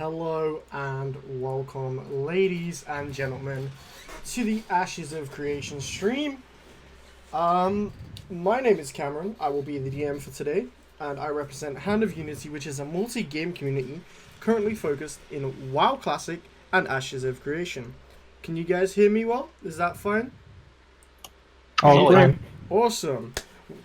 Hello and welcome, ladies and gentlemen, to the Ashes of Creation stream. My name is Cameron. I will be the DM for today, and I represent Hand of Unity, which is a multi-game community currently focused in WoW Classic and Ashes of Creation. Can you guys hear me well? Is that fine? Okay. Awesome.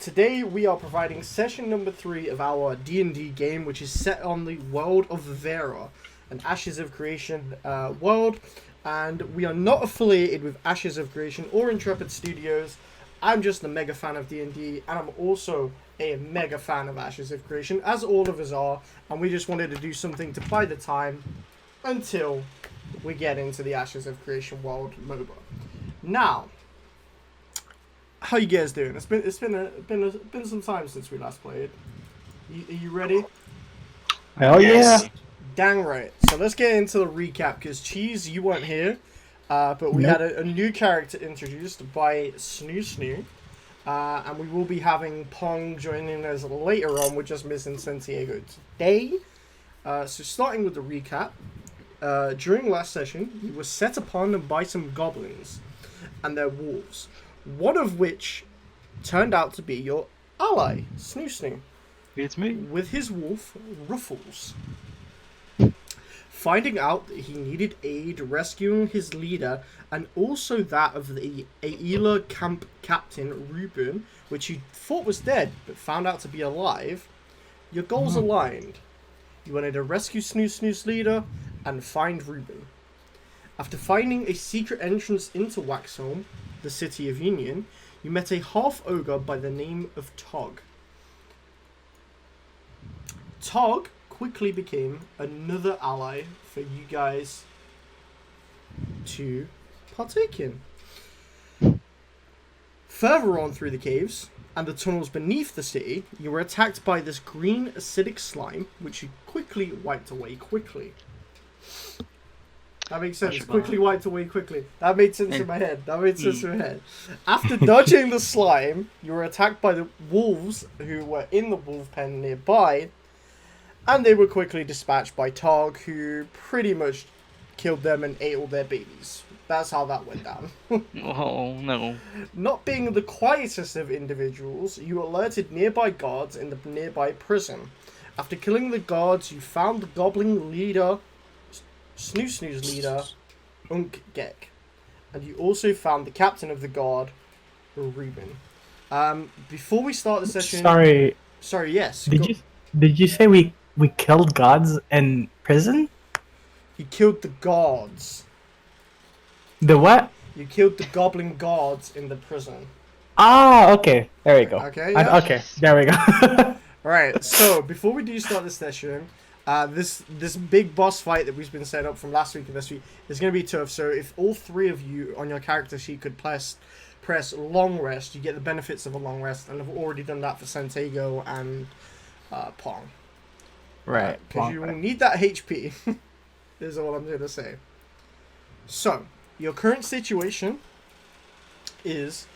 Today we are providing session number 3 of our D&D game, which is set on the world of Verra, an Ashes of Creation world, and we are not affiliated with Ashes of Creation or Intrepid Studios. I'm just a mega fan of D&D, and I'm also a mega fan of Ashes of Creation, as all of us are, and we just wanted to do something to buy the time until we get into the Ashes of Creation world MOBA. Now, how you guys doing? It's been some time since we last played. Are you ready? Hell Yes. yeah. Dang right. So let's get into the recap, because Cheese, you weren't here, but we Nope. had a new character introduced by Snoo, and we will be having Pong joining us later on. We're just missing Santiago today. So starting with the recap, during last session, you were set upon by some goblins and their wolves, one of which turned out to be your ally, Snoo, It's me. with his wolf, Ruffles. Finding out that he needed aid rescuing his leader and also that of the Aela camp captain, Ruben, which you thought was dead but found out to be alive, your goals aligned. You wanted to rescue Snoo's leader and find Ruben. After finding a secret entrance into Waxholm, the City of Union, you met a half-ogre by the name of Tog. Tog quickly became another ally for you guys to partake in. Further on through the caves and the tunnels beneath the city, you were attacked by this green acidic slime, which you quickly wiped away quickly. That makes sense. Quickly wiped away quickly. That made sense in my head. After dodging the slime, you were attacked by the wolves who were in the wolf pen nearby, and they were quickly dispatched by Tog, who pretty much killed them and ate all their babies. That's how that went down. Oh no. Not being the quietest of individuals, you alerted nearby guards in the nearby prison. After killing the guards, you found the goblin leader, Snoo's leader, Gek. And you also found the captain of the guard, Ruben. Before we start the session... Sorry, yes. Did you say we killed gods in prison? You killed the guards. The what? You killed the goblin guards in the prison. Ah, okay. There we go. Okay, yeah. Okay, there we go. Alright, so before we do start this session, this big boss fight that we've been set up from last week and this week is going to be tough. So if all three of you on your character sheet could press long rest, you get the benefits of a long rest, and I've already done that for Santiago and Pong. Right. Because you will need that HP, is all I'm going to say. So, your current situation is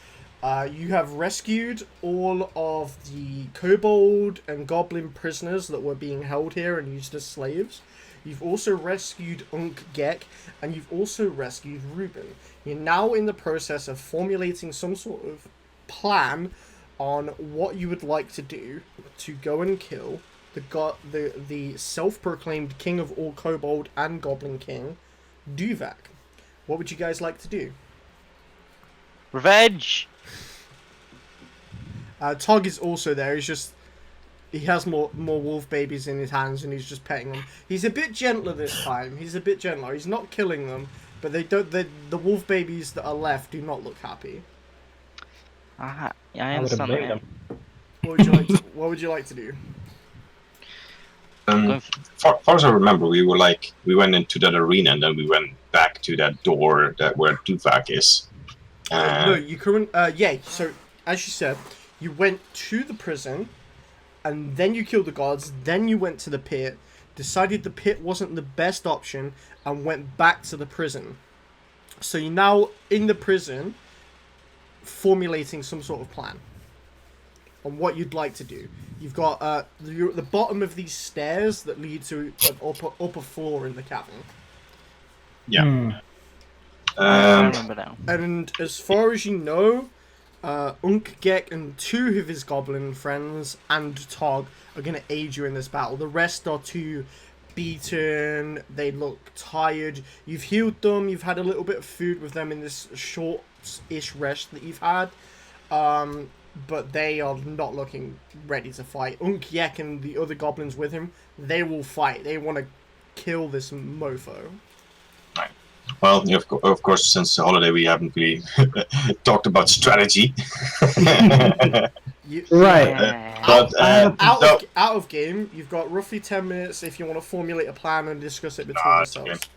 you have rescued all of the kobold and goblin prisoners that were being held here and used as slaves. You've also rescued Gek, and you've also rescued Ruben. You're now in the process of formulating some sort of plan on what you would like to do to go and kill the self-proclaimed king of all kobold and goblin king, Duvak. What would you guys like to do? Revenge! Tog is also there. He has more wolf babies in his hands, and he's just petting them. He's a bit gentler this time. He's not killing them, but the wolf babies that are left do not look happy. Yeah, I understand that. What would you like to do? Far as I remember, we went into that arena and then we went back to that door where Tuvak is. No, you couldn't. So as you said, you went to the prison, and then you killed the guards. Then you went to the pit, decided the pit wasn't the best option, and went back to the prison. So you're now in the prison, formulating some sort of plan on what you'd like to do. You've got you're at the bottom of these stairs that lead to an upper floor in the cavern. Yeah. I remember now. And as far as you know, Unkgek and 2 of his goblin friends and Tog are going to aid you in this battle. The rest are too beaten, they look tired. You've healed them, you've had a little bit of food with them in this short-ish rest that you've had. But they are not looking ready to fight. Unkgek and the other goblins with him, they will fight. They want to kill this mofo. Well, of course, since the holiday, we haven't really talked about strategy. Right. But out of game, you've got roughly 10 minutes if you want to formulate a plan and discuss it between yourselves.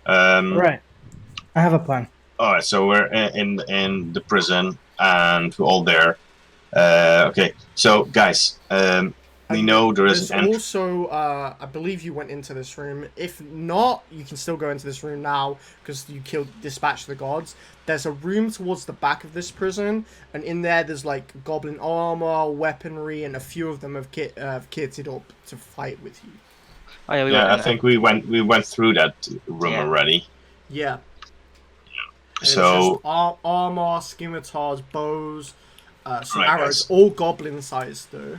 Right. I have a plan. All right, so we're in the prison, and we're all there. Okay, so guys, we know there's also, I believe you went into this room. If not, you can still go into this room now because you dispatched the gods. There's a room towards the back of this prison, and in there there's like goblin armor, weaponry, and a few of them have kitted up to fight with you. Oh, yeah, yeah, I think we went through that room already. Yeah. And so armor, scimitars, bows, some right, arrows, guys. all goblin sized though.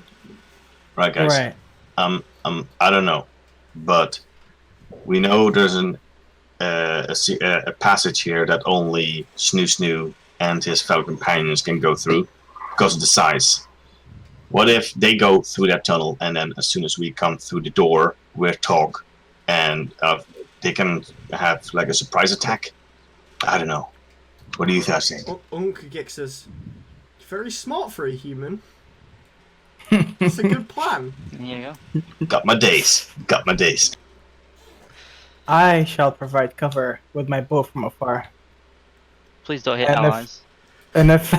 Right, guys. Right. I don't know, but we know there's a passage here that only Snoo and his fellow companions can go through because of the size. What if they go through that tunnel, and then as soon as we come through the door, we're Tog, and they can have like a surprise attack? I don't know. What do you guys think? Unkgek says, very smart for a human. It's a good plan. There you go. Got my days. I shall provide cover with my bow from afar. Please don't hit And if- allies. And if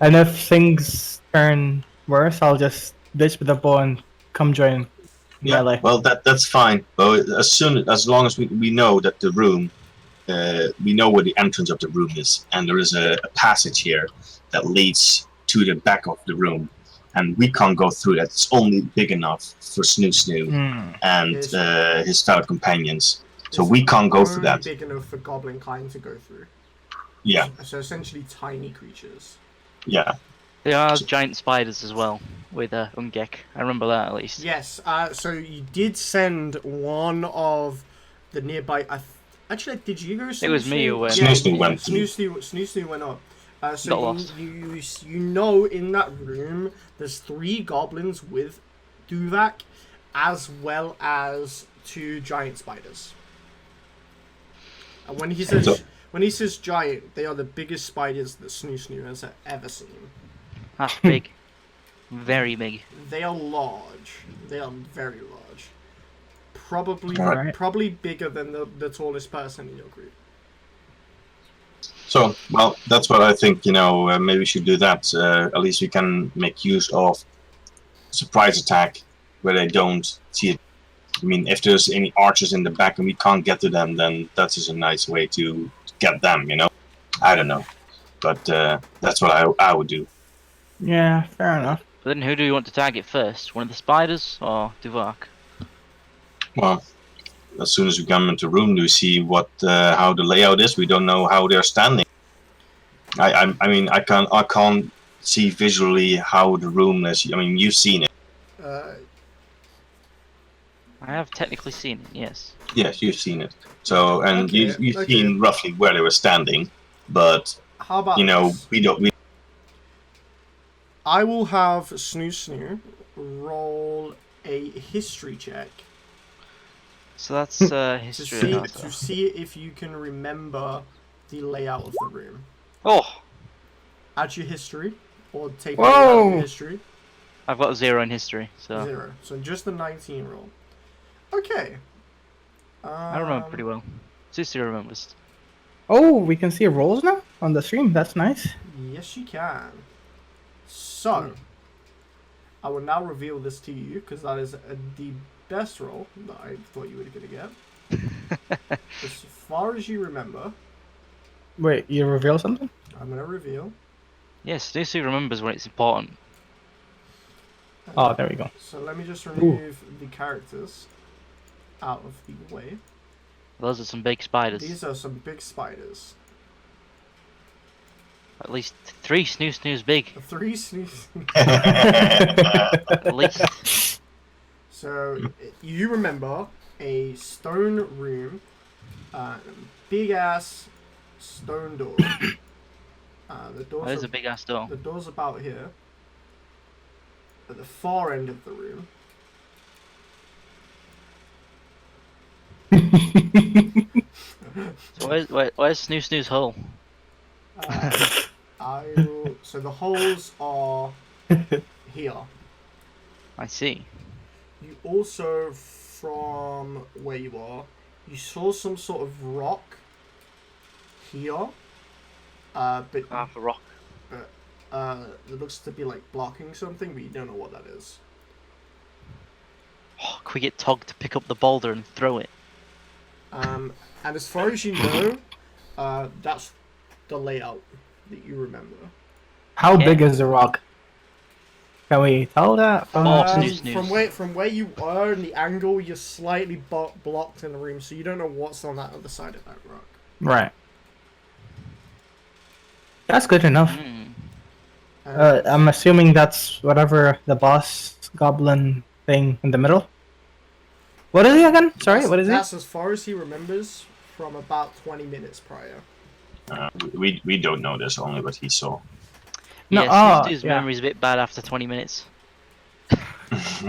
and if things turn worse, I'll just ditch with the bow and come join melee. Well, that's fine. But as long as we know that the room, we know where the entrance of the room is, and there is a passage here that leads to the back of the room, and we can't go through that. It's only big enough for Snoo and his fellow companions, so we can't go through that. Big enough for goblin kind to go through. Yeah. So essentially tiny creatures. Yeah. There are giant spiders as well with Unkgek. I remember that at least. Yes. So you did send one of the nearby. Actually, did you go? It was me who went. Snoo went through. Snoo went up. Got So lost. you know in that room there's 3 goblins with Duvak, as well as 2 giant spiders. And when he says giant, they are the biggest spiders that Snoo has ever seen. That's big. Very big. They are large. They are very large. Probably Alright. probably bigger than the tallest person in your group. So, well, that's what I think. Maybe we should do that. At least we can make use of surprise attack where they don't see it. I mean, if there's any archers in the back and we can't get to them, then that's just a nice way to get them. I don't know, but that's what I would do. Yeah, fair enough. But then who do you want to target first? One of the spiders or Duvak? Well, as soon as we come into the room, do we see how the layout is? We don't know how they're standing. I mean, I can't see visually how the room is. I mean, you've seen it. I have technically seen it, yes. Yes, you've seen it. So, and Okay, you've seen roughly where they were standing, but How about this? we don't. I will have Snoo roll a history check So that's history. to see if you can remember the layout of the room. Oh! Add your history, or take Whoa! out your history. I've got 0 in history, so 0. So just the 19 roll. Okay. I remember pretty well. Susu remembers. Oh, we can see rolls now on the stream. That's nice. Yes, you can. So, I will now reveal this to you because that is the best roll that I thought you were going to get. As far as you remember, Wait, you reveal something? I'm going to reveal. Yes, Susu remembers when it's important. Oh, there we go. So let me just remove the characters out of the way. Those are some big spiders. These are some big spiders. At least 3 snooze big. 3 snooze. At least. So you remember a stone room, big ass stone door. The doors. That is a big ass door. The door's about here. At the far end of the room. So where's Snooze hole? So the holes are here. I see. You also, from where you are, you saw some sort of rock here. But Half a rock. it looks to be like blocking something, but you don't know what that is. Oh, can we get Tog to pick up the boulder and throw it? And as far as you know, that's the layout that you remember. How big is the rock? Can we tell that? From where you are in the angle, you're slightly blocked in the room, so you don't know what's on that other side of that rock. Right. That's good enough. I'm assuming that's whatever the boss goblin thing in the middle. What is he again? Sorry, what is he? That's as far as he remembers from about 20 minutes prior. We don't know this, only what he saw. No, Yeah, Snooze's yeah. memory's a bit bad after 20 minutes.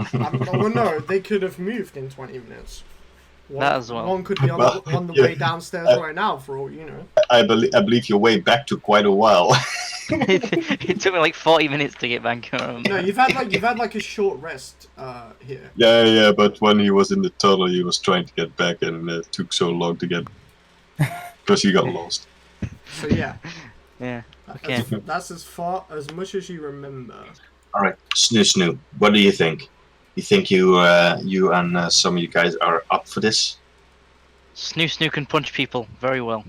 Well, no, they could have moved in 20 minutes. That as well. One could be on the way downstairs right now, for all you know. I believe you're way back to quite a while. It took me like 40 minutes to get back home. No, you've had like a short rest here. Yeah, but when he was in the tunnel, he was trying to get back, and it took so long to get because he got lost. So yeah. Yeah. Okay. That's as much as you remember. All right, Snoo, what do you think? You think you and some of you guys are up for this? Snoo can punch people very well.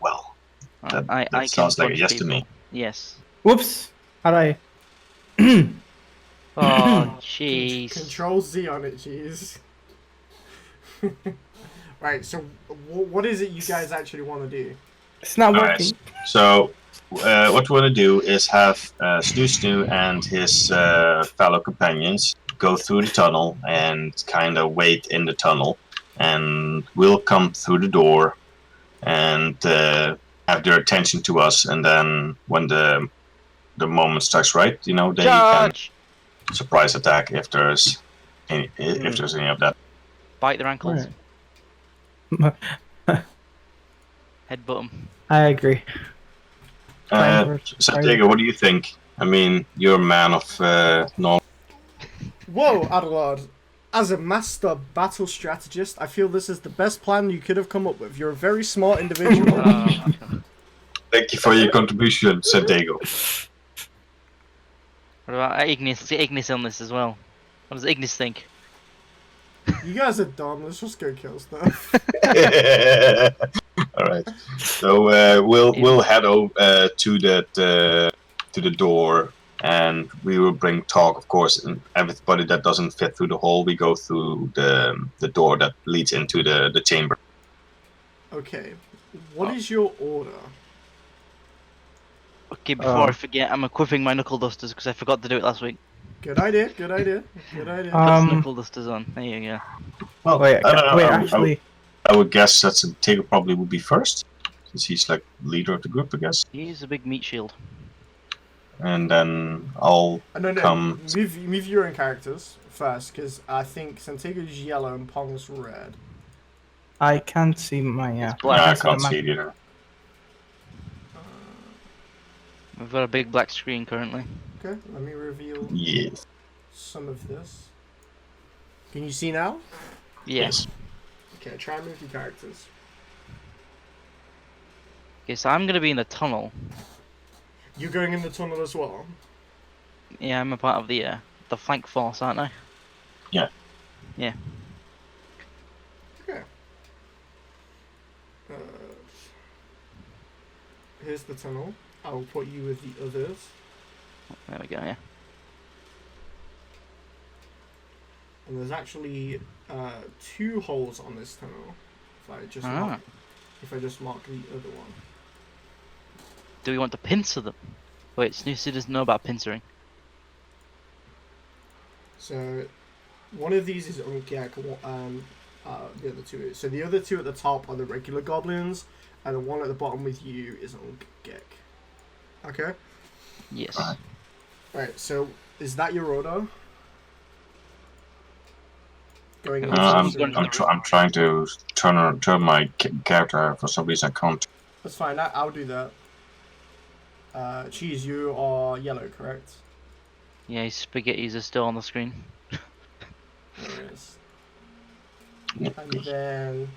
Well, that I can sounds like a punch yes people. to me. Yes. Whoops. How do I? Oh, jeez. Control Z on it, jeez. Right, so what is it you guys actually want to do? It's not All working. right, so what we want to do is have Snoo and his fellow companions go through the tunnel and kind of wait in the tunnel, and we'll come through the door and have their attention to us, and then when the moment strikes right, they Charge! can surprise attack if there's any of that. Bite their ankles. Right. Headbutt them. I agree. Santiago, what do you think? I mean, you're a man of normal. Whoa, Adelard. As a master battle strategist, I feel this is the best plan you could have come up with. You're a very smart individual. Thank you for your contribution, Santiago. What about Ignis? Ignis on this as well. What does Ignis think? You guys are dumb. Let's just go kill stuff. All right. So we'll head over to the door, and we will bring talk, of course. And everybody that doesn't fit through the hole, we go through the door that leads into the chamber. Okay. What is your order? Okay, before I forget, I'm equipping my knuckle dusters because I forgot to do it last week. Good idea. Good idea. Good idea. Put some knuckle dusters on. There you go. Well, Wait, I don't know. actually, I would guess that Santiago probably would be first, since he's like leader of the group, I guess. He's a big meat shield. And then I'll come. Move your own characters first, because I think Santiago's yellow and Pong's red. I can't see my It's No, black. I can't see it either. We've got a big black screen currently. Okay, let me reveal Yes. some of this. Can you see now? Yes. Okay, try and move your characters. Okay, so I'm gonna be in the tunnel. You're going in the tunnel as well? Yeah, I'm a part of the flank force, aren't I? Yeah. Yeah. Okay. Here's the tunnel. I'll put you with the others. There we go. Yeah. And there's actually 2 holes on this tunnel. If I just mark the other one. Do we want to pincer them? Wait, Snoosy doesn't know about pincering. So one of these is Ungek, the other 2 is. So the other 2 at the top are the regular goblins, and the one at the bottom with you is Ungek. Okay? Yes. Right, so is that your order? Going I'm, into the I'm trying to turn my character. For some reason, I can't. That's fine, I'll do that. Cheese, you are yellow, correct? Yeah, his spaghettis are still on the screen. Yes. And then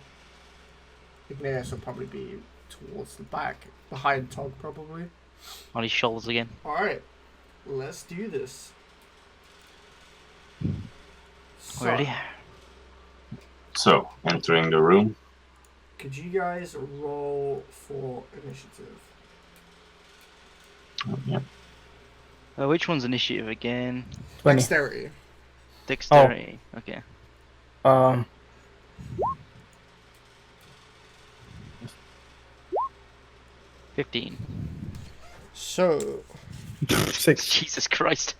Igneous will probably be towards the back, behind Tog probably. On his shoulders again. Alright, let's do this. Ready? So, entering the room. Could you guys roll for initiative? Yeah. Which one's initiative again? 20. Dexterity. Dexterity. Okay. Um. 15. So, 6. Jesus Christ.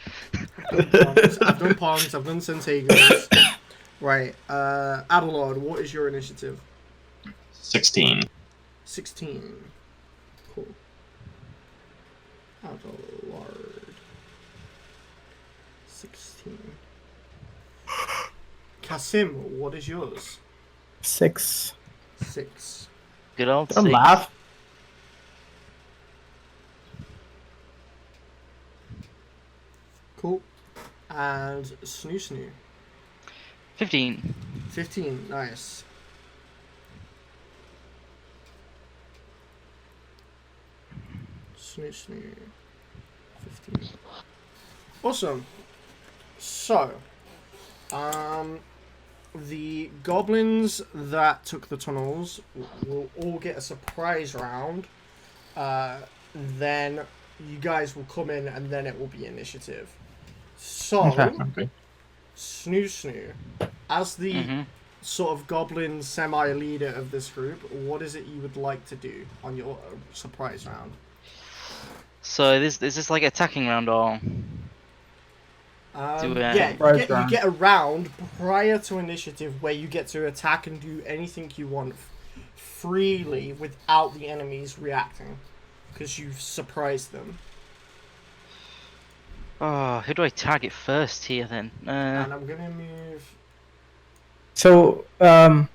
I've done Pongs, I've done Centagos. Right, Adelard, what is your initiative? 16. 16. Cool. Adelard. 16. Kasim, what is yours? 6. 6. Good old Don't 6. laugh. Cool. And Snoo. 15. 15, nice. Snoo. 15. Awesome. So, the goblins that took the tunnels will all get a surprise round. Then you guys will come in, and then it will be initiative. So, Okay. Snoo, as the sort of goblin semi-leader of this group, what is it you would like to do on your surprise round? So is this like attacking round or? You get a round prior to initiative where you get to attack and do anything you want freely without the enemies reacting, because you've surprised them. Oh, who do I target first here then? And I'm gonna move So,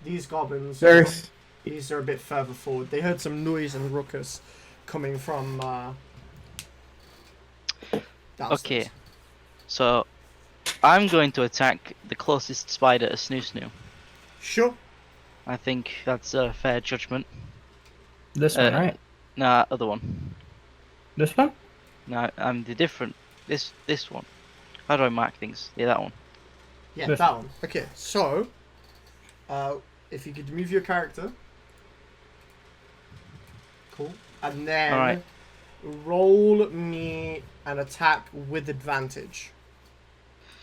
these goblins. there's. These are a bit further forward. They heard some noise and ruckus coming from downstairs. Okay, so I'm going to attack the closest spider to Snoo. Sure. I think that's a fair judgment. This one, right? Nah, other one. This one? No, I'm the different. This one. How do I mark things? Yeah, that one. Yeah, This that one. Okay, so if you could move your character. Cool. And then Alright. roll me an attack with advantage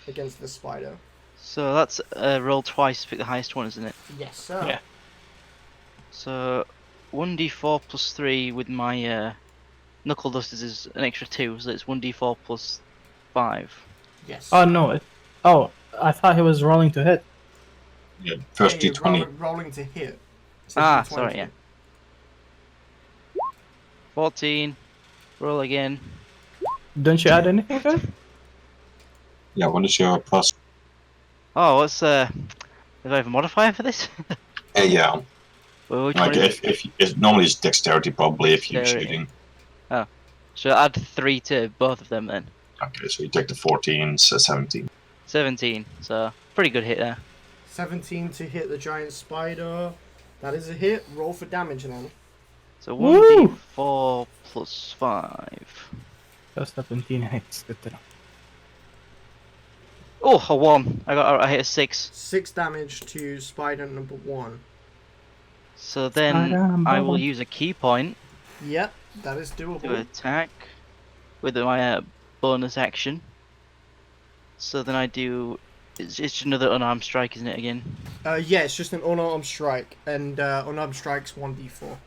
against the spider. So that's roll twice to pick the highest one, isn't it? Yes, sir. Yeah. So 1d4 plus 3 with my knuckle dusters is an extra 2, so it's 1d4 plus 5. Yes. Oh, no. I thought he was rolling to hit. Yeah, first you're D20. rolling to hit. Ah, D20. sorry, yeah. 14. Roll again. Don't you add anything to it? Yeah, what is your plus? Oh, what's is there a modifier for this? Yeah. Well, which Like one is if normally it's dexterity probably if you're Dexterity. shooting. So add 3 to both of them then. Okay, so you take the 14, so 17. 17. So pretty good hit there. 17 to hit the giant spider. That is a hit. Roll for damage then. So Woo! 1d4 plus 5. Just 17 hits. Good to know. Oh, a 1. I hit a 6. 6 damage to spider number 1. So then Spider I will number use a key point Yep, that is to doable. attack with my bonus action. So then I do It's just another unarmed strike, isn't it, again? Yeah, it's just an unarmed strike, and unarmed strike's 1d4.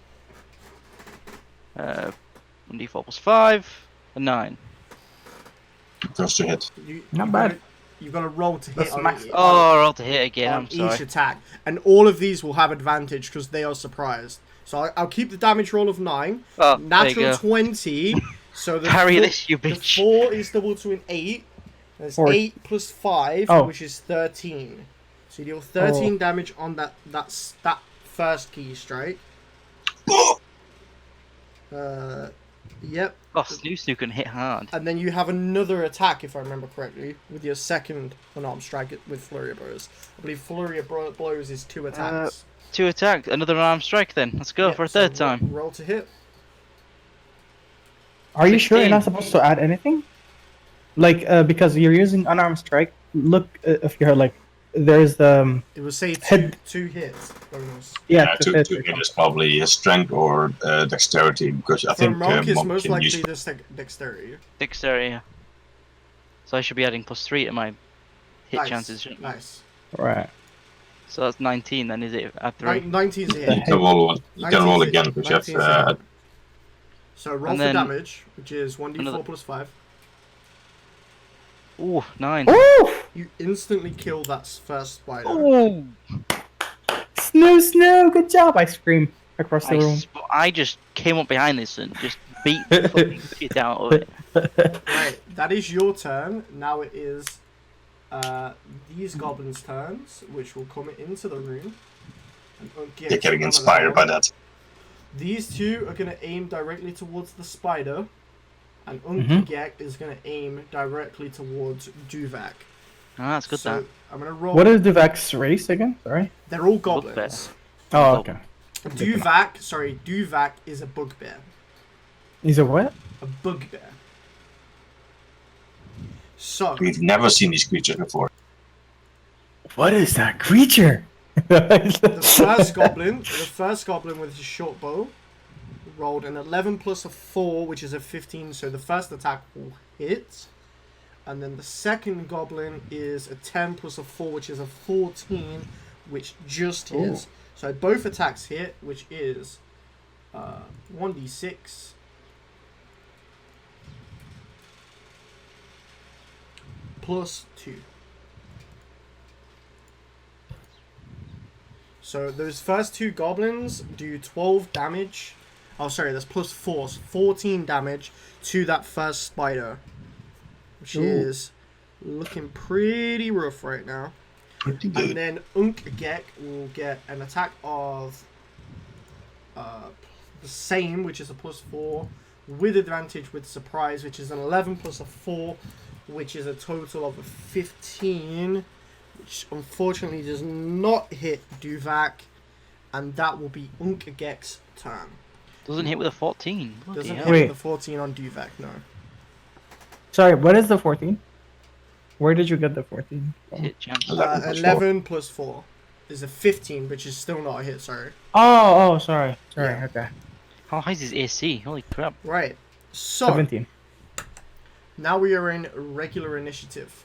1d4 plus 5, a 9. First to hit. Not bad. You've got to roll to hit That's on, max. Oh, roll to hit again, on I'm sorry. each attack, and all of these will have advantage because they are surprised. So I'll keep the damage roll of 9. Oh, there you Natural go. 20. So the Carry four- this, you The bitch. 4 is double to an 8. There's Four. 8 plus 5, Oh. which is 13. So you deal 13 damage on that first key strike. Yep. Oh, Snoo can hit hard. And then you have another attack, if I remember correctly, with your second unarmed strike with Flurry of Blows. I believe Flurry of Blows is 2 attacks. 2 attack, another unarmed strike then. Let's go Yep, for a so third time. Roll to hit. Are you sure you're 16. not supposed to add anything? Like, because you're using unarmed strike. Look, if you're like, there's the It will say Hit. two hits bonus. yeah. To hit is probably his strength or dexterity, because I For think Monk is Monk most can likely use. just Dexterity, dexterity. yeah. So I should be adding plus 3 to my hit Nice, chances, shouldn't I? Nice. Right. So that's 19 then, is it? Add 3. 19's a You hit. can roll. You can roll 19's a- again because you 19's a have. hit. So roll And for then- damage, which is 1d4 Another- plus 5. Ooh, 9. Ooh! You instantly kill that first spider. Ooh! Snoo! Good job! I scream across the room. I just came up behind this and just beat the fucking shit out of it. Right, that is your turn. Now it is these goblins' turns, which will come into the room. And They're getting inspired by that. These two are going to aim directly towards the spider, and Mhm. Unkigek is going to aim directly towards Duvak. Ah, that's good, So that. I'm going to roll. What is Duvak's race again? Sorry. They're all Bugbear. goblins. Oh, okay. Duvak is a bugbear. He's a what? A bugbear. So, We've never seen these creatures before. What is that creature? the first goblin with his short bow rolled an 11 plus a 4, which is a 15, so the first attack will hit. And then the second goblin is a 10 plus a 4, which is a 14, which just hits. Ooh. So both attacks hit, which is 1d6 plus 2. So those first two goblins do 12 damage. Oh, sorry, that's plus 4. So 14 damage to that first spider. Which Ooh. is looking pretty rough right now. Pretty And good. then Unkigek will get an attack of the same, which is a plus 4, with advantage with surprise, which is an 11 plus a 4, which is a total of a 15, which unfortunately does not hit Duvak, and that will be Unkigek's turn. Doesn't hit with a 14. Bloody Doesn't hell. hit Wait. with the 14 on Duvak, no. Sorry, what is the 14? Where did you get the 14? Hit chance. 11 plus 11 plus 4 is a 15, which is still not a hit, sorry. Oh, sorry. Yeah. Okay. How high is his AC? Holy crap. Right. So, 17. now we are in regular initiative.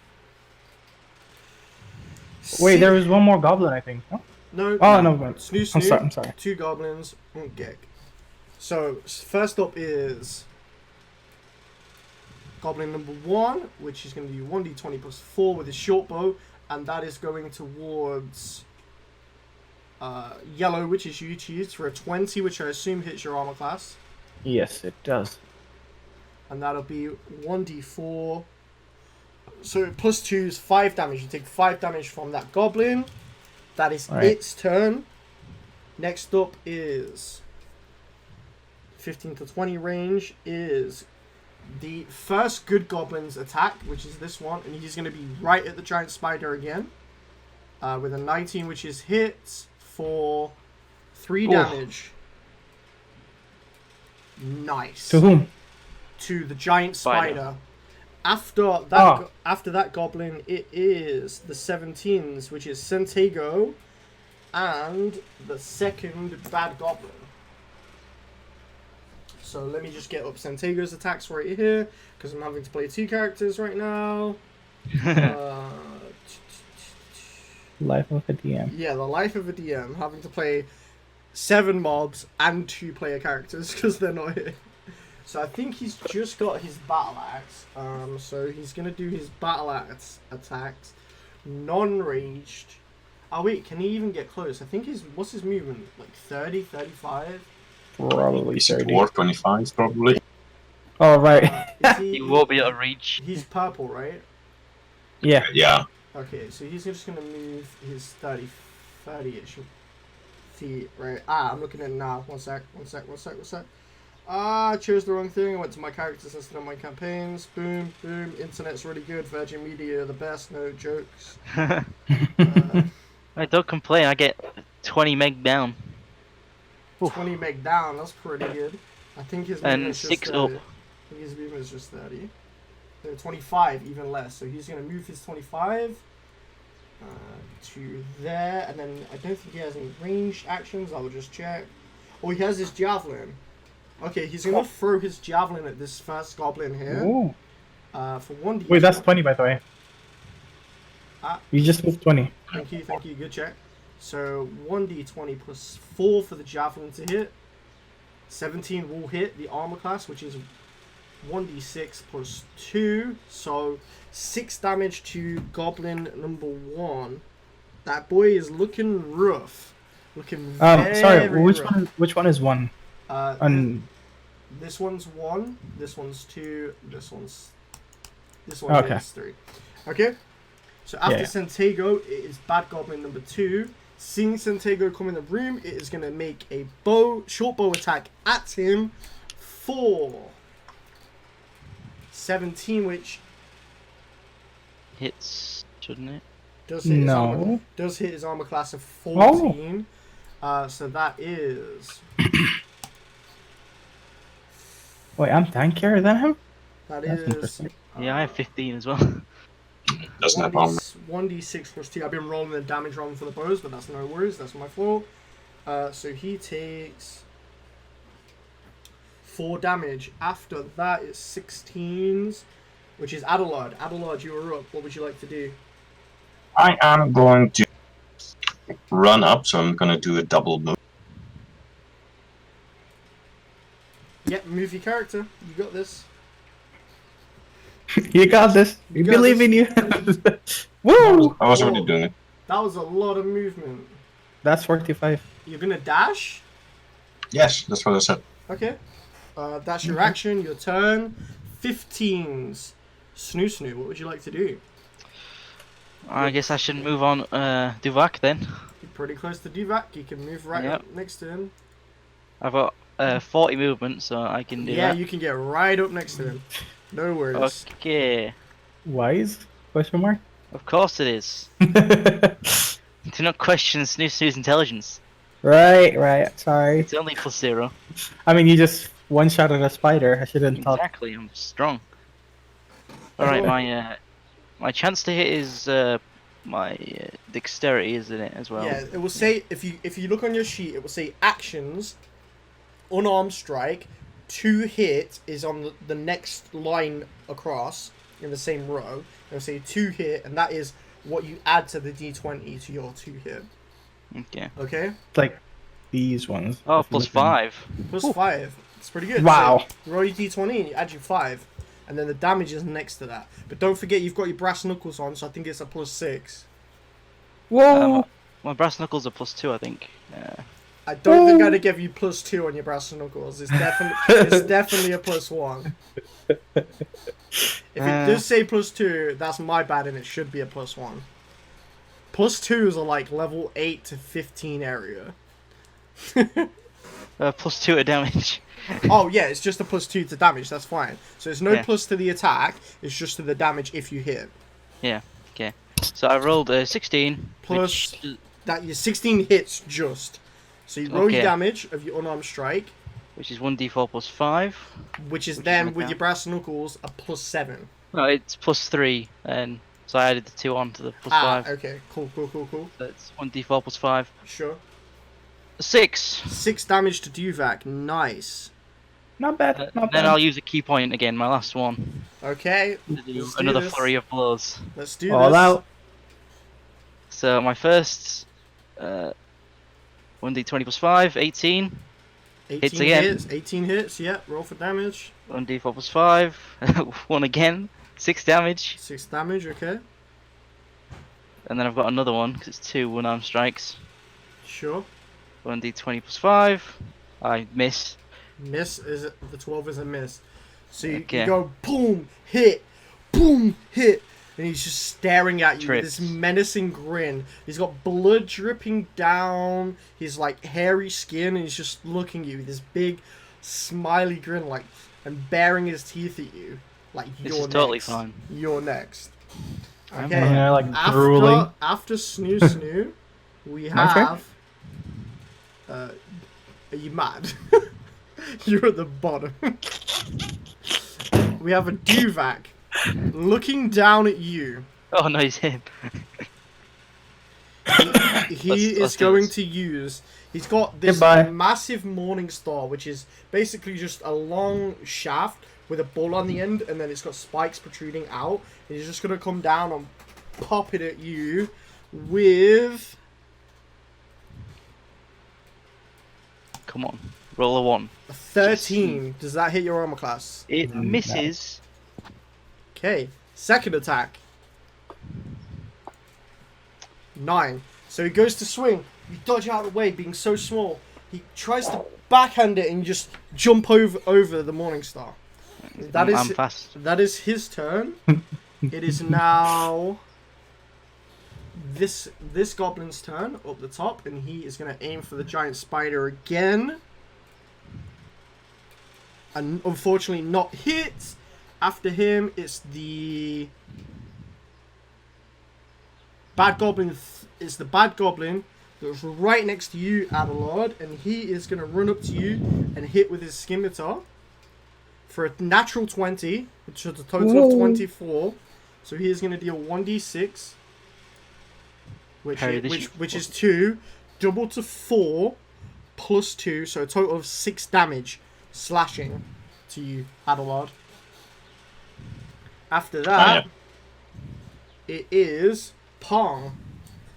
Wait, there was one more goblin, I think. No? No. Oh, no, but Snoo I'm Snoo, sorry. 2 goblins, Unkigek. So, first up is goblin number 1, which is going to do 1d20 plus 4 with his short bow, and that is going towards yellow, which is you choose, for a 20, which I assume hits your armor class. Yes, it does. And that'll be 1d4. So plus 2 is 5 damage. You take 5 damage from that goblin. That is Alright. its turn. Next up is 15 to 20 range is the first good goblin's attack, which is this one, and he's going to be right at the giant spider again, with a 19, which is hit for 3 Oof. damage. Nice. To whom? To the giant Spider. spider. After that, Oh. after that goblin, it is the 17s, which is Centego, and the second bad goblin. So let me just get up Centego's attacks right here, because I'm having to play 2 characters right now. Life of a DM. Yeah, the life of a DM, having to play 7 mobs and 2 player characters because they're not here. So I think he's just got his battle axe. So he's gonna do his battle axe attacks, non-ranged. Oh wait, can he even get close? I think what's his movement? Like 30, 35? Probably 30. Dwarf 25 probably. Oh, right. He won't be able to reach. He's purple, right? Yeah. Yeah. Okay, so he's just gonna move his 30-ish feet, right? Ah, I'm looking at it now. One sec. Ah, I chose the wrong thing. I went to my characters instead of my campaigns. Boom, boom. Internet's really good. Virgin Media, the best. No jokes. I don't complain. I get 20 meg down. 20 meg down. That's pretty good. I think his And movement's just 6 30. up. I think his movement's just 30. So 25, even less. So he's gonna move his 25 to there, and then I don't think he has any ranged actions. I will just check. Oh, he has his javelin. Okay, he's gonna throw his javelin at this first goblin here. Ooh. For 1d. Wait, that's 20, by the way. Ah. You just moved 20. Thank you, good check. So 1d20 plus 4 for the javelin to hit. 17 will hit the armor class, which is 1d6 plus 2. So 6 damage to goblin number 1. That boy is looking rough. Looking very, Sorry, very which rough. which one is 1? This one's 1, this one's 2, this one Okay. is 3. Okay? So after Yeah. Santego, it is Bad Goblin number 2. Seeing Santego come in the room, it is going to make a short bow attack at him for 17, which Hits, shouldn't it? does hit his armor, No. does hit his armor class of 14. So that is... Wait, I'm tankier than him? That That's is... interesting. Yeah, I have 15 as well. Doesn't have armor. 1d6 plus 2. I've been rolling the damage roll for the bows, but that's no worries. That's my fault. So he takes 4 damage. After that, it's 16s, which is Adelard. Adelard, you are up. What would you like to do? I am going to run up, so I'm going to do a double move. Yep, move your character. You got this. You got this. We You got believe this. in you. Woo! I was already doing it. That was a lot of movement. That's 45. You're gonna dash? Yes, that's what I said. Okay. That's your action, your turn. 15s. Snoo, what would you like to do? I guess I should move on Duvak then. You're pretty close to Duvak. You can move right Yep. up next to him. I've got 40 movement, so I can do Yeah, that. you can get right up next to him. No worries. Okay. Wise? Question mark? Of course it is. Do not question Snoo's intelligence. Right. Sorry. It's only +0. I mean, you just one-shotted a spider. I shouldn't talk. Exactly, I'm strong. Alright, my chance to hit is my dexterity, isn't it, as well? Yeah, it will say if you look on your sheet, it will say actions, unarmed strike, 2 hit is on the next line across in the same row. It will say 2 hit, and that is what you add to the d20 to your 2 hit. Okay. Okay. It's like these ones. Oh, If you look at +5. Plus 5. It's pretty good. Wow. So roll your d20 and you add your 5, and then the damage is next to that. But don't forget you've got your brass knuckles on, so I think it's a +6. Whoa! My brass knuckles are +2, I think. I don't think I'd give you +2 on your brass knuckles. It's definitely a +1. If it does say +2, that's my bad, and it should be a +1. +2s are like level 8 to 15 area. +2 to damage. Oh yeah, it's just a +2 to damage. That's fine. So it's no Yeah. plus to the attack. It's just to the damage if you hit. Yeah. Okay. So I rolled 16 Plus which, that your 16 hits just. So you roll your Okay. damage of your unarmed strike, which is 1d4 +5. which is Which then is with okay. your brass knuckles a +7. No, it's +3, and so I added the 2 on to the +5. Okay, cool. So it's 1d4 +5. Sure. 6. 6 damage to Duvak. Nice. Not bad. Not Then bad. I'll use a key point again, my last one. Okay. To do Let's do another this. flurry of blows. Let's do All this. out. So my first 1d20 plus 5, 18. 18 Hits again. hits. 18 hits. Yep. Roll for damage. 1d4 plus 5, 1 again, 6 damage. 6 damage. Okay. And then I've got another one because it's 2 one-arm strikes. Sure. 1d20 plus 5, I miss. Miss is the 12 is a miss. So you Okay. go boom, hit, and he's just staring at you with this Trips. menacing grin. He's got blood dripping down his like hairy skin, and he's just looking at you with this big, smiley grin, like, and baring his teeth at you, like This you're is totally next. fine. You're next. I'm Okay. fine. Yeah, like drooling. After Snoo, we My turn? have. Are you mad? You're at the bottom. We have a Duvac looking down at you. Oh no, he's him. He Let's is do going this. to use. He's got this Goodbye. massive Morning Star, which is basically just a long shaft with a ball on the end, and then it's got spikes protruding out. And he's just going to come down and pop it at you with. Come on, roll a 1. A 13. Does that hit your armor class? It No. misses. Okay. Second attack. 9. So he goes to swing. You dodge out of the way, being so small. He tries to backhand it and you just jump over the Morning Star. That I'm is fast. that is his turn. It is now this goblin's turn up the top, and he is going to aim for the giant spider again. And unfortunately not hit. After him, it's the bad goblin. It's the bad goblin that's right next to you, Adelard, and he is going to run up to you and hit with his scimitar for a natural 20, which is a total of 24. So he is going to deal 1d6, Harry, this which is 2, double to 4, plus 2, so a total of 6 damage slashing to you, Adelard. After that, it is Pong,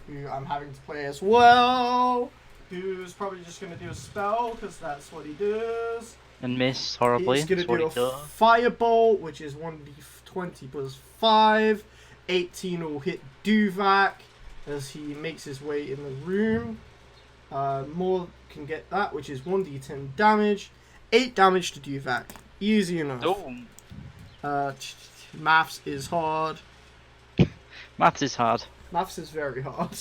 who I'm having to play as well, who's probably just going to do a spell, because that's what he does. And miss horribly. He's going to That's what do he a does. Firebolt, which is 1d20 plus 5. 18 will hit Duvac as he makes his way in the room. More can get that, which is 1d10 damage. 8 damage to Duvac. Easy enough. Oh, Maths is hard. maths is hard. Maths is very hard.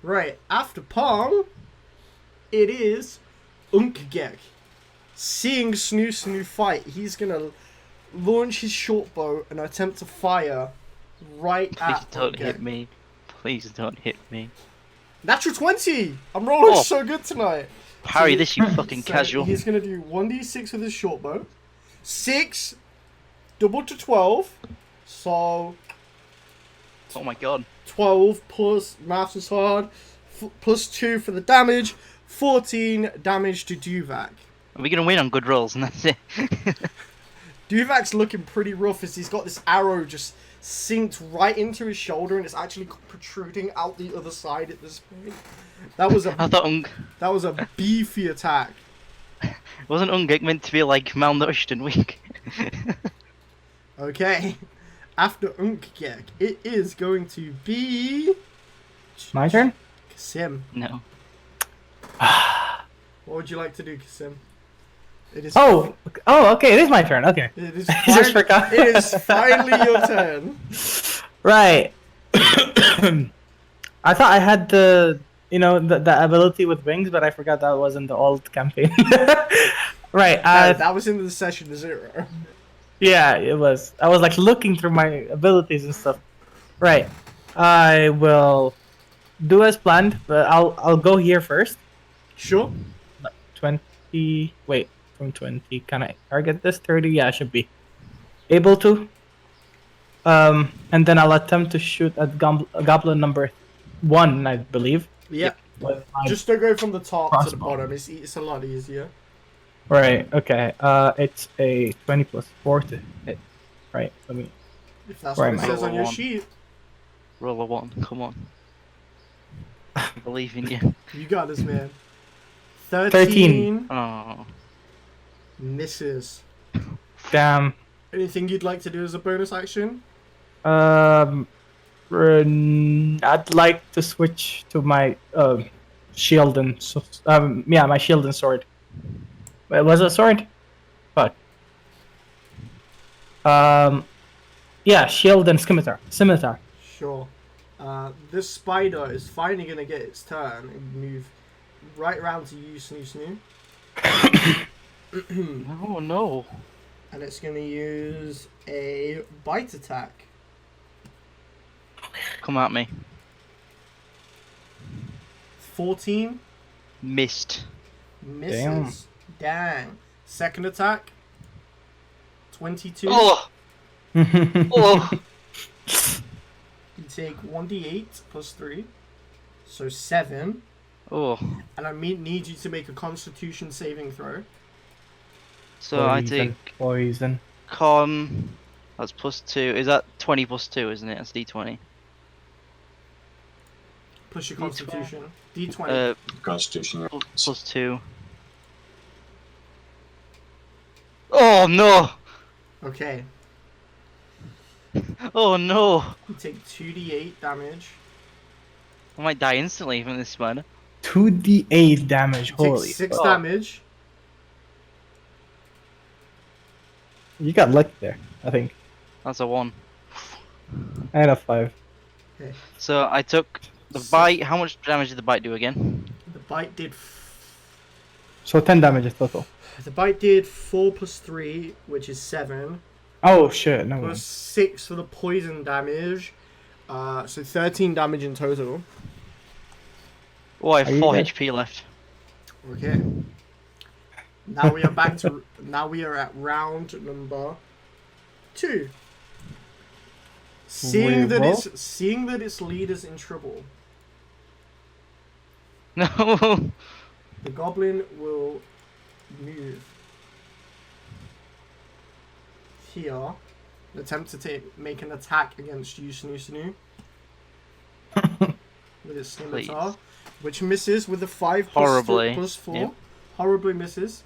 Right, after Pong, it is Unkgek. Seeing Snoo fight, he's gonna launch his short bow and attempt to fire right Please at don't Unkgek. hit me. Please don't hit me. Natural 20! I'm rolling Oh. so good tonight. Parry So- this, you fucking So casual. He's gonna do 1d6 with his short bow. 6, double to 12. So Oh my god. 12 plus maths is hard. Plus 2 for the damage. 14 damage to Duvac. Are we gonna win on good rolls and that's it? Duvac's looking pretty rough as he's got this arrow just synced right into his shoulder and it's actually protruding out the other side at this point. That was I a thought beefy attack. wasn't Ungek meant to be like malnourished and weak? Okay. After Unkgek, it is going to be My turn? Kasim. No. What would you like to do, Kasim? It is Oh, okay, it is my turn. Okay. It is, I just forgot. it is finally your turn. Right. I thought I had the ability with wings, but I forgot that was in the old campaign. Right. That was in the session 0. Yeah, it was. I was like looking through my abilities and stuff. Right. I will do as planned, but I'll go here first. Sure. 20. Wait, from 20. Can I target this? 30? Yeah, I should be able to. And then I'll attempt to shoot at goblin number 1, I believe. Yeah. With my- Just don't go from the top to the Crossbow. bottom. It's a lot easier. Right. Okay. It's a 20 plus 4 to hit. Right. Let me. If that's Where what it am I? says on your Roll a sheet. Roll a 1, come on. I believe in you. You got this, man. 13. Oh. Misses. Damn. Anything you'd like to do as a bonus action? I'd like to switch to my shield and my shield and sword. Wait, was it a sword? Fuck. Yeah, shield and scimitar. Scimitar. Sure. This spider is finally going to get its turn and move right round to you, Snoo. Oh no. And it's going to use a bite attack. Come at me. 14. Missed. Misses. Dang. Second attack. 22. Oh! Oh! You take 1d8 plus 3. So 7. Oh. And I need you to make a constitution saving throw. So I take Poison. con. That's +2. Is that 20 +2, isn't it? That's d20. Plus your constitution. D20. Constitution. Yeah. +2. Oh no! Okay. Oh no! You take 2d8 damage. I might die instantly from this spider. 2d8 damage. You take Holy 6 fuck. damage. You got lucky there, I think. That's a 1. And a 5. Okay. So I took the bite. How much damage did the bite do again? The bite did. So 10 damages total. The bite did 4 plus 3, which is 7. Oh shit, no Plus way. 6 for the poison damage. So 13 damage in total. Oh, I Are have you 4 dead? HP left. Okay. Now we are back to. Now we are at round number 2. Seeing that its leader's in trouble, No! the goblin will move here and attempt to make an attack against you, Snoo. With its scimitar, which misses with a 5 plus Horribly. plus 4. Yep. Horribly misses.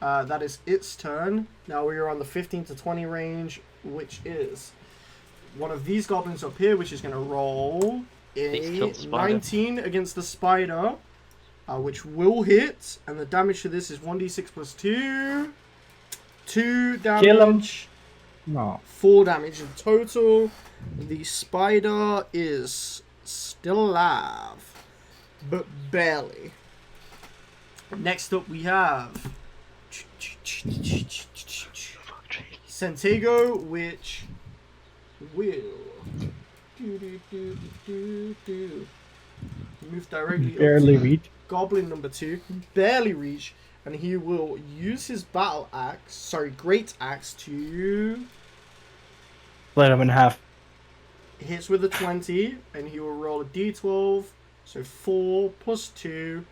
That is its turn. Now we are on the 15 to 20 range, which is one of these goblins up here, which is going to roll Please kill a the spider. 19 against the spider, which will hit. And the damage to this is 1d6 plus 2. 2 damage. Kill him. No. 4 damage in total. The spider is still alive, but barely. Next up we have Centego, which will move directly Barely up to reach. Goblin number 2, barely reach, and he will use his great axe to Split him in half. hits with a 20, and he will roll a d12. So 4 plus 2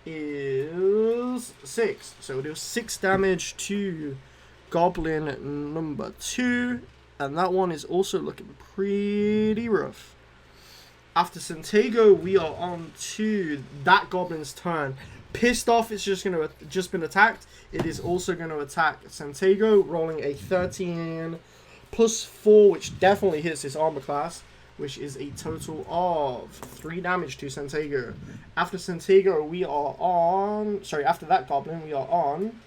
is 6. So it'll do 6 damage to Goblin number 2, and that one is also looking pretty rough. After Centego, we are on to that Goblin's turn. Pissed off, it's just been attacked. It is also going to attack Centego, rolling a 13 plus 4, which definitely hits his armor class, which is a total of 3 damage to Centego. After Centego, after that goblin, we are on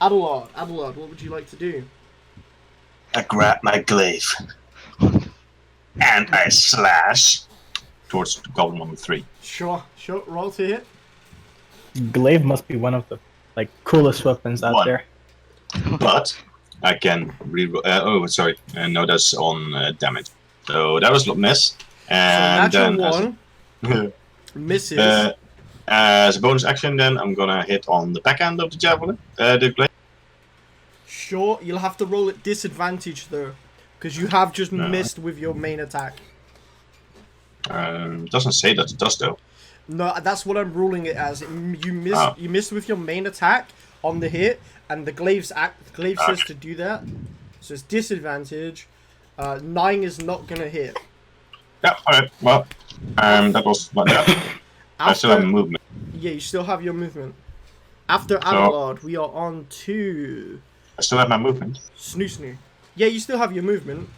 Adelard. Adelard, what would you like to do? I grab my glaive and I slash towards goblin number 3. Sure, roll to hit. Glaive must be one of the coolest weapons out One. there. But I can reroll. No, that's on damage. So that was a miss. And So then natural 1 misses. as a bonus action, then I'm gonna hit on the back end of the javelin. The glaive. Sure, you'll have to roll at disadvantage though, because you have just No. missed with your main attack. Doesn't say that it does though. No, that's what I'm ruling it as. You missed with your main attack on the hit, and the glaive says to do that. So it's disadvantage. 9 is not gonna hit. Yeah. Alright. Well, that was like that. I still have movement. Yeah, you still have your movement. After So- Adelard, we are on to I still have my movement. Snoo. Yeah, you still have your movement,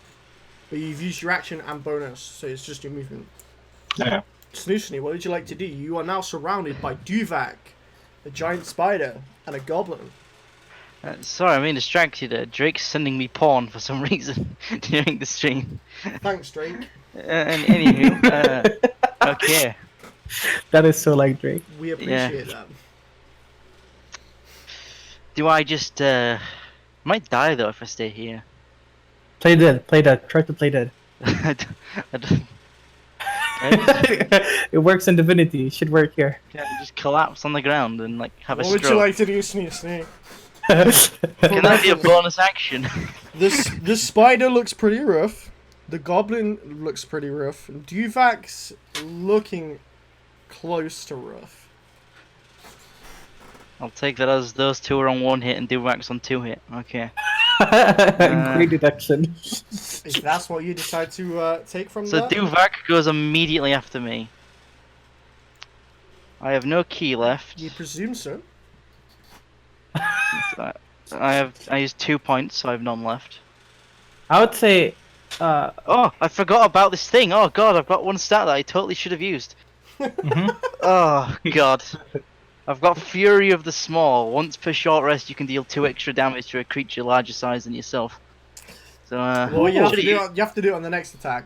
but you've used your action and bonus, so it's just your movement. Yeah. Snoo, what would you like to do? You are now surrounded by Duvak, a giant spider, and a goblin. Sorry, I'm being distracted. Drake's sending me porn for some reason during the stream. Thanks, Drake. And anywho, okay. That is so like Drake. We appreciate that. Do I just might die though if I stay here? Play dead. Try to play dead. I don't- It works in Divinity. It should work here. Can I just collapse on the ground and like have What a would you stroke? like to do, Snoo? Can that be a bonus action? The spider looks pretty rough. The goblin looks pretty rough. Duvak's looking close to rough. I'll take that as those two are on 1 hit and Duvak's on 2 hit. Okay. Great deduction. If that's what you decide to take from So that. Duvak goes immediately after me. I have no key left. You presume so. I used 2 points, so I have none left. I would say, Oh, I forgot about this thing. Oh god, I've got one stat that I totally should have used. mhm. Oh god. I've got Fury of the Small. Once per short rest, you can deal 2 extra damage to a creature larger size than yourself. So, Well, you have, to should've do it on the next attack.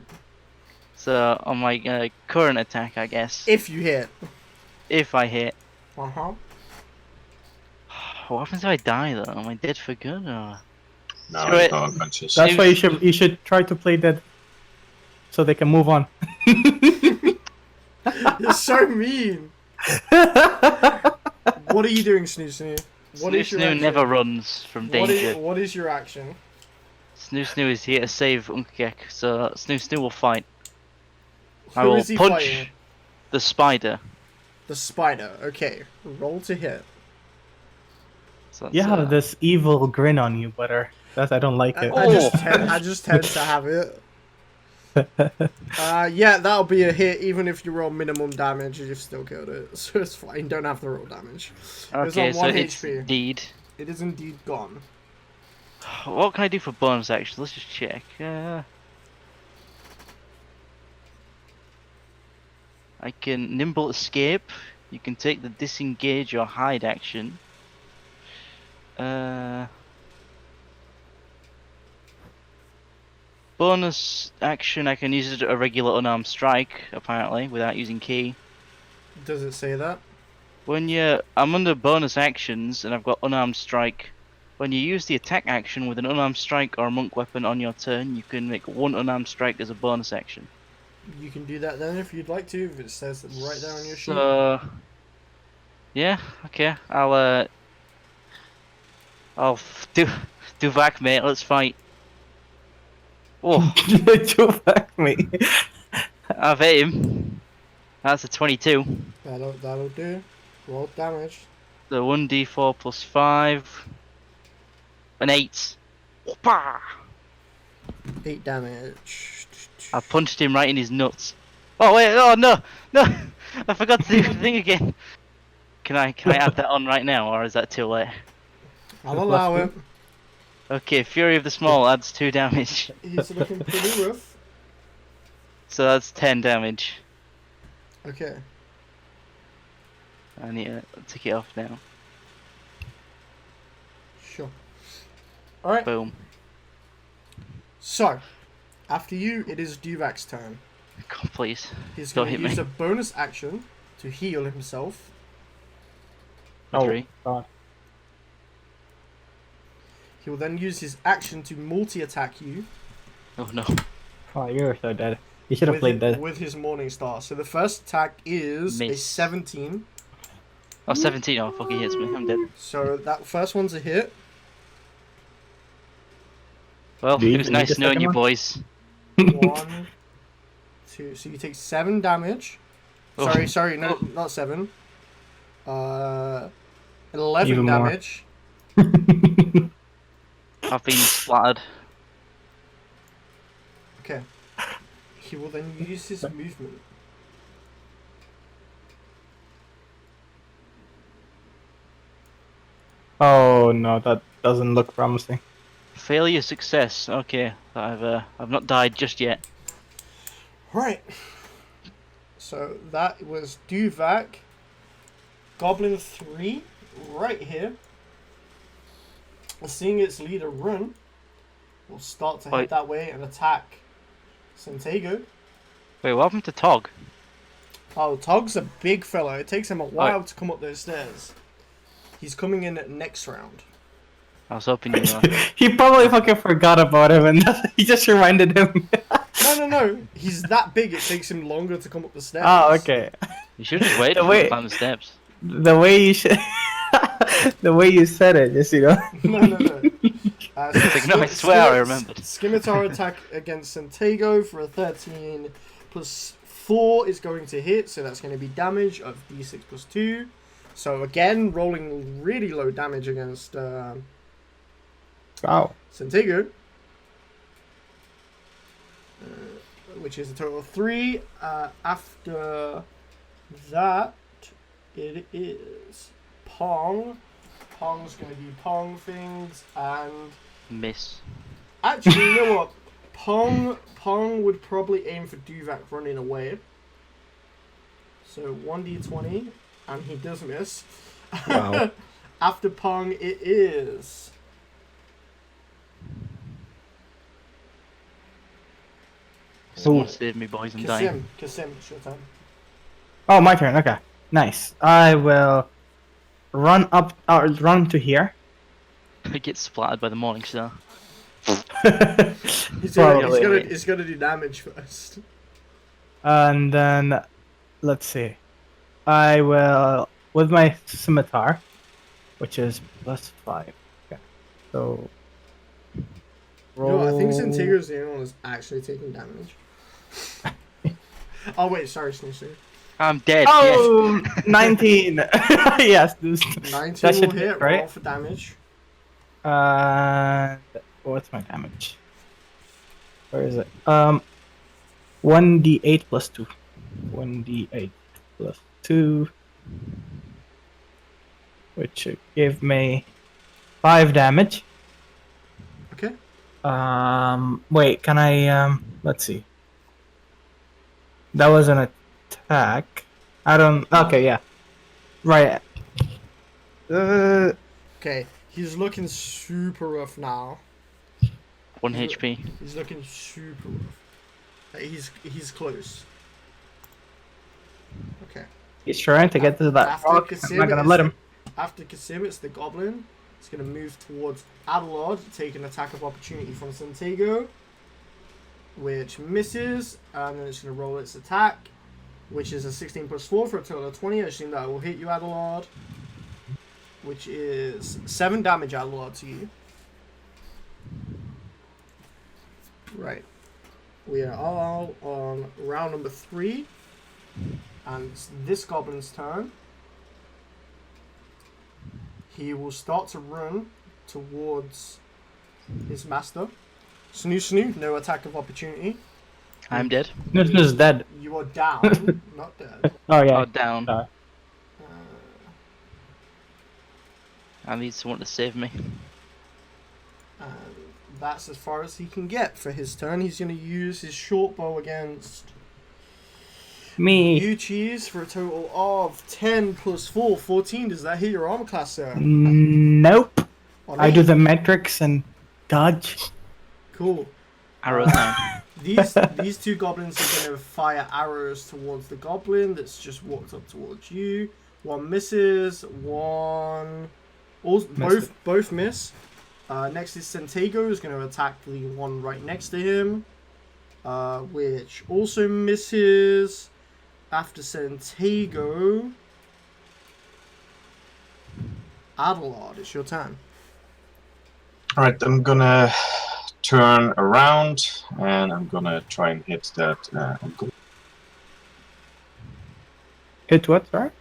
so on my current attack, I guess, If you hit. if I hit. Uh-huh. What happens if I die though? Am I dead for good or? No, Screw I it. go unconscious. That's why you should try to play dead, so they can move on. You're so mean. What are you doing, Snoo? What is your Snoo action? never runs from danger. What is your action? Snoo is here to save Unkek, so Snoo will fight. I Who will is he punch fighting? the spider. The spider. Okay. Roll to hit. So that's, You have this evil grin on you, Butter. I don't like it. I just tend to have it. Yeah, that'll be a hit even if you roll minimum damage. You've still killed it, so it's fine. Don't have to roll damage. okay, on so 1 it's HP. indeed. It is indeed gone. What can I do for bonus action? Let's just check. I can nimble escape. You can take the disengage or hide action. Bonus action, I can use it a regular unarmed strike, apparently, without using key. Does it say that? I'm under bonus actions, and I've got unarmed strike. When you use the attack action with an unarmed strike or a monk weapon on your turn, you can make 1 unarmed strike as a bonus action. You can do that then if you'd like to. If it says it right there on your sheet. So, yeah, okay. I'll do vac, mate. Let's fight. Oh, You back me. I've hit him. That's a 22. That'll do. Roll damage. So 1d4 plus 5. An 8. Whoopah! 8 damage. I punched him right in his nuts. Oh wait, oh no, no! I forgot to do the thing again. Can I add that on right now, or is that too late? I'll allow it. Okay, Fury of the Small adds 2 damage, He's looking pretty rough. so that's 10 damage. Okay. I need to take it off now. Sure. Alright. Boom. So, after you, it is Duvak's turn. God, please. He's Don't going to hit use me. a bonus action to heal himself. Oh, 3. God. He will then use his action to multi-attack you Oh no. Oh, you're so dead. You should have with, played dead. with his Morning Star. So the first attack is a Miss. 17. Oh, 17. Oh, fuck, he hits me. I'm dead. So that first one's a hit. Well, Do you it was need the nice knowing second you one? boys. 1, 2. So you take 7 damage. Oh. Sorry, no, Oh. not 7. 11 Even more. damage. I've been splattered. Okay. He will then use his movement no, that doesn't look promising. Failure, success. Okay, I've not died just yet. Right. So that was Duvak. Goblin 3, right here. Seeing its leader run, will start to head Wait. that way and attack Santiago. Wait, what happened to Tog? Oh, Tog's a big fellow. It takes him a while to come up those stairs. He's coming in next round. I was hoping you. He probably fucking forgot about him, and he just reminded him. No. He's that big. It takes him longer to come up the stairs. Oh, okay. You should just wait The for way- him to climb the steps. The way you should, the way you said it, just No. Like, no, I swear I remembered. Scimitar attack against Santiago for a 13 plus 4 is going to hit, so that's going to be damage of d6 plus 2. So again, rolling really low damage against wow. Santiago, which is a total of 3. After that, it is Pong. Pong's going to do Pong things, and Miss. actually, you know what? Pong would probably aim for Duvak running away. So 1d20, and he does miss. Wow. After Pong, it is Someone save me, boys, I'm dying. Kasim, it's your turn. Oh, my turn. Okay, nice. I will run up, run to here. I get splattered by the morning star. He's gonna do damage first. And then, let's see. I will, with my scimitar, which is +5. Okay. So, roll. No, I think Santiago's the only one that's actually taking damage. Oh wait, sorry, Snoozer. I'm dead. Oh, 19. Yes. 19 That will should hit, hit, right? roll for damage. What's my damage? Where is it? 1d8 plus 2. 1d8 plus 2. Which should give me 5 damage. Okay. Wait, can I, let's see. That was an attack. I don't, okay, yeah. Right. Okay, he's looking super rough now. 1 HP. He's looking super rough. He's close. Okay. He's trying to get to that After rock. Kasim, I'm not gonna it's- let him. After Kasim, it's the Goblin. It's going to move towards Adelard, take an attack of opportunity from Santiago, which misses, and then it's going to roll its attack, which is a 16 plus 4 for a total of 20. I assume that will hit you, Adelard, which is 7 damage, Adelard, to you. Right. We are all on round number 3, and it's this Goblin's turn. He will start to run towards his master. Snoo, no attack of opportunity. I'm dead. This is dead. You are down, not dead. Oh, yeah. Oh, down. Uh, I need someone to save me. and that's as far as he can get for his turn. He's going to use his short bow against Me. you, Cheese, for a total of 10 plus 4, 14. Does that hit your armor class, sir? Nope. On I do eight. the metrics and dodge. Cool. Arrows down. These two goblins are going to fire arrows towards the goblin that's just walked up towards you. One misses. One. Both miss. Next is Santiago, who's going to attack the one right next to him, which also misses. After Santiago, Adelard, it's your turn. Alright, I'm gonna turn around and I'm gonna try and hit that. Hit what, sorry?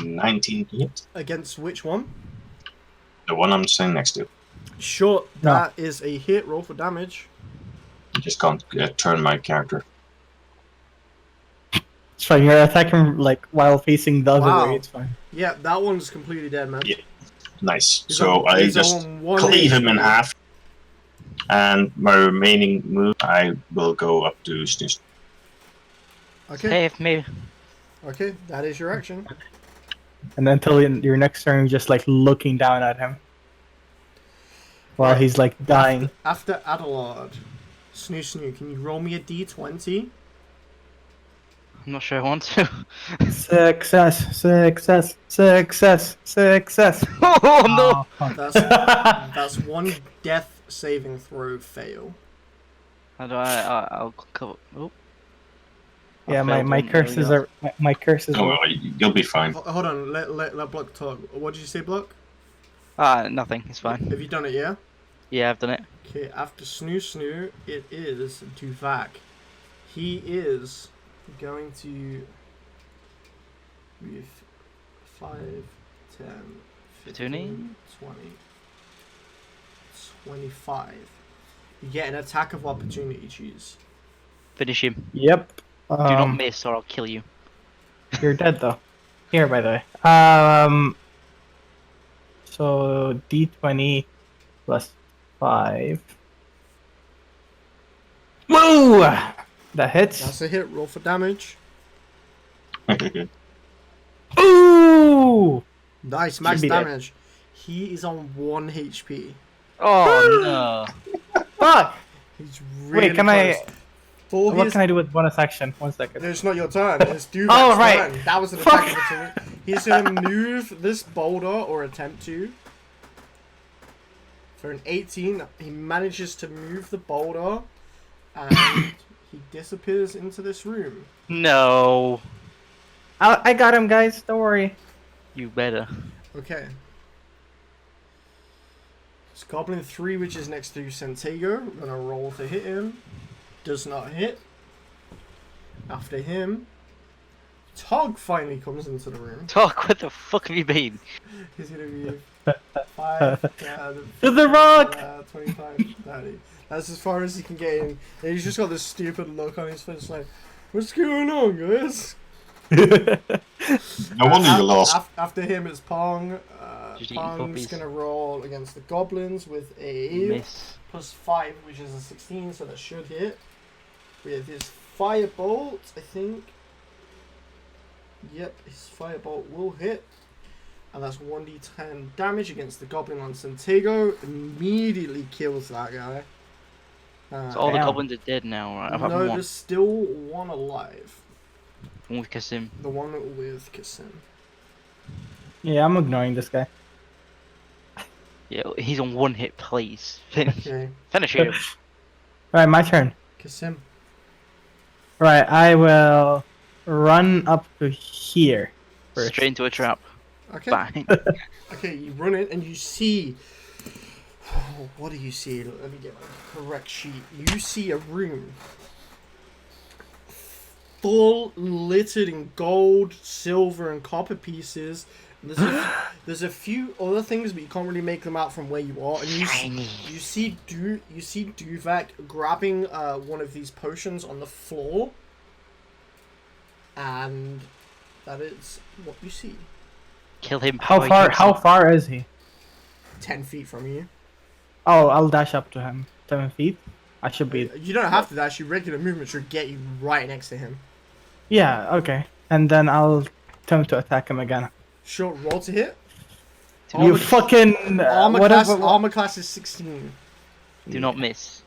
19 hit. Against which one? The one I'm standing next to. Sure, that is a hit. Roll for damage. I just can't turn my character. It's fine, you're attacking like while facing the other Wow. way, it's fine. Yeah, that one's completely dead, man. Yeah. Nice. He's So on- I he's just on 1 cleave him in HP. half. And my remaining move, I will go up to Snooze. Okay. Save me. Okay, that is your action. And then until your next turn, you're just like looking down at him while Right. he's like dying. After Adelard, Snoo, can you roll me a d20? I'm not sure I want to. Success. Oh no! fuck. That's one death saving throw fail. How do I'll cover. Oh. I Yeah, failed my one, there we curses go. are my curses Oh, are. well, you'll be fine. Hold on, let Block talk. What did you say, Block? Nothing. It's fine. Have you done it, yeah? Yeah, I've done it. Okay, after Snoo, it is Duvac. He is going to with 5, 10, 15, 20, 25. You get an attack of opportunity, choose. Finish him. Yep. Do not miss, or I'll kill you. You're dead though. Here, by the way. So D20 plus 5. Woo! That hits. That's a hit. Roll for damage. Ooh! Nice, max be dead. damage. He is on 1 HP. Oh no! Fuck! He's really Wait, can close. I? For What his... can I do with bonus action? 1 second. It's not your turn. It's Duvac's Oh, right. turn. That was an attack of opportunity. He's gonna move this boulder, or attempt to. For an 18, he manages to move the boulder, and he disappears into this room. No! I got him, guys. Don't worry. You better. Okay. It's Goblin 3, which is next to Santiago. I'm gonna roll to hit him. Does not hit. After him, Tog finally comes into the room. Talk, what the fuck have you been? He's gonna be 5, To the rock! 25, 30. That's as far as he can get in. And he's just got this stupid look on his face, like, what's going on, guys? No wonder you lost. After him, it's Pong. Just eating Pong's puppies. gonna roll against the goblins with a Miss. +5, which is a 16, so that should hit. With his firebolt, I think. Yep, his firebolt will hit. And that's 1d10 damage against the goblin on Santiago. Immediately kills that guy. So all the Damn. goblins are dead now, right? Apart No, from one. there's still one alive. One with Kasim. The one with Kasim. Yeah, I'm ignoring this guy. Yeah, he's on 1 hit, please. Finish, Okay, finish him. Alright, my turn. Kasim. Right, I will run up to here first. Straight into a trap. Okay. Bang. Okay, you run it and you see. Oh, what do you see? Let me get my correct sheet. You see a room full littered in gold, silver, and copper pieces. There's a few other things, but you can't really make them out from where you are. And you see Duvac grabbing one of these potions on the floor, and that is what you see. Kill him. How before he far? kills How him. far is he? 10 feet from you. Oh, I'll dash up to him. 7 feet. I should be. You don't have to dash. Your regular movement should get you right next to him. Yeah. Okay. And then I'll attempt to attack him again. Sure, roll to hit. You fucking Armor class is 16. Do not miss.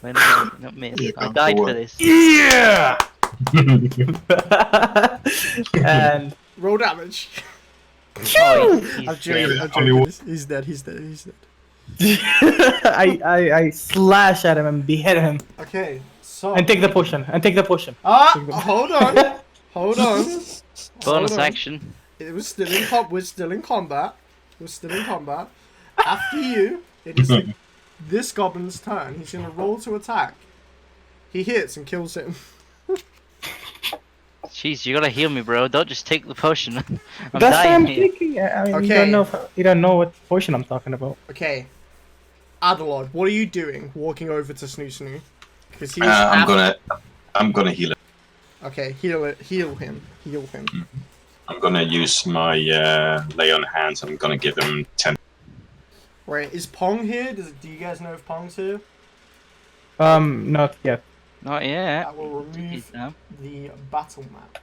Do not miss. Yeah, I go died for for it. this. Yeah. And Roll damage. Oh, he's I'm joking. dead. I'm joking. He's dead. He's dead. He's dead. I slash at him and behead him Okay, so. and take the potion Hold on. Hold on. Bonus Hold on. action. It was still in we're still in combat. We're still in combat. After you, it is this goblin's turn. He's gonna roll to attack. He hits and kills him. Jeez, you gotta heal me, bro. Don't just take the potion. I'm That's what dying I'm here. thinking. I mean, Okay. you don't know what potion I'm talking about. Okay. Adelard, what are you doing walking over to Snoo? Because he I'm gonna heal it. Okay, heal him. Heal him. I'm gonna use my lay on hands. I'm gonna give him 10. Right, is Pong here? Do you guys know if Pong's here? Not yet. Not yet. I will remove No. the battle map.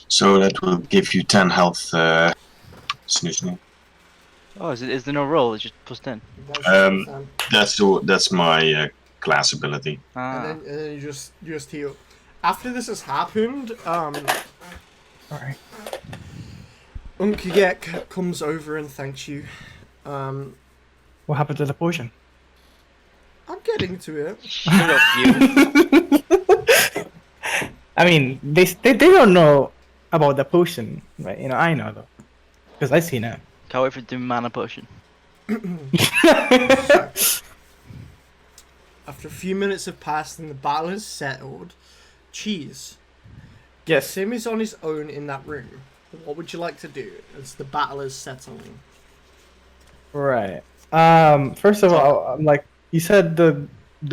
So that will give you 10 health. Snoo. Oh, is there no roll? It's just +10. That's my class ability. Ah. And then you just heal. After this has happened, Alright. Unkagek comes over and thanks you. I'm What happened to the potion? getting to it. Shut up, you. I mean, they don't know about the potion, right? You know, I know though, because I seen it. Can't wait for it to do mana potion. After a few minutes have passed and the battle is settled, Cheese, Yes. Sim is on his own in that room. What would you like to do as the battle is settling? Right. First of all, I'm like, you said the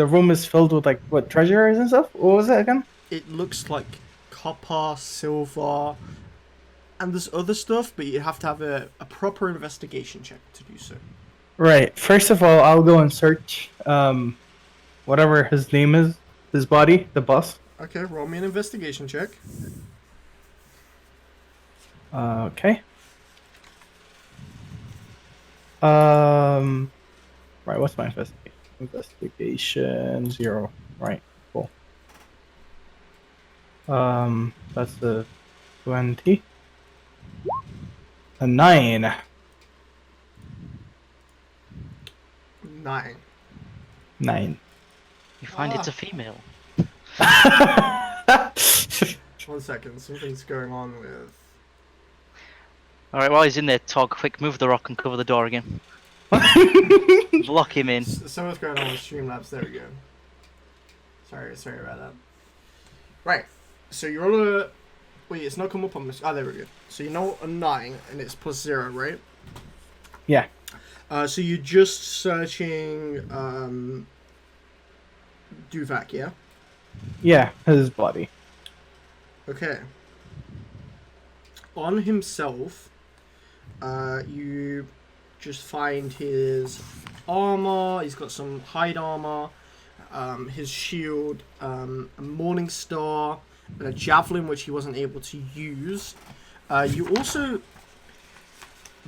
room is filled with like what treasures and stuff. What was it again? It looks like copper, silver, and there's other stuff, but you have to have a proper investigation check to do so. Right. First of all, I'll go and search whatever his name is, his body, the boss. Okay, roll me an investigation check. Okay. Right. What's my investigation? Investigation 0. Right. Cool. That's the 20. A 9. 9. 9. You find it's a female. 1 second, something's going on with... Alright, while he's in there, Tog, quick, move the rock and cover the door again. Lock him in. Something's going on with Streamlabs, there we go. Sorry about that. Right, so you're on a... Wait, it's not come up on this... Ah, there we go. So you know a 9, and it's +0, right? Yeah. So you're just searching, Duvak, yeah? Yeah, his body. Okay. On himself, you just find his armor. He's got some hide armor, his shield, a morning star, and a javelin which he wasn't able to use. You also,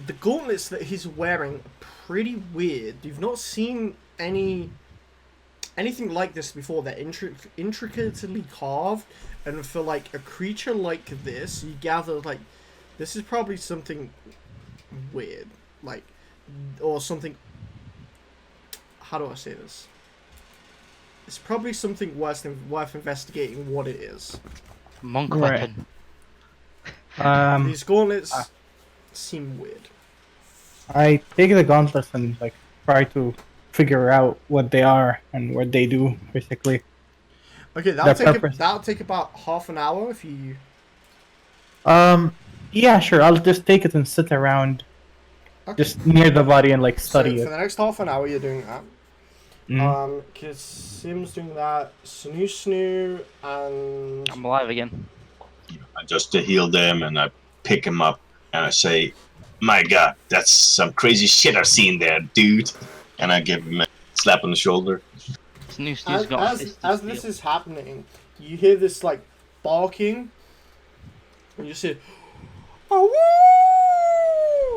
the gauntlets that he's wearing are pretty weird. You've not seen anything like this before. They're intricately carved, and for like a creature like this, you gather like this is probably something weird, like, or something. How do I say this? It's probably something worth investigating what it is. Monk Right. weapon. These gauntlets seem weird. I take the gauntlets and like try to figure out what they are and what they do, basically. Okay, Their purpose. that'll take about half an hour if you. Yeah, sure. I'll just take it and sit around, Okay. just near the body and like So study for it. the next half an hour, you're doing that. Mhm. Cause Sim's doing that. Snoo, and I'm alive again. I just heal them and I pick him up and I say, "My God, that's some crazy shit I've seen there, dude." And I give him a slap on the shoulder. Snooze as, got as this is happening, you hear this like barking, and you see, "Oh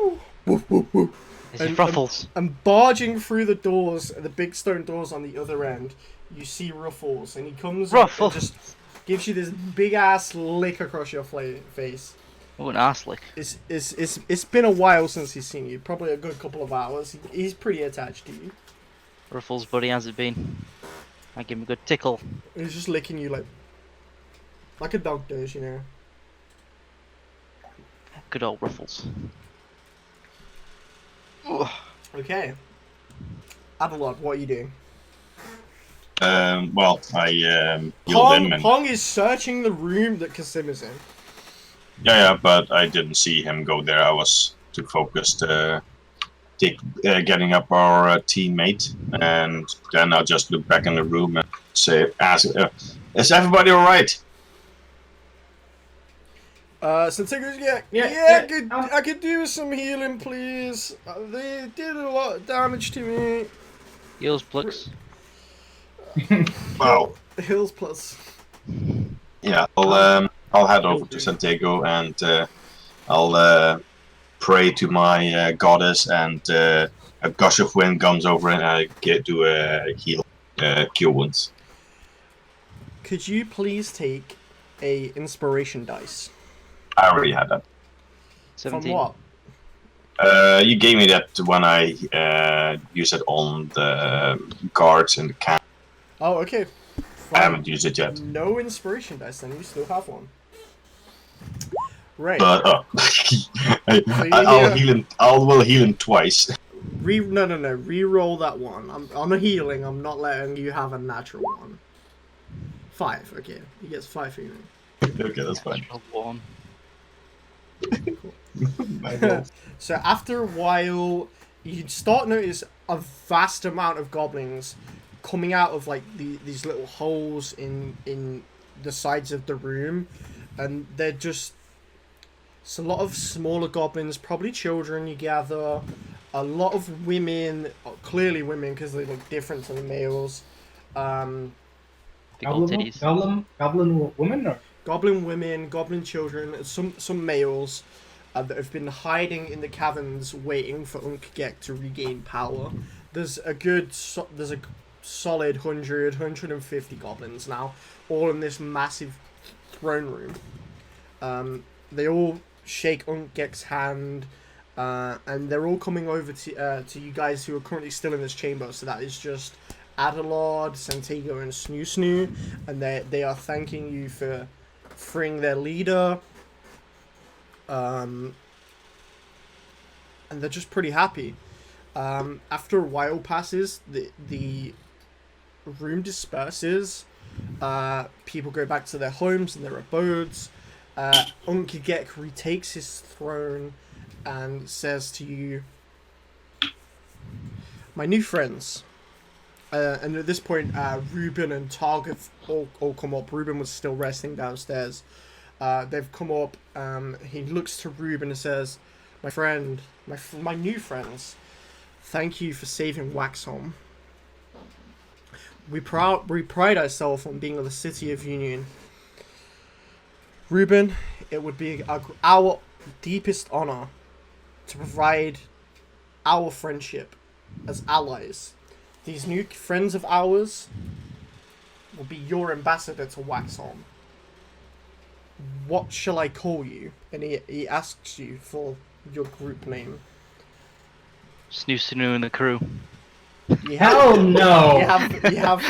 woo!" Woof, woof, woof. It's Ruffles. And barging through the doors, the big stone doors on the other end, you see Ruffles, and he comes up and Ruffles. just gives you this big ass lick across your face. Oh, an arse lick. It's been a while since he's seen you, probably a good couple of hours. He's pretty attached to you. Ruffles, buddy, how's it been? I give him a good tickle. He's just licking you like a dog does, you know. Good old Ruffles. Okay. Adelard, what are you doing? Well, I heal them and Pong is searching the room that Kasim is in. yeah, but I didn't see him go there. I was too focused getting up our teammate, and then I'll just look back in the room and say, "Ask, is everybody all right?" Santiago's yeah, Yeah, I could do some healing, please. They did a lot of damage to me. Heals plus. Wow. Hills plus. Yeah, I'll head over to Santiago and I'll pray to my goddess, and a gush of wind comes over and I do a heal, cure wounds. Could you please take a inspiration dice? I already had that. 17. From what? You gave me that when I used it on the guards in the camp. Oh, okay. I Fine. haven't used it yet. No inspiration dice, then you still have one. Right. But you I'll hear- heal him. I will heal him twice. No. Re-roll that one. I'm healing. I'm not letting you have a natural one. 5. Okay. He gets 5 healing. Okay, that's fine. Natural 1. My balls. So after a while, you start to notice a vast amount of goblins coming out of like these little holes in the sides of the room, and they're just it's a lot of smaller goblins, probably children. You gather a lot of women, clearly women because they look different to the males. Big old titties. Goblin woman or? Goblin women, goblin children, and some males that have been hiding in the caverns waiting for Unkgek to regain power. There's a solid 150 goblins now, all in this massive throne room. They all shake Unkgek's hand, and they're all coming over to you guys who are currently still in this chamber. So that is just Adelard, Santiago, and Snoo, and they are thanking you for freeing their leader. And they're just pretty happy. After a while passes, the room disperses. People go back to their homes and their abodes. Unkgek retakes his throne and says to you, "My new friends." And at this point, Reuben and Targ have all come up. Reuben was still resting downstairs. They've come up. He looks to Reuben and says, "My friend, my new friends, thank you for saving Waxholm. We pride ourselves on being the city of union. Reuben, it would be our deepest honor to provide our friendship as allies. These new friends of ours will be your ambassador to Waxholm. What shall I call you?" And he asks you for your group name. Snoo and the crew. Hell no! You have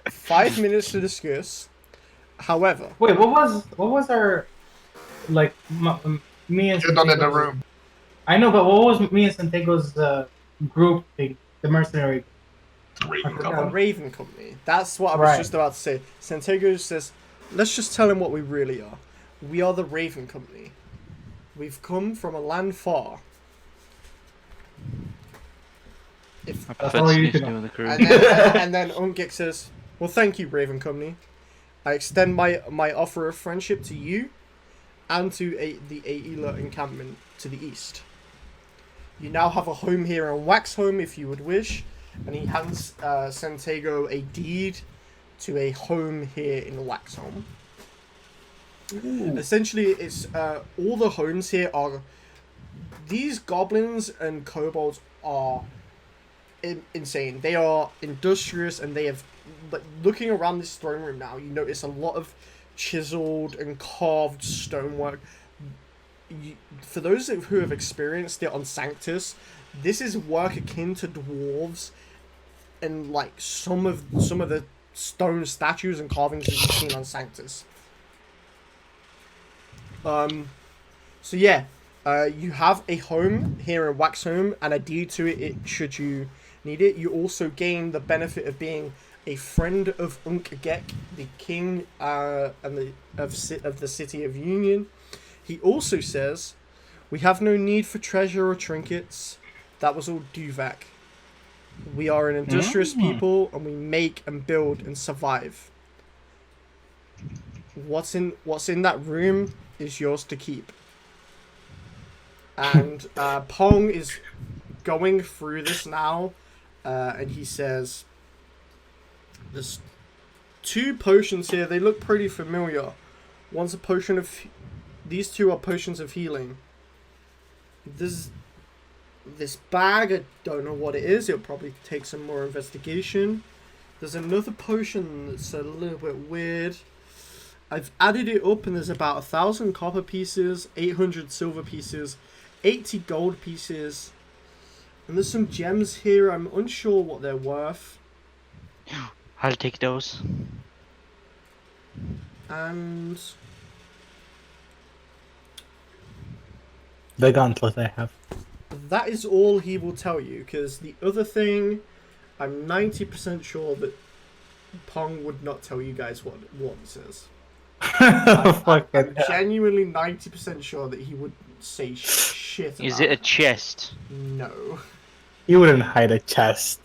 5 minutes to discuss. However, Wait, what was our like me and You're not in the Santiago's- room. I know, but what was me and Santiago's group thing? The mercenary. Raven I the Company. Raven Company. That's what I was Right. just about to say. Santiago says, "Let's just tell him what we really are. We are the Raven Company. We've come from a land far." If I That's prefer all you can Snoo and the crew. and then Unkgek says, "Well, thank you, Raven Company. I extend my offer of friendship to you and to the Aela encampment to the east. You now have a home here in Waxholm if you would wish." And he hands Santiago a deed to a home here in Waxholm. Essentially, it's all the homes here are... These goblins and kobolds are insane. They are industrious, and they have... Like, looking around this throne room now, you notice a lot of chiseled and carved stonework. For those who have experienced it on Sanctus, this is work akin to dwarves, and like some of the stone statues and carvings that you've seen on Sanctus. So yeah, you have a home here in Waxholm and a deed to it should you need it. You also gain the benefit of being a friend of Unkgek, the king of the city of Union. He also says, "We have no need for treasure or trinkets. That was all Duvak. We are an industrious people, and we make and build and survive." what's in that room is yours to keep. And Pong is going through this now, and he says, "There's 2 potions here. They look pretty familiar. One's a potion of. These 2 are potions of healing. This bag, I don't know what it is. It'll probably take some more investigation. There's another potion that's a little bit weird. I've added it up, and there's about 1,000 copper pieces, 800 silver pieces, 80 gold pieces, and there's some gems here. I'm unsure what they're worth. I'll take those. And The gauntlet I have. that is all he will tell you, because the other thing, I'm 90% sure that Pong would not tell you guys what this is. I'm genuinely 90% sure that he would say shit about Is it a chest? No. You wouldn't hide a chest.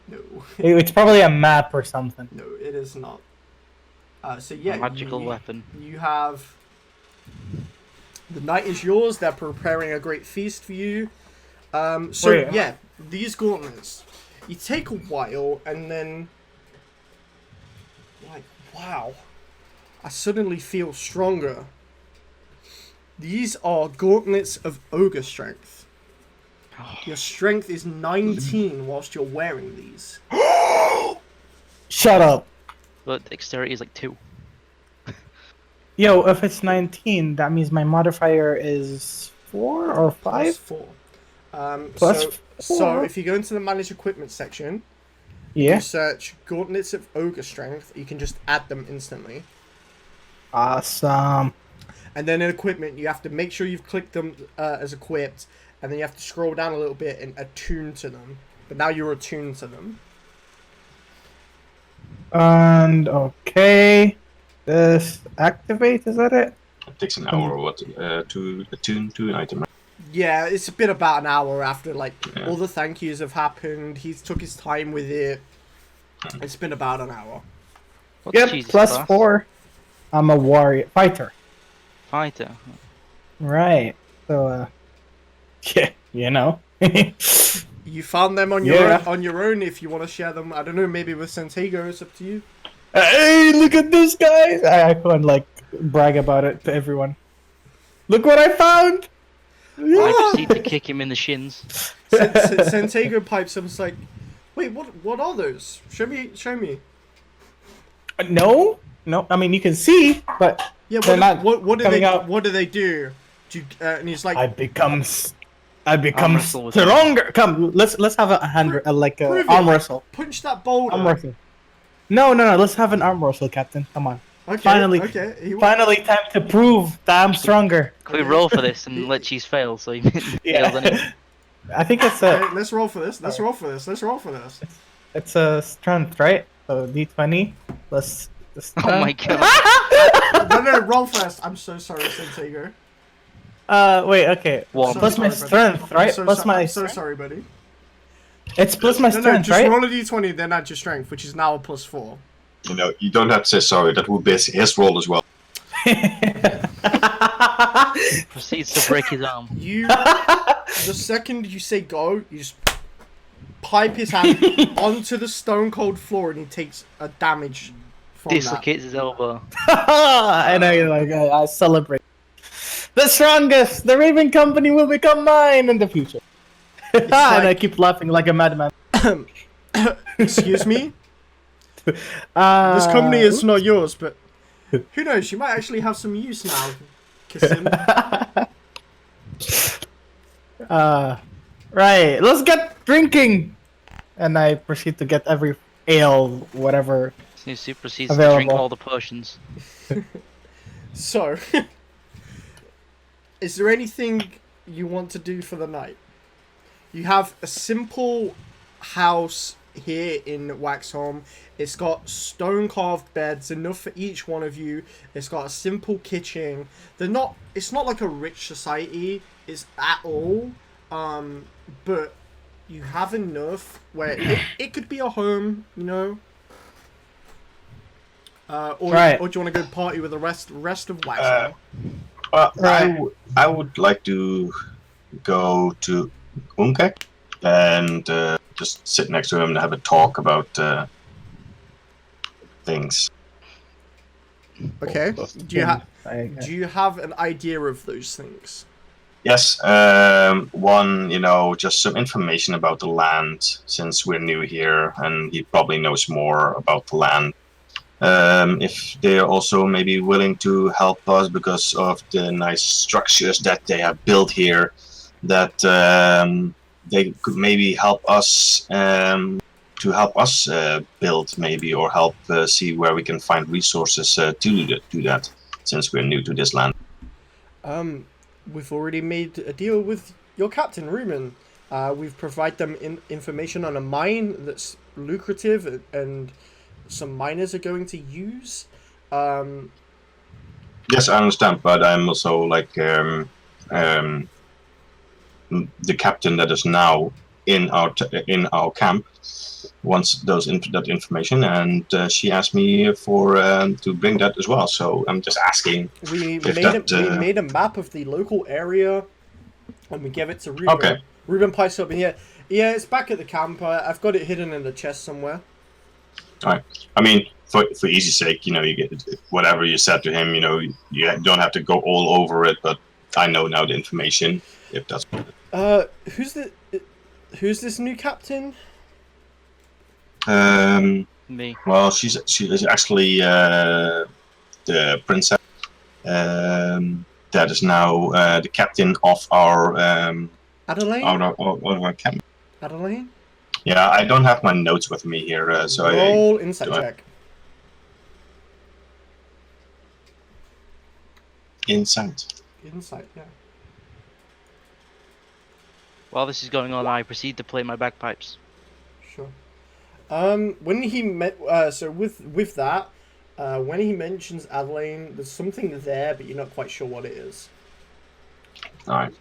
No. It's probably a map or something. No, it is not. So yeah, A magical weapon. You have... The night is yours. They're preparing a great feast for you. So yeah, these gauntlets. You take a while, and then... Like, wow. I suddenly feel stronger. These are gauntlets of ogre strength. Your strength is 19 whilst you're wearing these. Shut up. But dexterity is like 2. Yo, if it's 19, that means my modifier is 4 or 5? Plus 4. Plus so 4. if you go into the manage equipment section, Yeah. you search gauntlets of ogre strength, you can just add them instantly. Awesome. And then in equipment, you have to make sure you've clicked them as equipped, and then you have to scroll down a little bit and attune to them. But now you're attuned to them. And okay, this activate, is that it? It takes an hour or what to attune to an item. Yeah, it's been about an hour after like Yeah. all the thank yous have happened. He's took his time with it. It's been about an hour. What's Yep, Jesus plus class? 4. I'm a warrior fighter. Fighter. Right. So yeah, you know. You found them on your own. If you want to share them, I don't know, maybe with Santiago. It's up to you. Hey, look at this, guys! I couldn't like brag about it to everyone. Look what I found! I just need to kick him in the shins. Santiago pipes up. It's like, wait, what are those? Show me. No. I mean you can see, but Yeah, they're not what do coming they out. what do they do? And he's like, I become Arm wrestle with him. stronger. Come, let's have a hand like a Prove it. arm wrestle. punch that boulder. Arm wrestle. No. Let's have an arm wrestle, Captain. Come on. Okay, Finally. okay. Finally, time to prove that I'm stronger. Can we roll for this and let Cheese fail so he fails anyway? I think it's Okay, a let's roll for this. Let's roll for this. it's a strength, right? So D20 plus the strength. Oh my god. No, roll first. I'm so sorry, Santiago. Wait, okay. One. Plus my Sorry, buddy. strength, right? Plus my I'm so sorry, buddy. It's plus my No, strength, just right? roll a d20, then add your strength, which is now a +4. You know, you don't have to say sorry. That would be his role as well. Proceeds to break his arm. You, the second you say go, you just pipe his hand onto the stone cold floor, and he takes a damage from that. Dislocates his elbow. And I celebrate. The strongest! The Raven Company will become mine in the future. And I keep laughing like a madman. Excuse me? This company is not yours, but who knows? You might actually have some use now. Kiss him. Right, let's get drinking! And I proceed to get every ale, whatever. He proceeds to drink Available. all the potions. So, is there anything you want to do for the night? You have a simple house here in Waxholm. It's got stone carved beds, enough for each one of you. It's got a simple kitchen. It's not like a rich society, it's at all. But you have enough where it could be a home, you know. Right. Or do you want to go party with the rest of Waxhaw? Right. I would like to go to Unke and just sit next to him and have a talk about things. Okay. Do you have an idea of those things? Yes, one, just some information about the land, since we're new here, and he probably knows more about the land. If they're also maybe willing to help us because of the nice structures that they have built here, that they could maybe help us to help us build maybe, or help see where we can find resources to do that, since we're new to this land. We've already made a deal with your captain, Ruben. We've provided them information on a mine that's lucrative and some miners are going to use. Yes, I understand, but I'm also like the captain that is now in our camp wants that information, and she asked me for to bring that as well. So I'm just asking. We if made a map of the local area, and we gave it to Ruben. Okay. Ruben pipes up in here. Yeah, it's back at the camp. I've got it hidden in the chest somewhere. All right. I mean, for easy's sake, you get whatever you said to him. You don't have to go all over it, but I know now the information. If that's. Who's this new captain? Me. Well, she is actually the princess. That is now the captain of our Adelaide? our camp. Adelaide? Yeah, I don't have my notes with me here, so Roll insight check. Insight. Insight, yeah. While this is going on, I proceed to play my bagpipes. Sure. When he met, so with that, when he mentions Adelaide, there's something there, but you're not quite sure what it is. All right.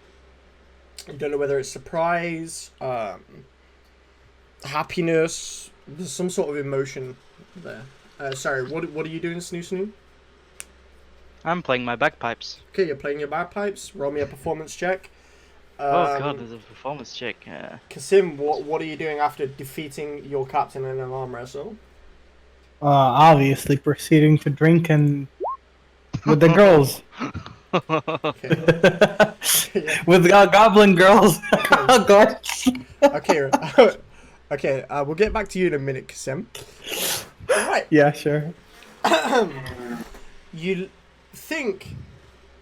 You don't know whether it's surprise, happiness. There's some sort of emotion there. Sorry, what are you doing, Snoo? I'm playing my bagpipes. Okay, you're playing your bagpipes. Roll me a performance check. Oh god, there's a performance check. Kasim, what are you doing after defeating your captain in an arm wrestle? Obviously proceeding to drink and with the girls. Okay. With goblin girls. Oh god. Okay. Okay. We'll get back to you in a minute, Kasim. Right. Yeah, sure. You think,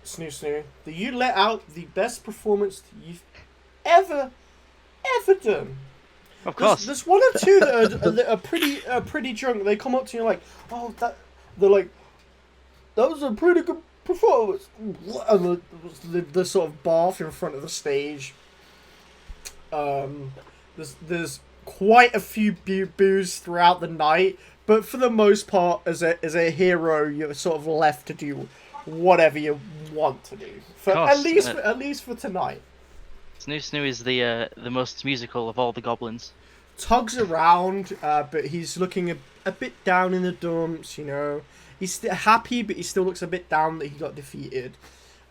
Snoo, that you let out the best performance you've ever done. Of course. There's one or two that are pretty drunk. They come up to you like, oh, they're like, that was a pretty good performance, and the sort of barf in front of the stage. There's quite a few boos throughout the night, but for the most part, as a hero, you're sort of left to do whatever you want to do. For Course, at least for tonight. Snoo is the most musical of all the goblins. Tugs around, but he's looking a bit down in the dumps, He's still happy, but he still looks a bit down that he got defeated.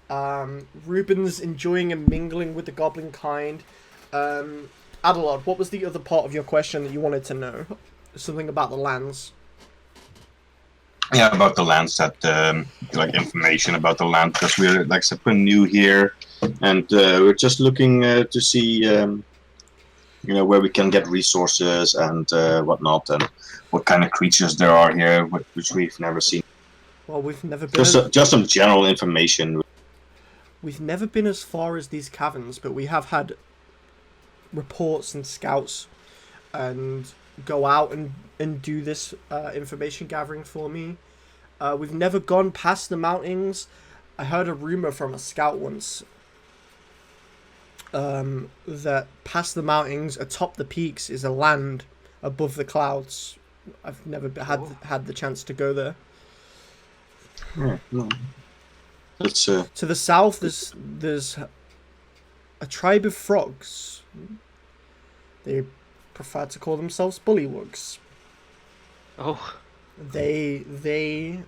Ruben's enjoying and mingling with the goblin kind. Adelard, what was the other part of your question that you wanted to know? Something about the lands. Yeah, about the lands, that like information about the land, because we're, like I said, we're new here, and we're just looking to see where we can get resources and whatnot, and what kind of creatures there are here, which we've never seen. Well, we've never been just some general information. We've never been as far as these caverns, but we have had reports and scouts and go out and do this information gathering for me. We've never gone past the mountains. I heard a rumor from a scout once that past the mountains, atop the peaks, is a land above the clouds. I've never had the chance to go there. No. That's To the south, there's a tribe of frogs. They prefer to call themselves bullywugs. Oh. They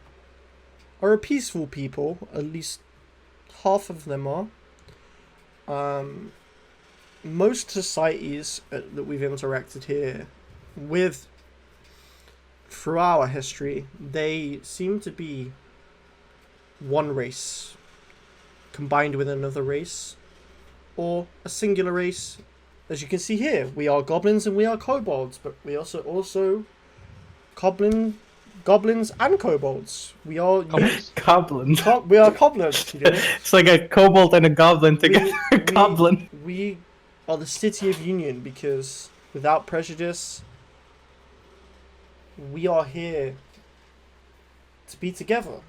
are a peaceful people. At least half of them are. Most societies that we've interacted here with through our history, they seem to be one race combined with another race, or a singular race. As you can see here, we are goblins and we are kobolds, but we also goblins and kobolds. We are Goblins. we are goblins. You know? It's like a kobold and a goblin together. Goblin. We are the city of union because without prejudice, we are here to be together.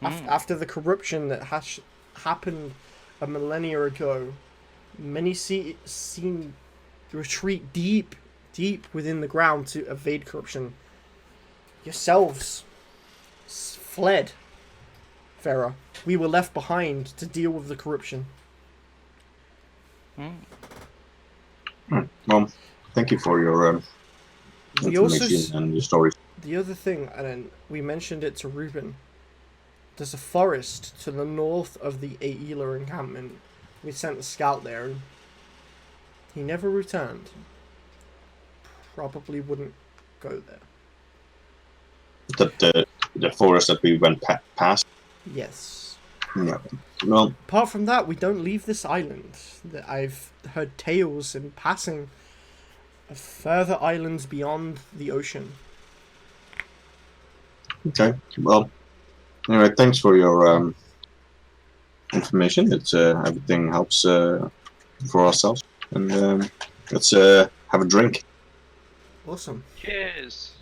After the corruption that happened a millennia ago, many seem to retreat deep within the ground to evade corruption. Yourselves fled, Verra. We were left behind to deal with the corruption. Well, thank you for your We also information and your stories. The other thing, and we mentioned it to Ruben, there's a forest to the north of the Aela encampment. We sent a scout there, and he never returned. Probably wouldn't go there. The forest that we went past. Yes. Yeah. Well, Apart from that, we don't leave this island. That I've heard tales in passing of further islands beyond the ocean. okay. Well, anyway, thanks for your information. It's everything helps for ourselves, and let's have a drink. Awesome. Cheers.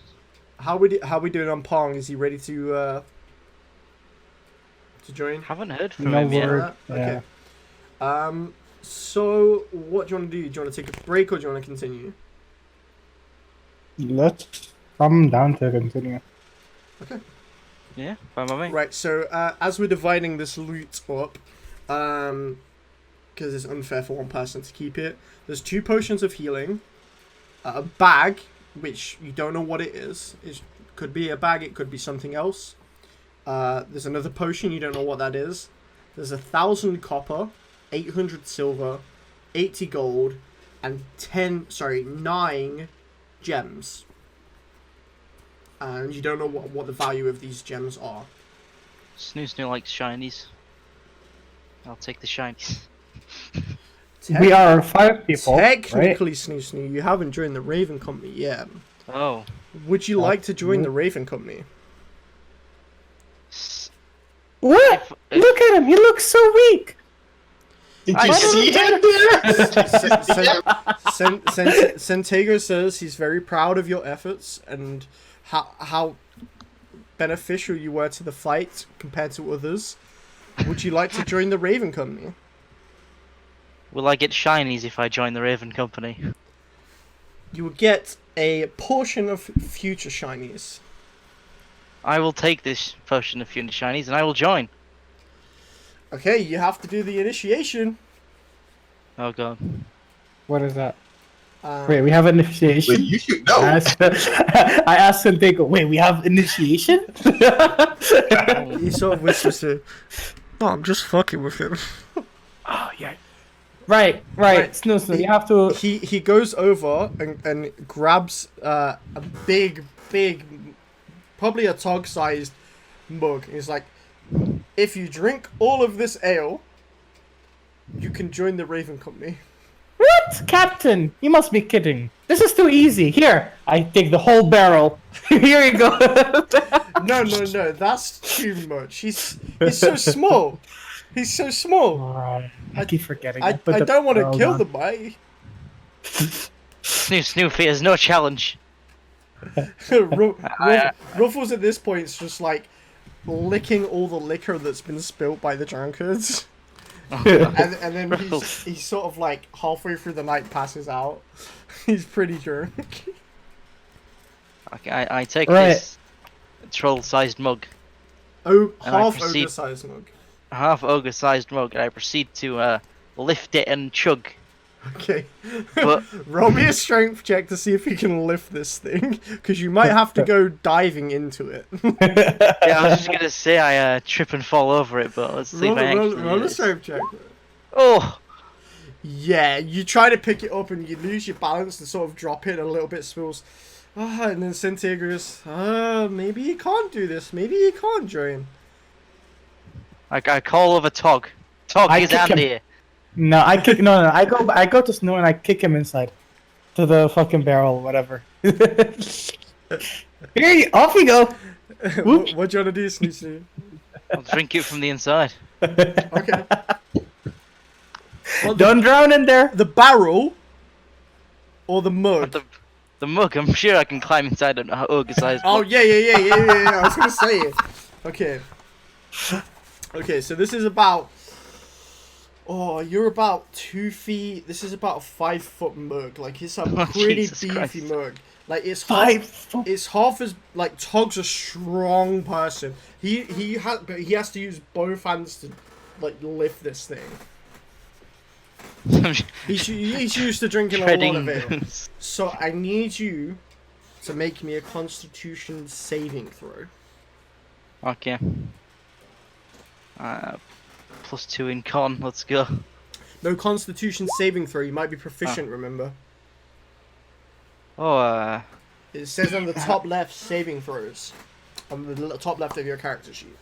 How we doing on Pong? Is he ready to join? Haven't heard from No him yet. word. Okay. Yeah. So what do you want to do? Do you want to take a break or do you want to continue? Let's come down to continue. Okay. Yeah, fine by me. Right. So as we're dividing this loot up, because it's unfair for one person to keep it, there's 2 potions of healing, a bag, which you don't know what it is. It could be a bag. It could be something else. There's another potion. You don't know what that is. There's 1,000 copper, 800 silver, 80 gold, and 9 gems. And you don't know what the value of these gems are. Snoo likes shinies. I'll take the shinies. We are 5 people. Technically, Snoo, you haven't joined the Raven Company yet. Oh. Would you like to join the Raven Company? What? If- Look at him. He looks so weak. Did I you don't see that? Sentego says he's very proud of your efforts and how beneficial you were to the fight compared to others. Would you like to join the Raven Company? Will I get shinies if I join the Raven Company? You will get a portion of future shinies. I will take this potion of future shinies and I will join. Okay, you have to do the initiation. Oh god. What is that? Um, Wait, we have initiation? Well, you should know. I asked Santego, wait, we have initiation? He sort of whispers to, "Oh, I'm just fucking with him." Oh, yeah. Right. Snoo, you have to... He goes over and grabs a big, probably a Tog-sized mug. He's like, if you drink all of this ale, you can join the Raven Company. What? Captain, you must be kidding. This is too easy. Here, I take the whole barrel. Here you go. No, that's too much. He's so small. He's so small. Alright, I keep forgetting. I Put the don't want to barrel kill down. the boy. Snoo fears no challenge. Ruffles at this point is just like licking all the liquor that's been spilt by the drunkards. and then he's sort of like halfway through the night passes out. He's pretty drunk. Okay, I take Right. this troll-sized mug, Oh, And I half proceed- ogre-sized mug. half ogre-sized mug, and I proceed to lift it and chug. Okay. But- Roll me a strength check to see if you can lift this thing, because you might have to go diving into it. Yeah, I was just gonna say I trip and fall over it, but let's see if I actually do roll a this. strength check. Oh! Yeah, you try to pick it up and you lose your balance and sort of drop it a little bit spills. And then Cynthia goes, maybe you can't do this. Maybe you can't join. I call over Tog. Tog, I he's kick out him. here. No, I kick. No, I go to Snow and I kick him inside, to the fucking barrel, whatever. Here, off you go. What do you want to do, Snoo? I'll drink it from the inside. Okay. Well, Don't drown in there. the barrel or the mug? The mug, I'm sure I can climb inside an ogre-sized Oh, mug. yeah. I was going to say it. Okay. Okay, so this is about... Oh, you're about 2 feet. This is about a 5-foot mug. Like, it's a pretty Jesus beefy Christ. mug. Like, it's Five. half as... Like, Tog's a strong person. He has to use both hands to, like, lift this thing. He's used to drinking a lot Treading of ale. boots. So I need you to make me a Constitution saving throw. Okay. +2 in con, let's go. No Constitution saving throw. You might be proficient. Remember, Oh, it says on the top left saving throws, on the top left of your character sheet.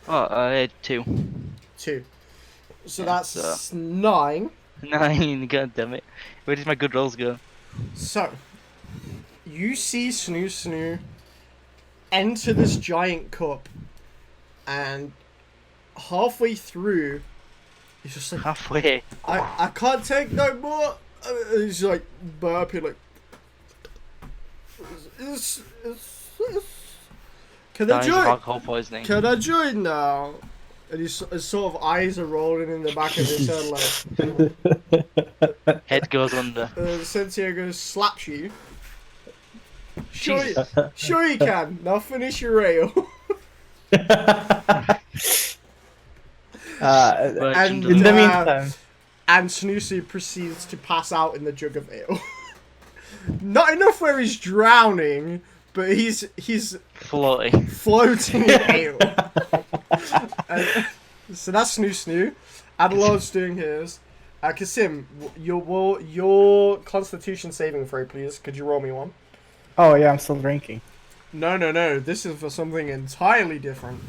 2. 2. So Yeah, that's 9. 9, god damn it. Where did my good rolls go? So you see Snoo enter this giant cup, and halfway through, he's just like, Halfway. I can't take no more. He's like burping, like. Can I Dying of join? alcohol poisoning. Can I join now? And his sort of eyes are rolling in the back of his head, like. Head goes under. Santiago slaps you. Sure, Jesus. sure you can. Now finish your ale. Merchant In the of- meantime, And Snoozy proceeds to pass out in the jug of ale. Not enough where he's drowning, but he's floating. floating in ale. So that's Snoo. Adelard's doing his. Kasim, your Constitution saving throw, please. Could you roll me one? oh yeah, I'm still drinking. No. This is for something entirely different.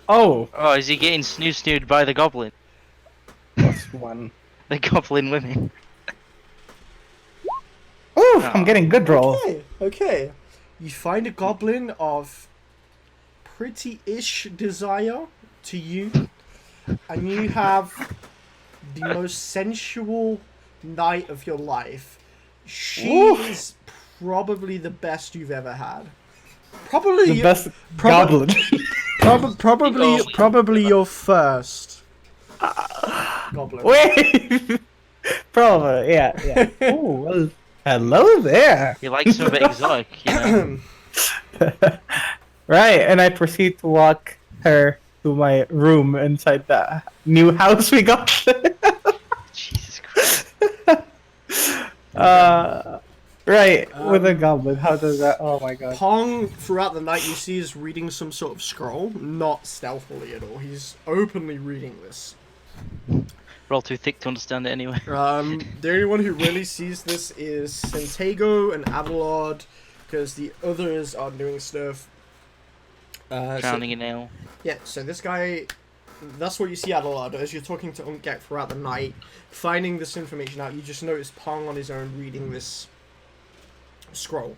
Oh, Oh, is he getting snooed by the goblin? +1. The goblin women. Ooh, I'm getting good rolls. Okay. You find a goblin of pretty-ish desire to you, and you have the most sensual night of your life. She Oof. is probably the best you've ever had. Probably The best prob- goblin. probably your first goblin. Wait. Probably, yeah. Oh, well, hello there. He likes some a bit exotic, you know. Right, and I proceed to walk her to my room inside the new house we got. Jesus Christ. Right, with a goblin. How does that? Oh my god. Pong, throughout the night, you see is reading some sort of scroll, not stealthily at all. He's openly reading this. We're all too thick to understand it anyway. The only one who really sees this is Santiago and Adelard, because the others are doing stuff. Drowning in ale. Yeah, so this guy, that's what you see Adelard, as you're talking to Unkek throughout the night, finding this information out, you just notice Pong on his own reading this scroll.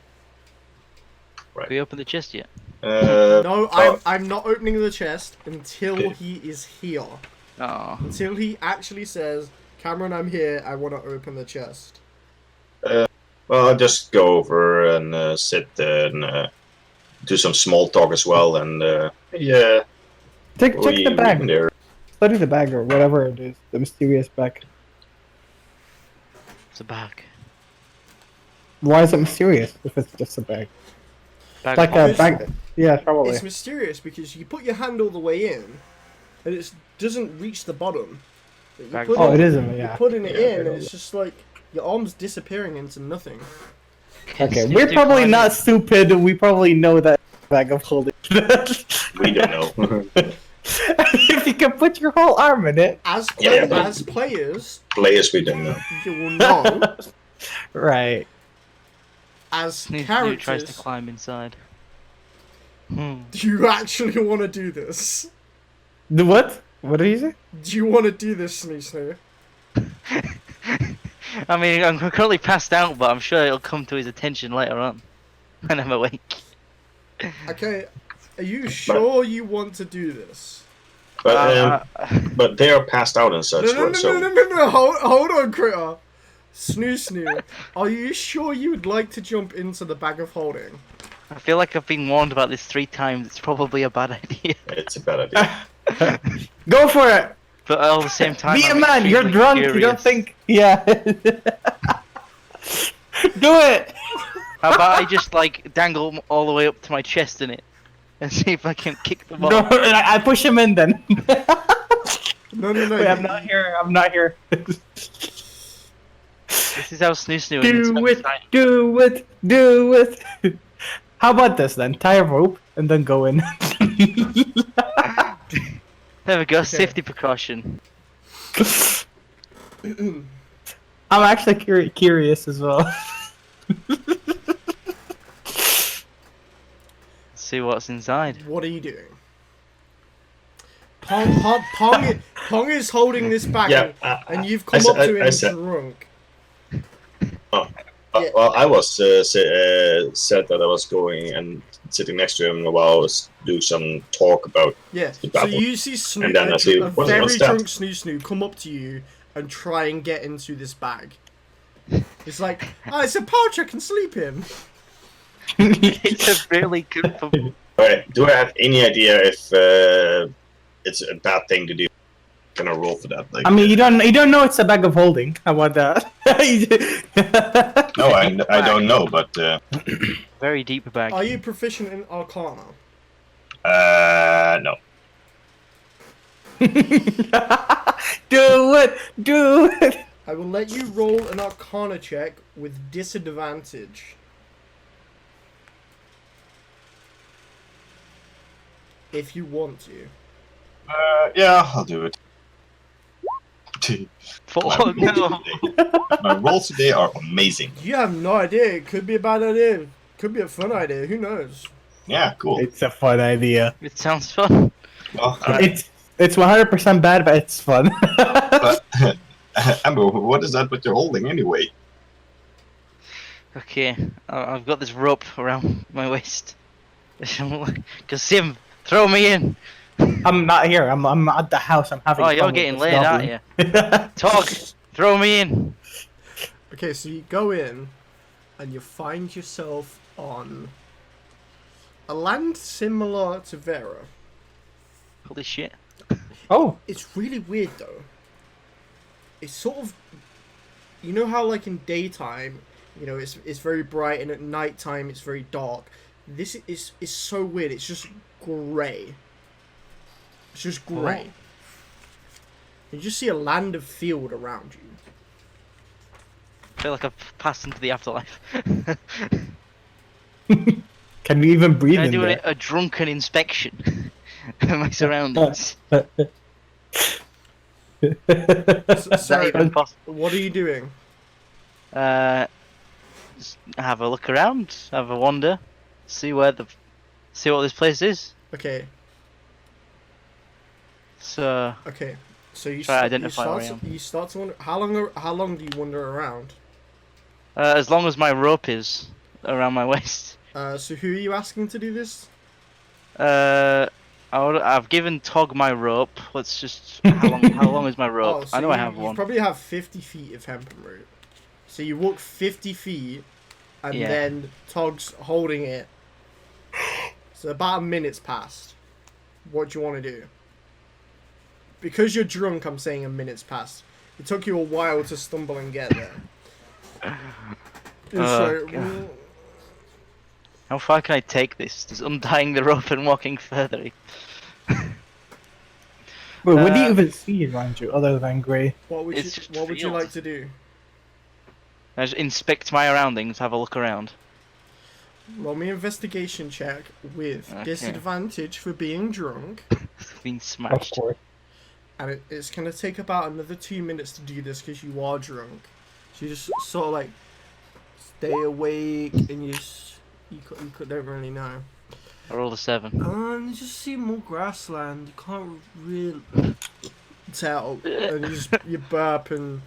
Have we opened the chest yet? No, I'm not opening the chest until Okay. he is here. Oh. Until he actually says, Cameron, I'm here, I want to open the chest. Well, I'll just go over and sit and do some small talk as well. And yeah, Check the bag. there. Study the bag or whatever it is. The mysterious bag. It's a bag. Why is it mysterious if it's just a bag? Bag Like of a holes. bag. Yeah, probably. It's mysterious because you put your hand all the way in, and it doesn't reach the bottom. But you Bag put of Oh, it, it isn't. you're Yeah. putting it Yeah, in, and I know. it's just like Your arm's disappearing into nothing. Okay, Snoo we're Snoo probably climb not in. stupid. We probably know that bag of holding. We don't know. If you can put your whole arm in it. Yeah, but- As players, Players, we don't know. you will know. Right. As Snoo Snoo characters, tries to climb inside. do you actually want to do this? The what? What did you say? Do you want to do this, Snoo? I mean, I'm currently passed out, but I'm sure it'll come to his attention later on when I'm awake. Okay, are you sure you want to do this? But they are passed out and such. No, hold on, Critter. Snoo, are you sure you would like to jump into the bag of holding? I feel like I've been warned about this 3 times. It's probably a bad idea. It's a bad idea. Go for it! But at the same time, Be a I'm man, you're extremely drunk, you don't curious. think. Yeah. Do it! How about I just like dangle them all the way up to my chest in it and see if I can kick them No, off? I push him in then. No. Wait, I'm not here. I'm not here. This is how Snoo Snoo Do it, do it. How about this then? Tie a rope and then go in. There we go, safety precaution. I'm actually curious as well. See what's inside. What are you doing? Pong is holding this bag, Yeah, and you've come up to him drunk. Well, I was said that I was going and sitting next to him while I was do some talk about. Yeah, the so battle. you see And then I see, a what's very that? drunk Snoo come up to you and try and get into this bag. It's like, oh, it's a pouch I can sleep in. It's a really good. Alright, do I have any idea if it's a bad thing to do? Can I roll for that? Like, I mean, you don't know it's a bag of holding. How about that? no, I don't know, but Very deep bag. Are you proficient in Arcana? no. Do it. I will let you roll an Arcana check with disadvantage. If you want to. Yeah, I'll do it. Oh no! My rolls today are amazing. You have no idea. It could be a bad idea. Could be a fun idea. Who knows? Yeah, cool. It's a fun idea. It sounds fun. Well, It's 100% bad, but it's fun. but Amber, what is that what you're holding anyway? Okay, I've got this rope around my waist. Kasim, throw me in. I'm not here. I'm at the house. I'm having. Oh, fun you're with getting this laid, goblin. aren't you? Tog, throw me in. Okay, so you go in, and you find yourself on a land similar to Verra. Holy shit. Oh, It's really weird though. It's sort of, you know how like in daytime, you know, it's very bright, and at nighttime it's very dark. This is so weird. It's just grey. It's just grey. You just see a land of field around you. I feel like I've passed into the afterlife. can we even breathe Can I in do there? a drunken inspection of my surroundings? Is that So, even possible? what are you doing? Just have a look around, have a wander, see what this place is. Okay, So okay. So you, Try to identify where I am. you start to wonder how long do you wander around? as long as my rope is around my waist. So who are you asking to do this? I've given Tog my rope. Let's just how long is my rope? So I know I you- have you one. probably have 50 feet of hempen root. So you walk 50 feet, and Yeah. then Tog's holding it. So about a minute's passed. What do you want to do? Because you're drunk, I'm saying a minute's passed. It took you a while to stumble and get there. So, God. How far can I take this? Just untying the rope and walking further. Wait, what do you Uh, even see around you other than grey? what would It's you just what would you fields. like to do? I just inspect my surroundings, have a look around. Roll me investigation check with Okay. disadvantage for being drunk. Being Of smashed. course. And it's going to take about another 2 minutes to do this because you are drunk. So you just sort of like stay awake and you don't really know. I rolled a 7. You just see more grassland. You can't really tell. And you burp and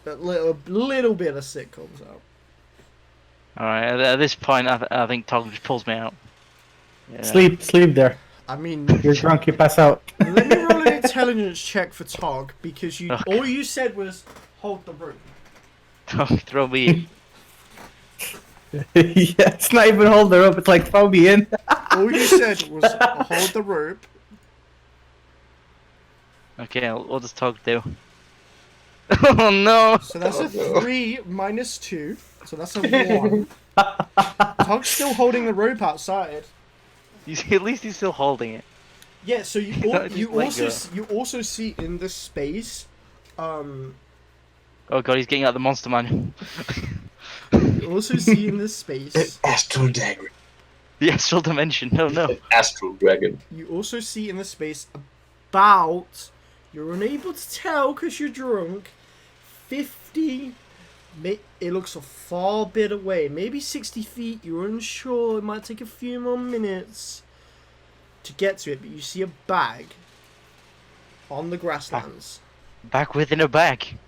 a little bit of sick comes out. Alright, at this point, I think Tog just pulls me out. Yeah. Sleep there. I mean, You're drunk, you pass out. let me roll an intelligence check for Tog because Okay. all you said was hold the rope. Throw me in. Yeah, it's not even hold the rope, it's like throw me in. All you said was hold the rope. Okay, what does Tog do? Oh no! So that's a 3 minus 2. So that's a 1. Tog's still holding the rope outside. At least he's still holding it. Yeah, so you Just let you also see in this space, Oh god, he's getting out the monster manual. you also see in this space, Astral dagger. The astral dimension. No, no. Astral dragon. you also see in this space about, you're unable to tell because you're drunk, 50, it looks a far bit away, maybe 60 feet, you're unsure, it might take a few more minutes to get to it, but you see a bag on the grasslands. Back within a bag.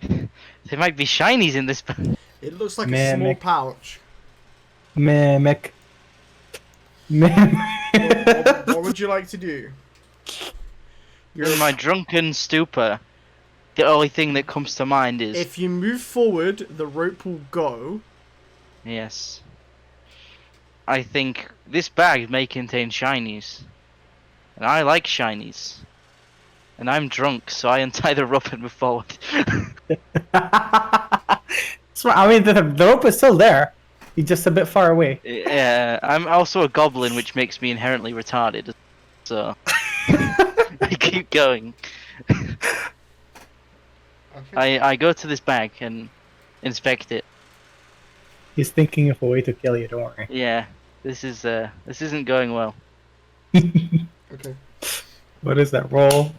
There might be shinies in this bag. It looks like a Man, small Mick. pouch. Mimic. What would you like to do? In my drunken stupor, the only thing that comes to mind is... If you move forward, the rope will go. Yes. I think this bag may contain shinies. And I like shinies. And I'm drunk, so I untie the rope and move forward. I mean, the rope is still there. He's just a bit far away. Yeah, I'm also a goblin, which makes me inherently retarded. So... I keep going. I go to this bag and inspect it. He's thinking of a way to kill you, don't worry. Yeah, this isn't going well. Okay. What is that roll?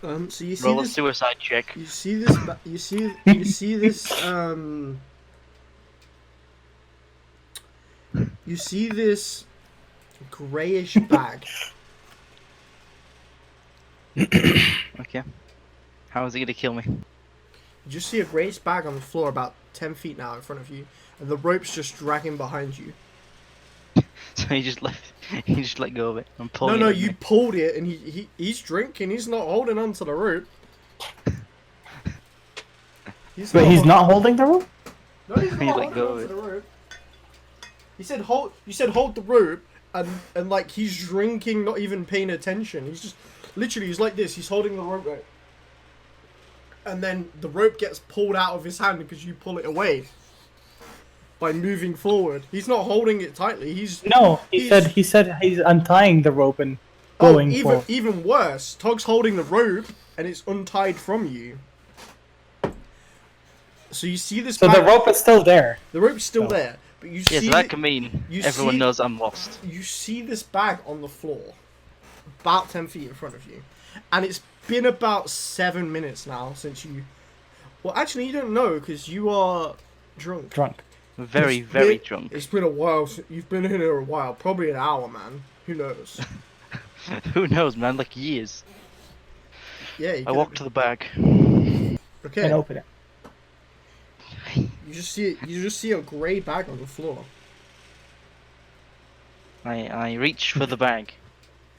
So you see Roll a this. suicide check. You see this. You see this. You see this grayish bag. Okay. How is it gonna kill me? You just see a grayish bag on the floor about 10 feet now in front of you, and the rope's just dragging behind you. So he just let go of it. I'm No, pulling no, it with you me. pulled it, and he's drinking. He's not holding on to the rope. But he's not holding the rope? No, he's He not let holding go on of to it. the rope. He said hold. You said hold the rope, and like he's drinking, not even paying attention. He's just literally he's like this. He's holding the rope right, and then the rope gets pulled out of his hand because you pull it away. By moving forward, he's not holding it tightly. No, he said he's untying the rope and going for. even worse. Tog's holding the rope and it's untied from you. So you see this. So the bag- rope is still there. The rope's still Oh. there, but you Yeah, see. so that can mean you everyone see- knows I'm lost. You see this bag on the floor, about 10 feet in front of you, and it's been about 7 minutes now since you. Well, actually, you don't know because you are drunk. Drunk. Very, It's very been- drunk. It's been a while. You've been in here a while, probably an hour, man. Who knows? Who knows, man? Like years. Yeah. I walk to the bag. Okay. And open it. You just see a grey bag on the floor. I reach for the bag.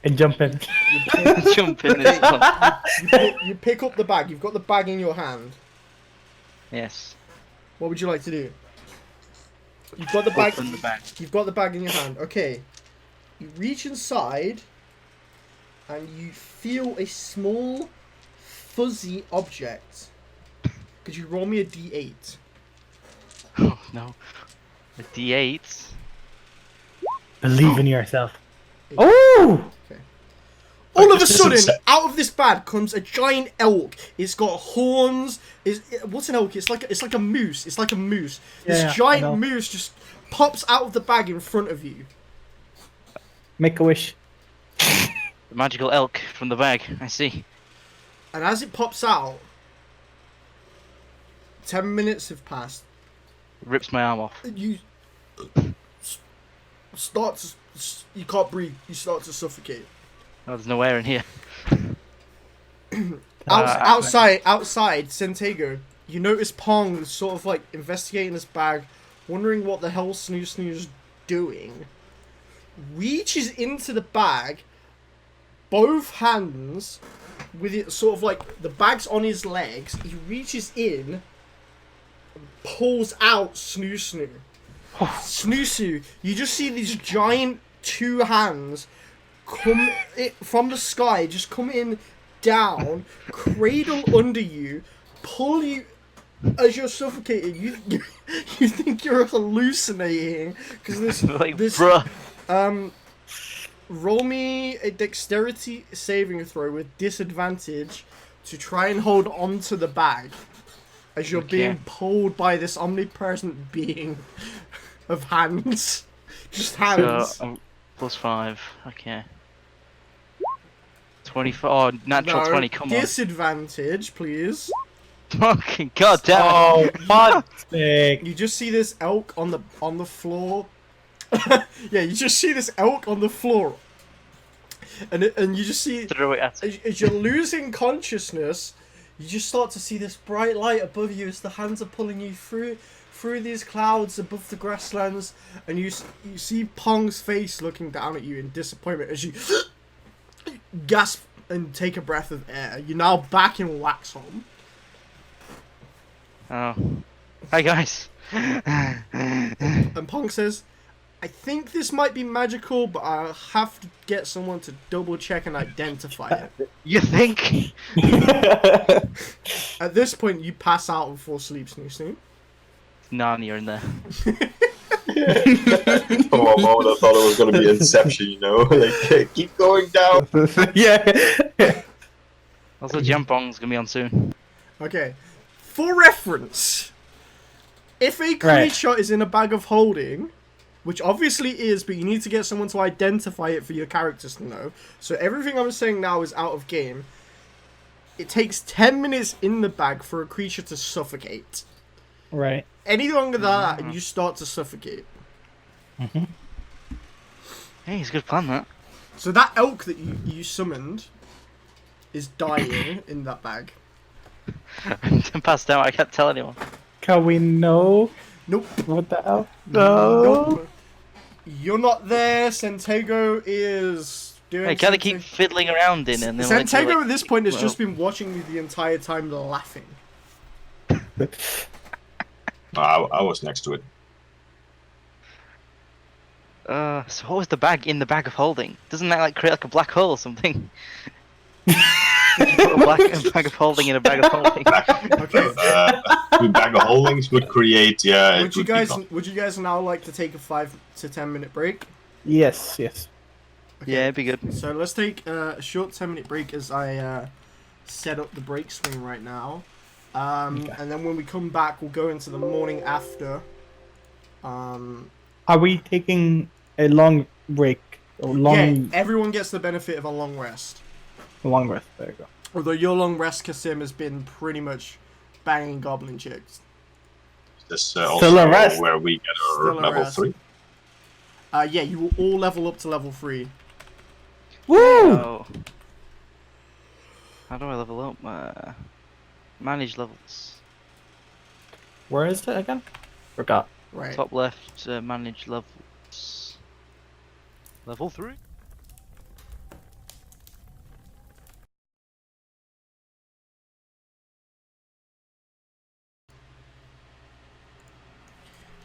And jump in. You pick, Jump in this one. you pick up the bag. You've got the bag in your hand. Yes. What would you like to do? You've got the bag. Open the bag. You've got the bag in your hand. Okay. You reach inside, and you feel a small, fuzzy object. Could you roll me a d8? Oh no. A D8. Believe in yourself. Oh! All of a This sudden, is- out of this bag comes a giant elk. It's got horns. What's an elk? It's like a moose. It's like a moose. This Yeah, I know. giant moose just pops out of the bag in front of you. Make a wish. The magical elk from the bag. I see. And as it pops out, 10 minutes have passed. Rips my arm off. You start to... You can't breathe. You start to suffocate. Oh, there's no air in here. Outside, Santego, you notice Pong sort of like investigating this bag, wondering what the hell Snoo's doing. Reaches into the bag, both hands, with it sort of like the bag's on his legs. He reaches in, pulls out Snoo. Snoo, you just see these giant 2 hands come from the sky, just come in down, cradle under you, pull you as you're suffocating. You think you're hallucinating because this Bruh. roll me a dexterity saving throw with disadvantage to try and hold on to the bag as you're being pulled by this omnipresent being of hands. Just hands. +5. Okay. 24. Oh, natural 20. Come on. Disadvantage, please. Fucking god damn it. Oh, fuck's sake. You just see this elk on the floor. Yeah, you just see this elk on the floor, and you just see Throw it at it. as you're losing consciousness, you just start to see this bright light above you as the hands are pulling you through these clouds above the grasslands, and you see Pong's face looking down at you in disappointment as you gasp and take a breath of air. You're now back in Waxholm. Oh. Hi guys. And Pong says, I think this might be magical, but I'll have to get someone to double check and identify it. You think? At this point, you pass out and fall asleep, Snoo. Narnia in there. For a moment, I thought it was going to be Inception, you know? Like, keep going down. Yeah. Also, Jampong's gonna be on soon. Okay. For reference, if a creature is in a bag of holding, which obviously is, but you need to get someone to identify it for your characters to know. So everything I'm saying now is out of game. It takes 10 minutes in the bag for a creature to suffocate. Right. Any longer than that, and you start to suffocate. Hey, it's a good plan, that. So that elk that you summoned is dying in that bag. I'm passed out, I can't tell anyone. Can we know Nope. what the hell? No. Nope. You're not there. Santego is doing. Hey, gotta keep fiddling around in and then Santego at this point has just been watching you the entire time, laughing. I was next to it. So what was the bag in the bag of holding? Doesn't that like create like a black hole or something? Put a bag of holding in a bag of holding. Okay. The bag of holdings would create, yeah. Would you guys now like to take a 5 to 10 minute break? Yes. Okay. Yeah, it'd be good. So let's take a short 10-minute break as I set up the break swing right now. And then when we come back, we'll go into the morning after. Are we taking a long break? Or long, Yeah, everyone gets the benefit of a long rest. long rest. There you go. Although your long rest, Kasim, has been pretty much banging goblin chicks. This Still also a rest. where we get our Still a level rest. 3. Yeah, you will all level up to level 3. Woo! Oh. How do I level up? Manage levels. Where is it again? Forgot. Right. Top left, manage levels. Level 3?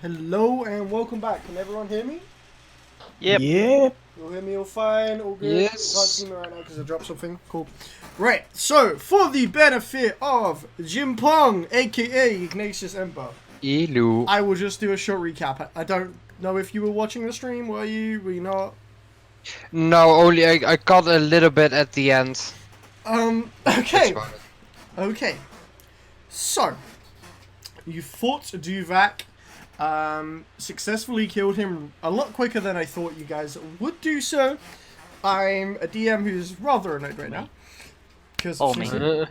Hello and welcome back. Can everyone hear me? Yep. Yeah. You'll hear me all fine, all good? Yes. You can't see me right now because I dropped something. Cool. Right, so for the benefit of Jim Pong, aka Ignatius Ember, Hello. I will just do a short recap. I don't know if you were watching the stream, were you not? No, only I caught a little bit at the end. Okay. That's about it. Okay. So, you fought Duvak, successfully killed him a lot quicker than I thought you guys would do so. I'm a DM who's rather annoyed right now. Because Oh, me.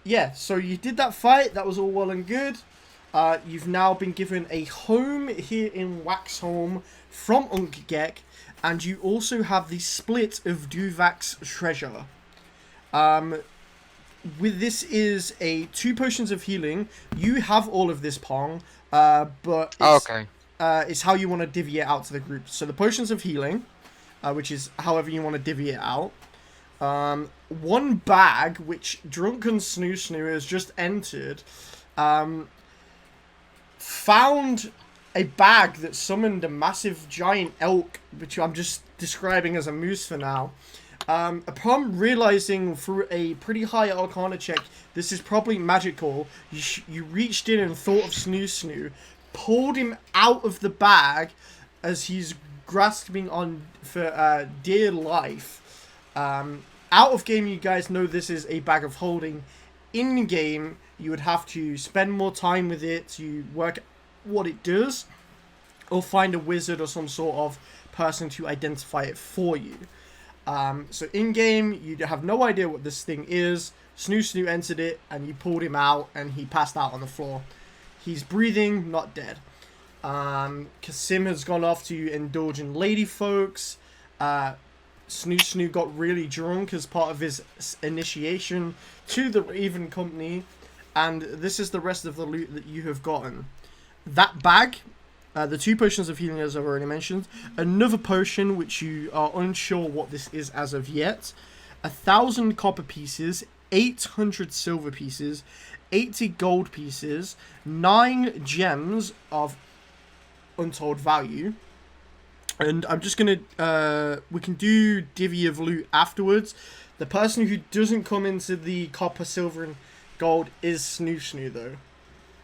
yeah, so you did that fight, that was all well and good. You've now been given a home here in Waxholm from Unkgek, and you also have the split of Duvak's treasure. With this is a 2 potions of healing. You have all of this, Pong, but Okay. it's how you want to divvy it out to the group. So the potions of healing, which is however you want to divvy it out. 1 bag, which Drunken Snoo has just entered, found a bag that summoned a massive giant elk, which I'm just describing as a moose for now. Upon realizing through a pretty high Arcana check, this is probably magical, you reached in and thought of Snoo, pulled him out of the bag as he's grasping on for dear life. Out of game, you guys know this is a bag of holding. In game, you would have to spend more time with it to work what it does, or find a wizard or some sort of person to identify it for you. So in game, you have no idea what this thing is. Snoo entered it, and you pulled him out, and he passed out on the floor. He's breathing, not dead. Kasim has gone off to indulge in lady folks. Snoo got really drunk as part of his initiation to the Raven Company, and this is the rest of the loot that you have gotten. That bag, the 2 potions of healing as I've already mentioned, another potion which you are unsure what this is as of yet, 1,000 copper pieces, 800 silver pieces, 80 gold pieces, 9 gems of untold value. And I'm just going to, we can do divvy of loot afterwards. The person who doesn't come into the copper, silver, and gold is Snoo though.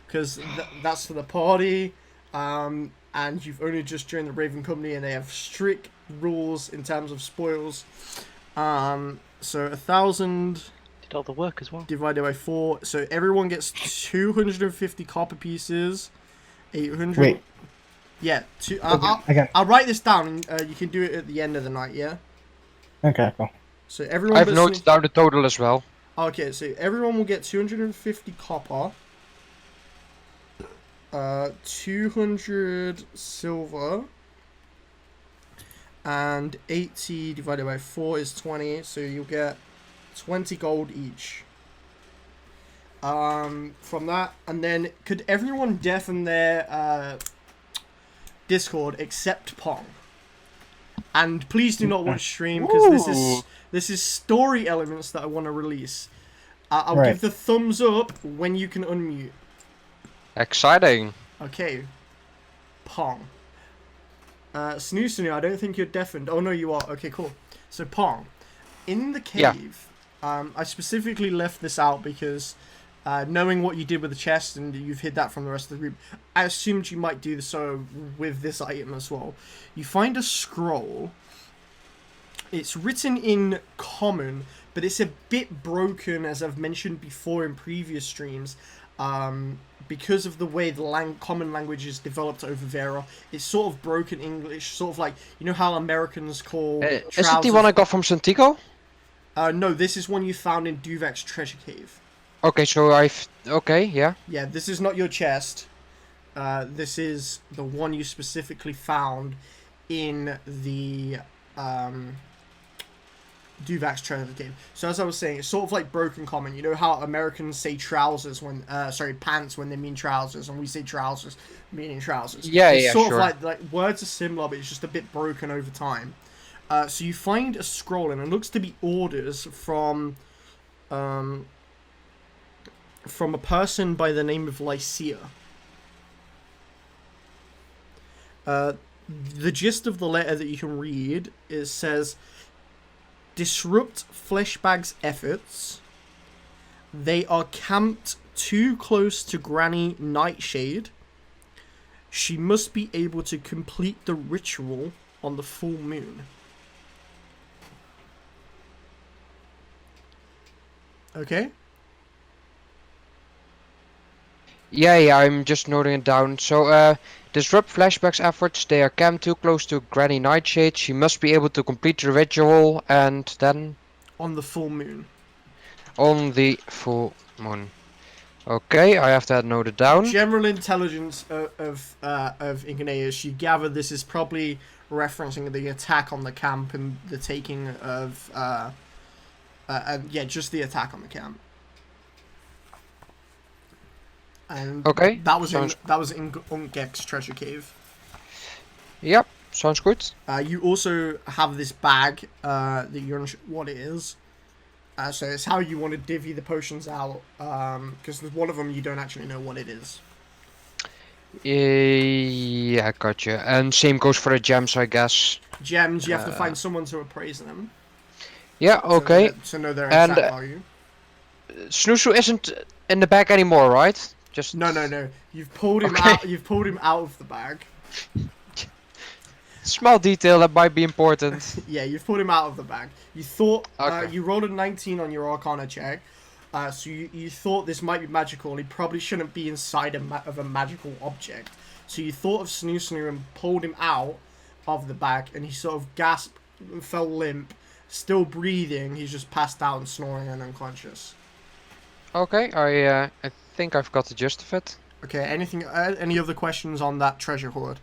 Because that's for the party. And you've only just joined the Raven Company, and they have strict rules in terms of spoils. So 1,000... Did all the work as well. Divided by 4. So everyone gets 250 copper pieces. 800... Wait. Yeah, Okay. I'll write this down, and you can do it at the end of the night, yeah? Okay, cool. So everyone... I've noted down the total as well. Okay, so everyone will get 250 copper, 200 silver, and 80 divided by 4 is 20, so you'll get 20 gold each. From that, and then could everyone deafen their Discord except Pong? And please do not watch stream, because this is story elements that I want to release. I'll give the thumbs up when you can unmute. Exciting. Okay. Pong. Snoo, I don't think you're deafened. Oh no, you are. Okay, cool. So Pong, in the cave, I specifically left this out because knowing what you did with the chest and you've hid that from the rest of the group, I assumed you might do so with this item as well. You find a scroll. It's written in common, but it's a bit broken, as I've mentioned before in previous streams, because of the way the common language is developed over Verra. It's sort of broken English, sort of like, you know how Americans call trousers... Is it the one I got from Santiago? No, this is one you found in Duvak's treasure cave. Okay, so okay, yeah. Yeah, this is not your chest. This is the one you specifically found in the Duvak's treasure cave. So as I was saying, it's sort of like broken common. You know how Americans say trousers when, pants when they mean trousers, and we say trousers meaning trousers. Yeah, it's sort sure. of like words are similar, but it's just a bit broken over time. So you find a scroll, and it looks to be orders from a person by the name of Lycia. The gist of the letter that you can read says, disrupt Fleshbag's efforts. They are camped too close to Granny Nightshade. She must be able to complete the ritual on the full moon. Okay. Yeah, I'm just noting it down. So, disrupt flashbacks efforts. They are camped too close to Granny Nightshade. She must be able to complete the ritual, and then On the full moon. on the full moon. Okay, I have that noted down. General intelligence of Igneous, you gather this is probably referencing the attack on the camp and the taking of just the attack on the camp. And Okay, that was sounds- in Unkek's treasure cave. Yep, sounds good. You also have this bag that you're unsure what it is. So it's how you want to divvy the potions out, because there's one of them you don't actually know what it is. Yeah, gotcha. And same goes for the gems, I guess. Gems, you have to find someone to appraise them. Yeah, okay. To know their And, exact value. Snoosu isn't in the bag anymore, right? Just No. You've pulled him Okay. out. You've pulled him out of the bag. small detail that might be important. Yeah, you've pulled him out of the bag. You thought Okay. you rolled a 19 on your Arcana check, so you thought this might be magical. He probably shouldn't be inside of a magical object. So you thought of Snoo and pulled him out of the bag, and he sort of gasped, fell limp, still breathing. He's just passed out and snoring and unconscious. Okay, I think I've got the gist of it. Okay, any other questions on that treasure hoard?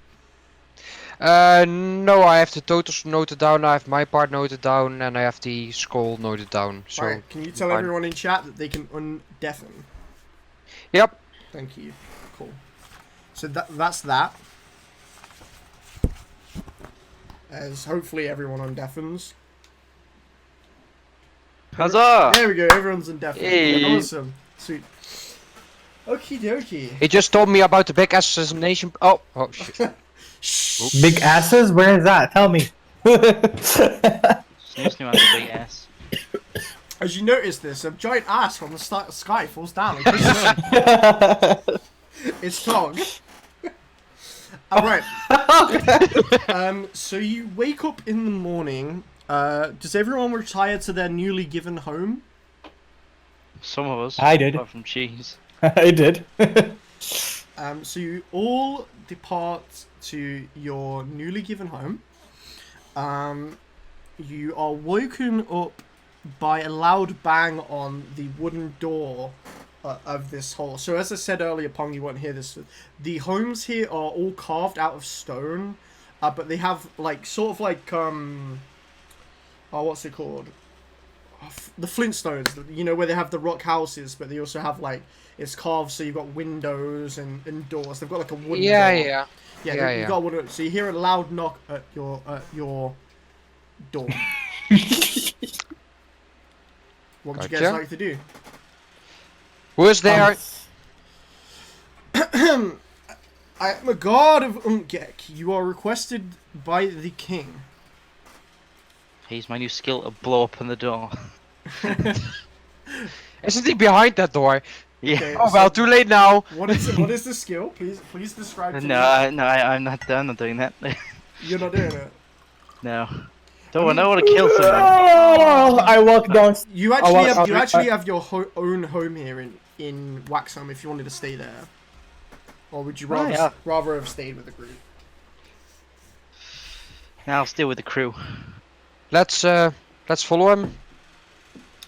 No, I have the totals noted down, I have my part noted down, and I have the skull noted down. So, Alright, can you tell fine. everyone in chat that they can undeafen? Yep. Thank you. Cool. So that's that. As hopefully everyone undeafens. Huzzah! There we go, everyone's undeafened. Hey. Awesome. Sweet. Okie dokie. He just told me about the big assassination. Oh shit. Shh. Big asses? Where is that? Tell me. Snooze knew I had a big ass. As you notice this, a giant ass from the sky falls down. And pushes it's Tog. Alright. So you wake up in the morning. Does everyone retire to their newly given home? Some of us. I did. Apart from cheese. I did. So you all depart to your newly given home. You are woken up by a loud bang on the wooden door of this hall. So as I said earlier, Pong, you won't hear this. The homes here are all carved out of stone, but they have like sort of like what's it called? The Flintstones, you know, where they have the rock houses, but they also have like it's carved, so you've got windows and doors. They've got like a wooden door. Yeah. You've got a wooden. So you hear a loud knock at your door. What would you guys Gotcha. like to do? Who is there? I am a god of Ungek. You are requested by the king. Here's my new skill to blow up on the door. Isn't he behind that door? Yeah. Okay, Oh well, too late now. What is the skill? Please describe to me. No, I'm not done. I'm not doing that. You're not doing it. No. Don't I want to kill someone. Oh, I walk down. You actually I'll- have your own home here in Waxholm if you wanted to stay there. Or would you rather have stayed with the group? Now I'll stay with the crew. Let's follow him.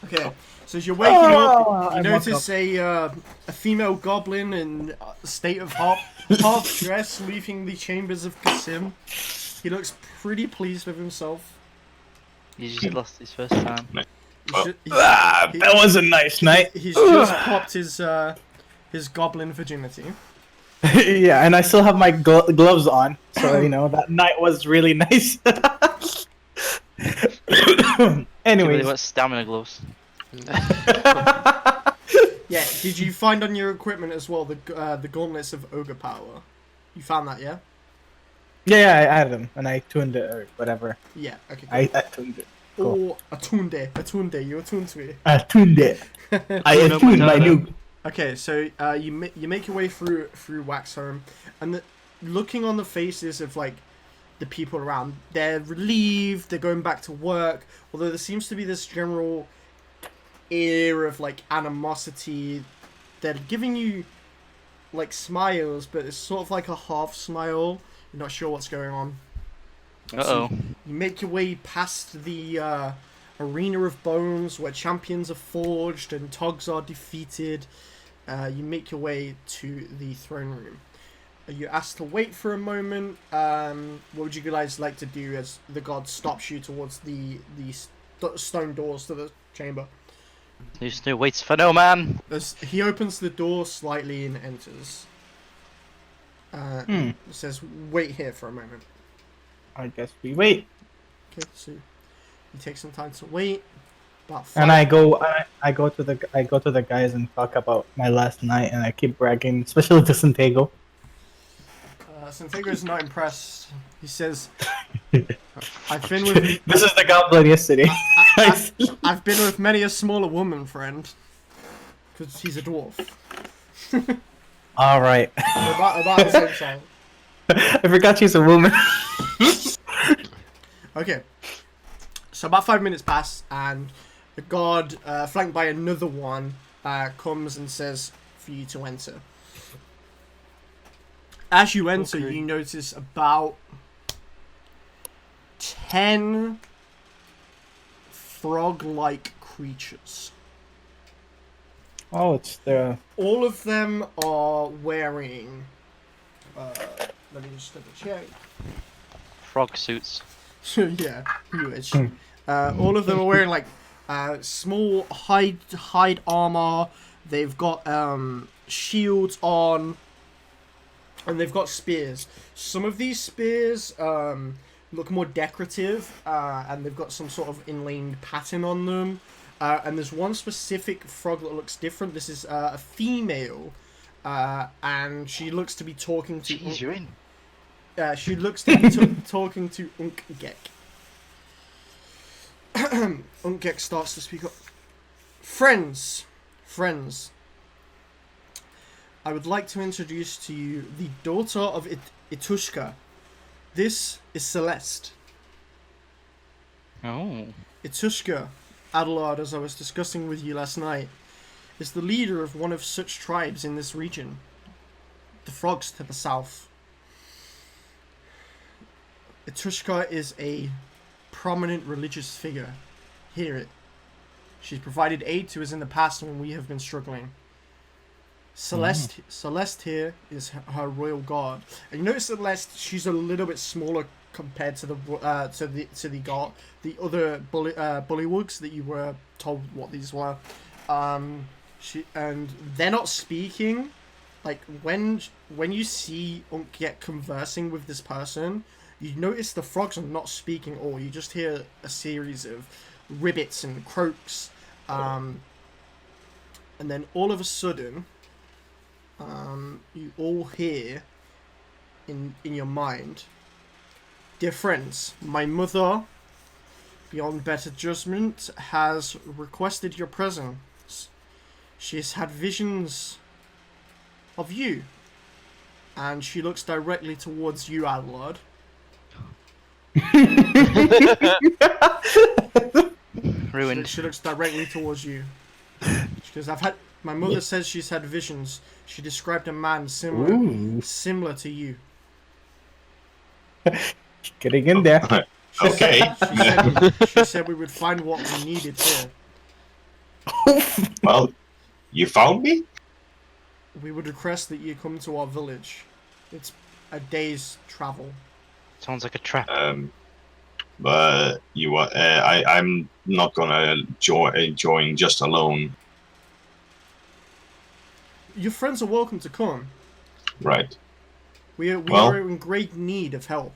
Okay. So as you're waking up, I you woke notice a female goblin in a state of half dress leaving the chambers of Kasim. He looks pretty pleased with himself. He just lost his first time. That was a nice night. He's just popped his goblin virginity. Yeah, and I still have my gloves on, so you know that night was really nice. Really Anyways, got stamina gloves. Yeah. Did you find on your equipment as well the gauntlets of ogre power? You found that, yeah? yeah, I added them and I tuned it or whatever. Yeah. Okay. I Cool. tuned it. Cool. Oh, atunde. You attuned to it. I tuned it. I attuned my new. Okay, so you make your way through Waxholm, and looking on the faces of like the people around. They're relieved. They're going back to work. Although there seems to be this general air of like animosity. They're giving you like smiles, but it's sort of like a half smile. You're not sure what's going on. Uh-oh. You make your way past the arena of bones where champions are forged and togs are defeated. You make your way to the throne room. You're asked to wait for a moment. What would you guys like to do as the god stops you towards the stone doors to the chamber? There's no waits for no man. As he opens the door slightly and enters. It says, "Wait here for a moment." I guess we wait. Okay, so you take some time to wait. About And 5 I go to the guys and talk about my last night, and I keep bragging, especially to Santiago. Santiago's not impressed. He says, "I've been with This is the goblin yesterday. I've been with many a smaller woman, friend, because he's a dwarf." All right. about the same size. I forgot she's a woman. Okay. So about 5 minutes pass, and the guard, flanked by another one, comes and says for you to enter. As you enter, Okay. you notice about 10 frog-like creatures. Oh, it's the All of them are wearing... let me just double check. Frog suits. Yeah, pretty much. All of them are wearing like small hide armor. They've got shields on, and they've got spears. Some of these spears look more decorative, and they've got some sort of inlaid pattern on them. And there's one specific frog that looks different. This is a female, and she looks to be talking to. Jeez, you're in. She looks to be talking to Unkgek. Unkgek starts to speak up. Friends. I would like to introduce to you the daughter of Itushka. This is Celeste. Oh. Itushka, Adelard, as I was discussing with you last night, is the leader of one of such tribes in this region. The frogs to the south. Itushka is a prominent religious figure. Hear it. She's provided aid to us in the past when we have been struggling. Celeste here is her royal guard. And you notice Celeste, she's a little bit smaller compared to the guard, the other bullywugs that you were told what these were. And they're not speaking. Like when you see Unkgek conversing with this person, you notice the frogs are not speaking at all. You just hear a series of ribbits and croaks. And then all of a sudden, you all hear in your mind, "Dear friends, my mother, beyond better judgment, has requested your presence. She has had visions of you." And she looks directly towards you, Adelard. Ruined. She looks directly towards you. She goes, my mother says she's had visions. She described a man similar to you. getting in there. Okay. She said we would find what we needed here. Well, you found me? We would request that you come to our village. It's a day's travel. Sounds like a trap. But I'm not gonna join just alone. Your friends are welcome to come. Right. We are in great need of help.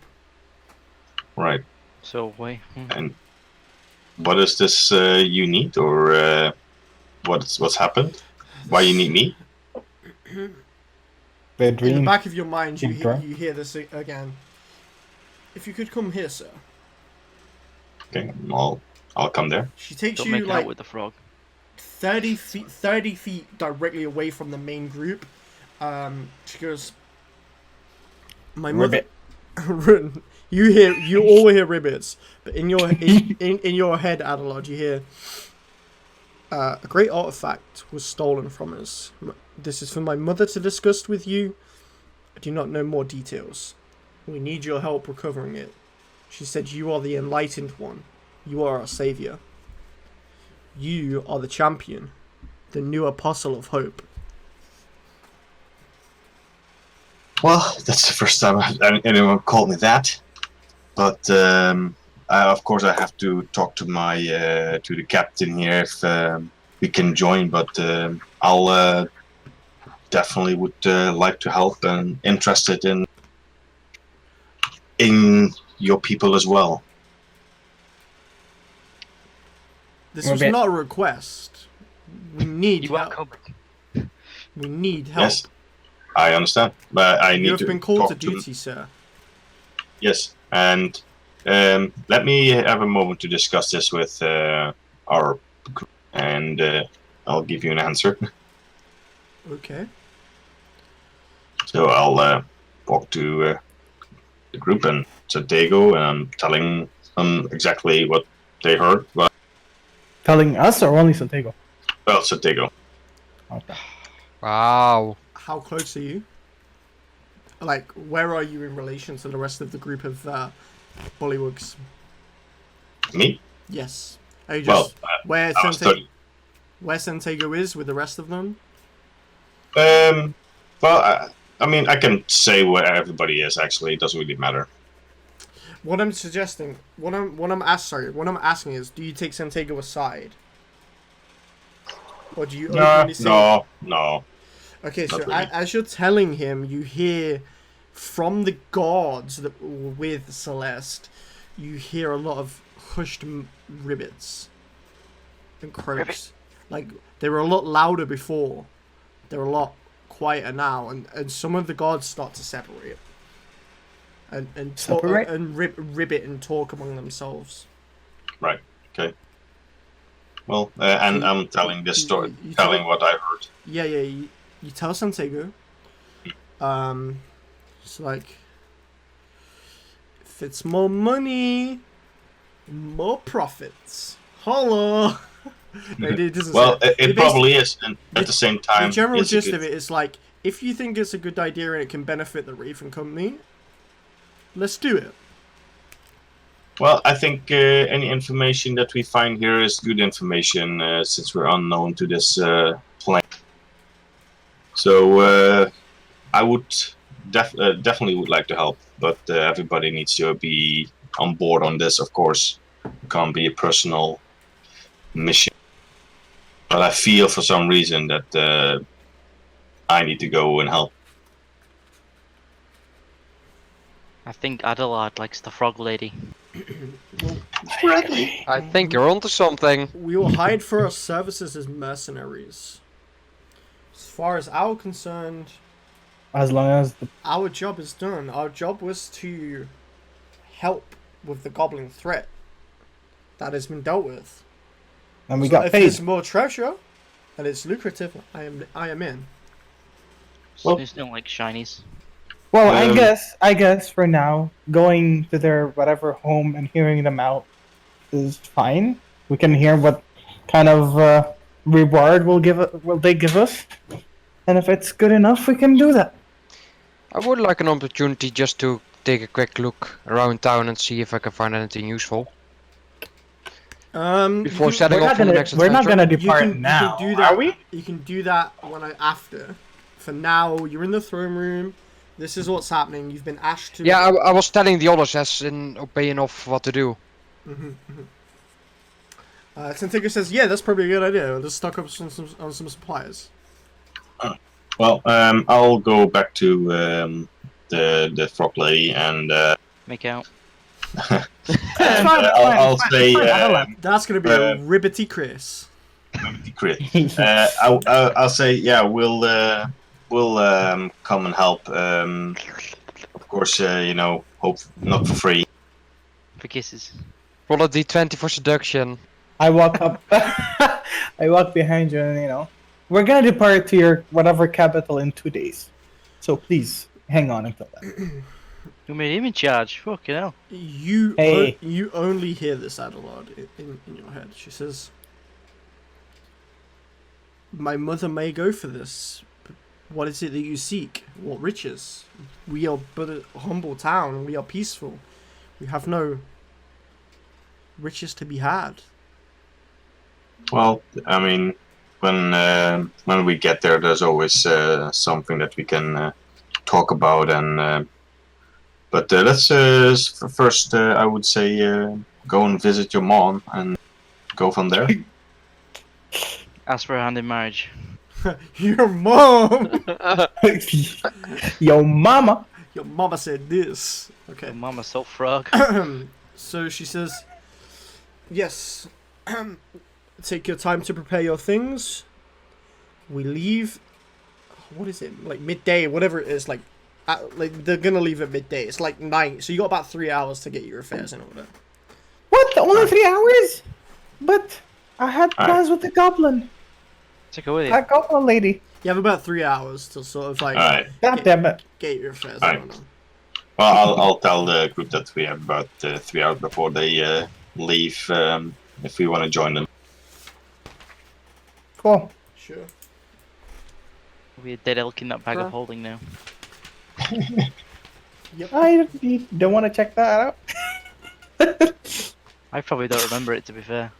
Right. So wait. And what is this you need, or what's happened? Why you need me? In the back of your mind, you hear this again. If you could come here, sir. Okay, I'll come there. She takes Don't you make like out with the frog. 30 feet directly away from the main group. She goes, my mother... You all hear ribbits, but in your in your head, Adelard, you hear a great artifact was stolen from us. This is for my mother to discuss with you. I do not know more details. We need your help recovering it. She said you are the enlightened one. You are our savior. You are the champion, the new apostle of hope. Well, that's the first time anyone called me that. But of course, I have to talk to my to the captain here if we can join. But I'll definitely would like to help and interested in your people as well. This was not a request. We need You are help. coming. We need help. Yes, I understand, but I You need have to been called to talk to duty, sir. Yes, and let me have a moment to discuss this with our group, and I'll give you an answer. Okay. So I'll talk to the group and Santiago, and I'm telling them exactly what they heard. Well, Telling us or only Santiago? Santiago. Okay. Wow. How close are you? Like, where are you in relation to the rest of the group of bullywugs? Me? Yes. Are you Well, just where I was where Santiago is with the rest of them? well, I mean, I can say where everybody is. Actually, it doesn't really matter. What I'm suggesting, what I'm asking is, do you take Santiago aside, or do you openly say? No. Okay, so Not really. as you're telling him, you hear from the gods that were with Celeste, you hear a lot of hushed ribbits and croaks. Like, they were a lot louder before. They're a lot quieter now, and some of the gods start to separate. And talk, Separate? and ribbit and talk among themselves. Right. Okay. Well, and So I'm telling this story, you telling tell- what I heard. Yeah. You tell Santiago. It's like, if it's more money, more profits. Holla. No, it doesn't Well, say it probably is, and at the same time, the general it's a gist good- of it is like, if you think it's a good idea and it can benefit the Reef and Company, let's do it. Well, I think any information that we find here is good information, since we're unknown to this plane. So I would definitely would like to help, but everybody needs to be on board on this. Of course, it can't be a personal mission. But I feel for some reason that I need to go and help. I think Adelard likes the frog lady. I think you're onto something. We were hired for our services as mercenaries. As far as our concerned, As long as the our job is done. Our job was to help with the goblin threat that has been dealt with. and we So got if paid. there's more treasure and it's lucrative, I am in. Well- Snooze don't like shinies. Well, Um, I guess for now, going to their whatever home and hearing them out is fine. We can hear what kind of reward will they give us, and if it's good enough, we can do that. I would like an opportunity just to take a quick look around town and see if I can find anything useful before you- setting off on the next We're not adventure. gonna you depart can now, do that. are we? You can do that after. For now, you're in the throne room. This is what's happening. You've been asked to. Yeah, I was telling the others as in obeying of what to do. Santiago says, "Yeah, that's probably a good idea. Let's stock up on some supplies." Well, I'll go back to the frog lady and Make out. I'll say That's gonna be a ribbity Chris. crit. I'll say yeah, we'll come and help. Of course, hope not for free. For kisses. Roll a d20 for seduction. I walk up, I walk behind you, and we're gonna depart to your whatever capital in 2 days. So please hang on until then. Who made him in charge? Fucking hell. Hey. You only hear this, Adelard, in your head. She says, "My mother may go for this. But what is it that you seek? What riches? We are but a humble town. We are peaceful. We have no riches to be had." Well, I mean, when we get there, there's always something that we can talk about, and but let's first, I would say, go and visit your mom and go from there. Ask for a hand in marriage. Your mom! Yo, mama. Your mama said this. Okay. Your mama so frog. So she says, "Yes, take your time to prepare your things. We leave, what is it, like midday, whatever it is, like they're gonna leave at midday. It's like night, so you got about 3 hours to get your affairs in order." What? Only 3 hours? But I had plans with the goblin. Take it with you. That goblin lady. You have about 3 hours to sort of like Alright. God damn it. get your affairs Alright. in order. Well, I'll tell the group that we have about 3 hours before they leave, if we want to join them. Cool. Sure. Be a dead elk in that bag Bruh. of holding now. Yep. I don't want to check that out. I probably don't remember it, to be fair.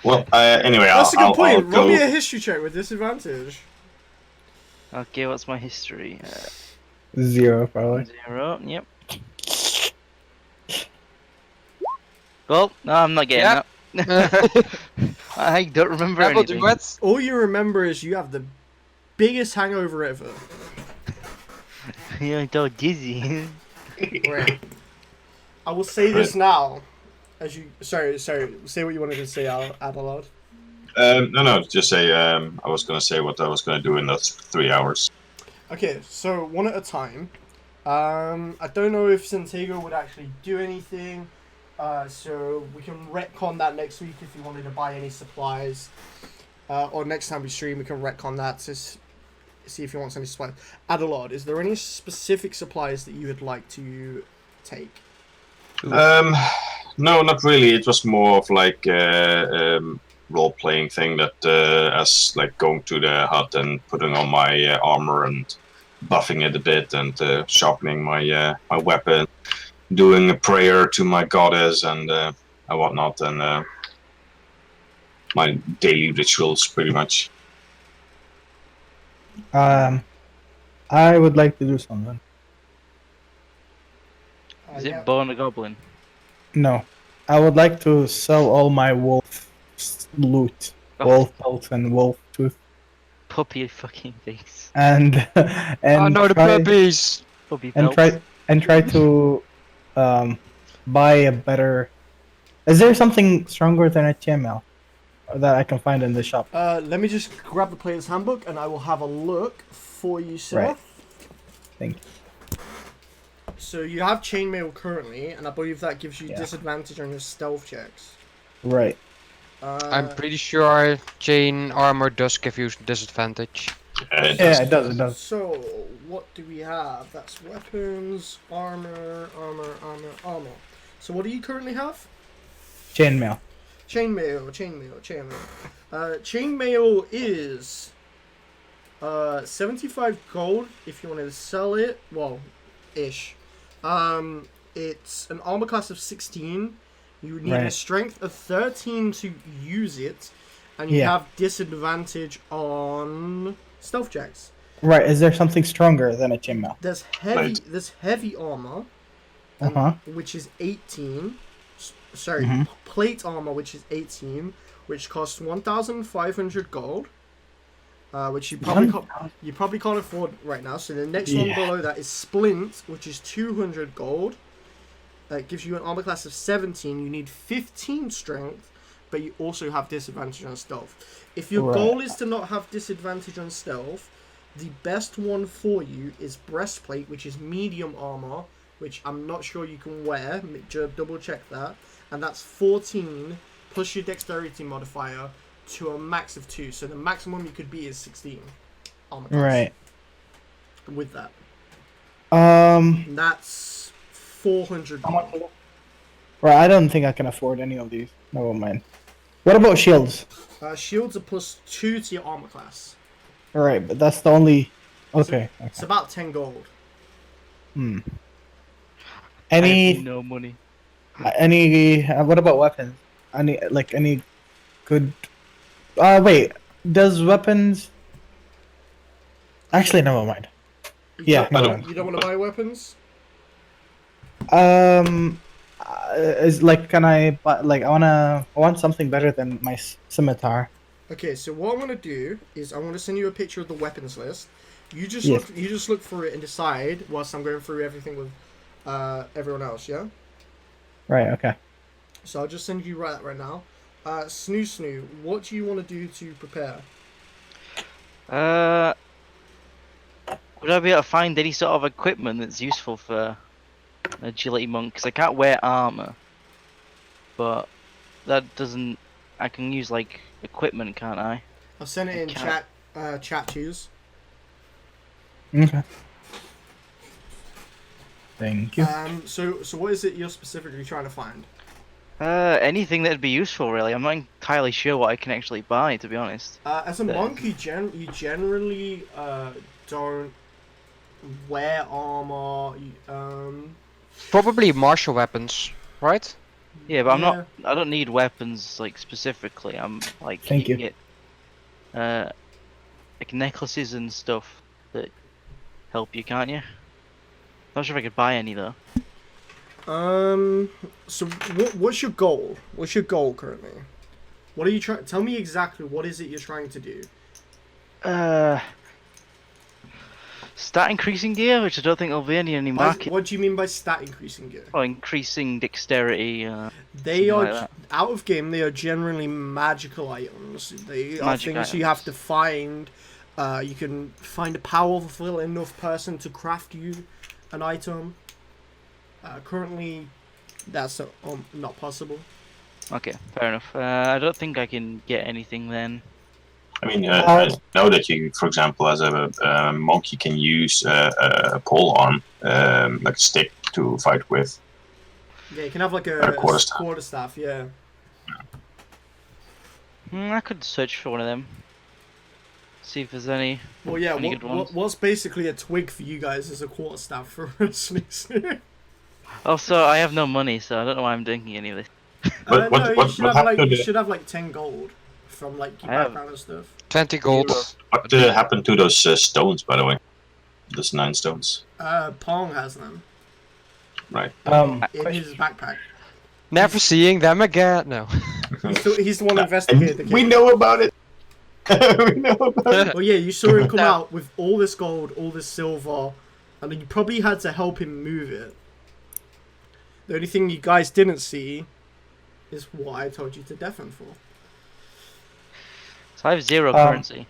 Well, anyway, That's a good I'll point. Roll go. me a history check with disadvantage. Okay, what's my history? 0, probably. 0, yep. Well, no, I'm not getting that. I don't remember Apple anything. duets. All you remember is you have the biggest hangover ever. Yeah, I'm so dizzy. Right. I will say this now. As you, sorry, say what you wanted to say out aloud. No, just say, I was going to say what I was going to do in those 3 hours. Okay, so one at a time. I don't know if Santiago would actually do anything, so we can retcon that next week if you wanted to buy any supplies. Or next time we stream, we can retcon that to see if he wants any supplies. Adelard, is there any specific supplies that you would like to take? No, not really. It was more of like role-playing thing that as like going to the hut and putting on my armor and buffing it a bit and sharpening my my weapon, doing a prayer to my goddess and whatnot, and my daily rituals pretty much. I would like to do something. Is Yeah. it Bone a Goblin? No. I would like to sell all my wolf loot. Oh. Wolf pelts and wolf tooth. Puppy fucking face. And Oh no, the puppies! Puppy and pelts. try to buy a better. Is there something stronger than a chainmail that I can find in the shop? Let me just grab the player's handbook and I will have a look for you, sir. Right. Thank you. So you have chainmail currently, and I believe that gives you Yeah. disadvantage on your stealth checks. Right. I'm pretty sure chain armor does give you disadvantage. Yeah, it does. It does. So, what do we have? That's weapons, armor. So what do you currently have? Chainmail. Chainmail. Chainmail is 75 gold if you wanted to sell it. Well, ish. It's an armor class of 16. You need a Right. strength of 13 to use it, and you Yeah. have disadvantage on stealth checks. Right. Is there something stronger than a chainmail? There's Right. heavy armor, which is 18. Sorry, Mhm. plate armor, which is 18, which costs 1,500 gold. Which you probably can't afford right now. So the next one Yeah. below that is splint, which is 200 gold. That gives you an armor class of 17. You need 15 strength, but you also have disadvantage on stealth. If your Right. goal is to not have disadvantage on stealth, the best one for you is breastplate, which is medium armor, which I'm not sure you can wear. Double check that. And that's 14 plus your dexterity modifier to a max of 2. So the maximum you could be is 16 armor class. Right. With that. Um. And that's 400 How much gold. is it? Right, I don't think I can afford any of these. Never mind. What about shields? Shields are +2 to your armor class. Alright, but that's the only... Okay. It's about 10 gold. Hmm. I have Any... no money. What about weapons? Any good... wait. Does weapons... Actually, never mind. Yeah, never mind. You don't want to buy weapons? Is like, can I buy, like, I want something better than my scimitar. Okay, so what I'm gonna do is I'm gonna send you a picture of the weapons list. You just Yes. look through it and decide whilst I'm going through everything with everyone else, yeah? Right, okay. So I'll just send you right now. Snoo, what do you want to do to prepare? Would I be able to find any sort of equipment that's useful for an agility monk? Because I can't wear armor, but that doesn't. I can use like equipment, can't I? I'll send it in can't- chat choose. Okay. Thank you. So what is it you're specifically trying to find? Anything that'd be useful, really. I'm not entirely sure what I can actually buy, to be honest. As a monk, you generally don't wear armor. Probably martial weapons, right? Yeah, but I'm not. I don't need weapons like specifically. I'm like Thank can you. get like necklaces and stuff that help you, can't you? Not sure if I could buy any though. So what's your goal? What's your goal currently? What are you trying? Tell me exactly what is it you're trying to do. Stat increasing gear, which I don't think there'll be any market. What do you mean by stat increasing gear? Oh, increasing dexterity. They something are like that. out of game. They are generally magical items. They are Magic things you have to items. find. You can find a powerful enough person to craft you an item. Currently, that's not possible. Okay, fair enough. I don't think I can get anything then. I mean, I know that you, for example, as a monk, you can use a pole arm, like a stick, to fight with. Yeah, you can have like a quarterstaff. quarterstaff. Yeah. I could search for one of them. See if there's any. Well, yeah. Any good ones? What's basically a twig for you guys is a quarterstaff for a sneak. Also, I have no money, so I don't know why I'm doing any of this. But No, you should have happened like to you should have like 10 gold from like your I have- background and stuff. 20 gold. what happened to those stones, by the way? Those 9 stones, Pong has them right? in his backpack. Never seeing them again. No. He's the one who investigated the case. We know about it. We know about it. Well, yeah, you saw him come out with all this gold, all this silver, and then you probably had to help him move it. The only thing you guys didn't see is what I told you to deafen for. So I have 0 currency.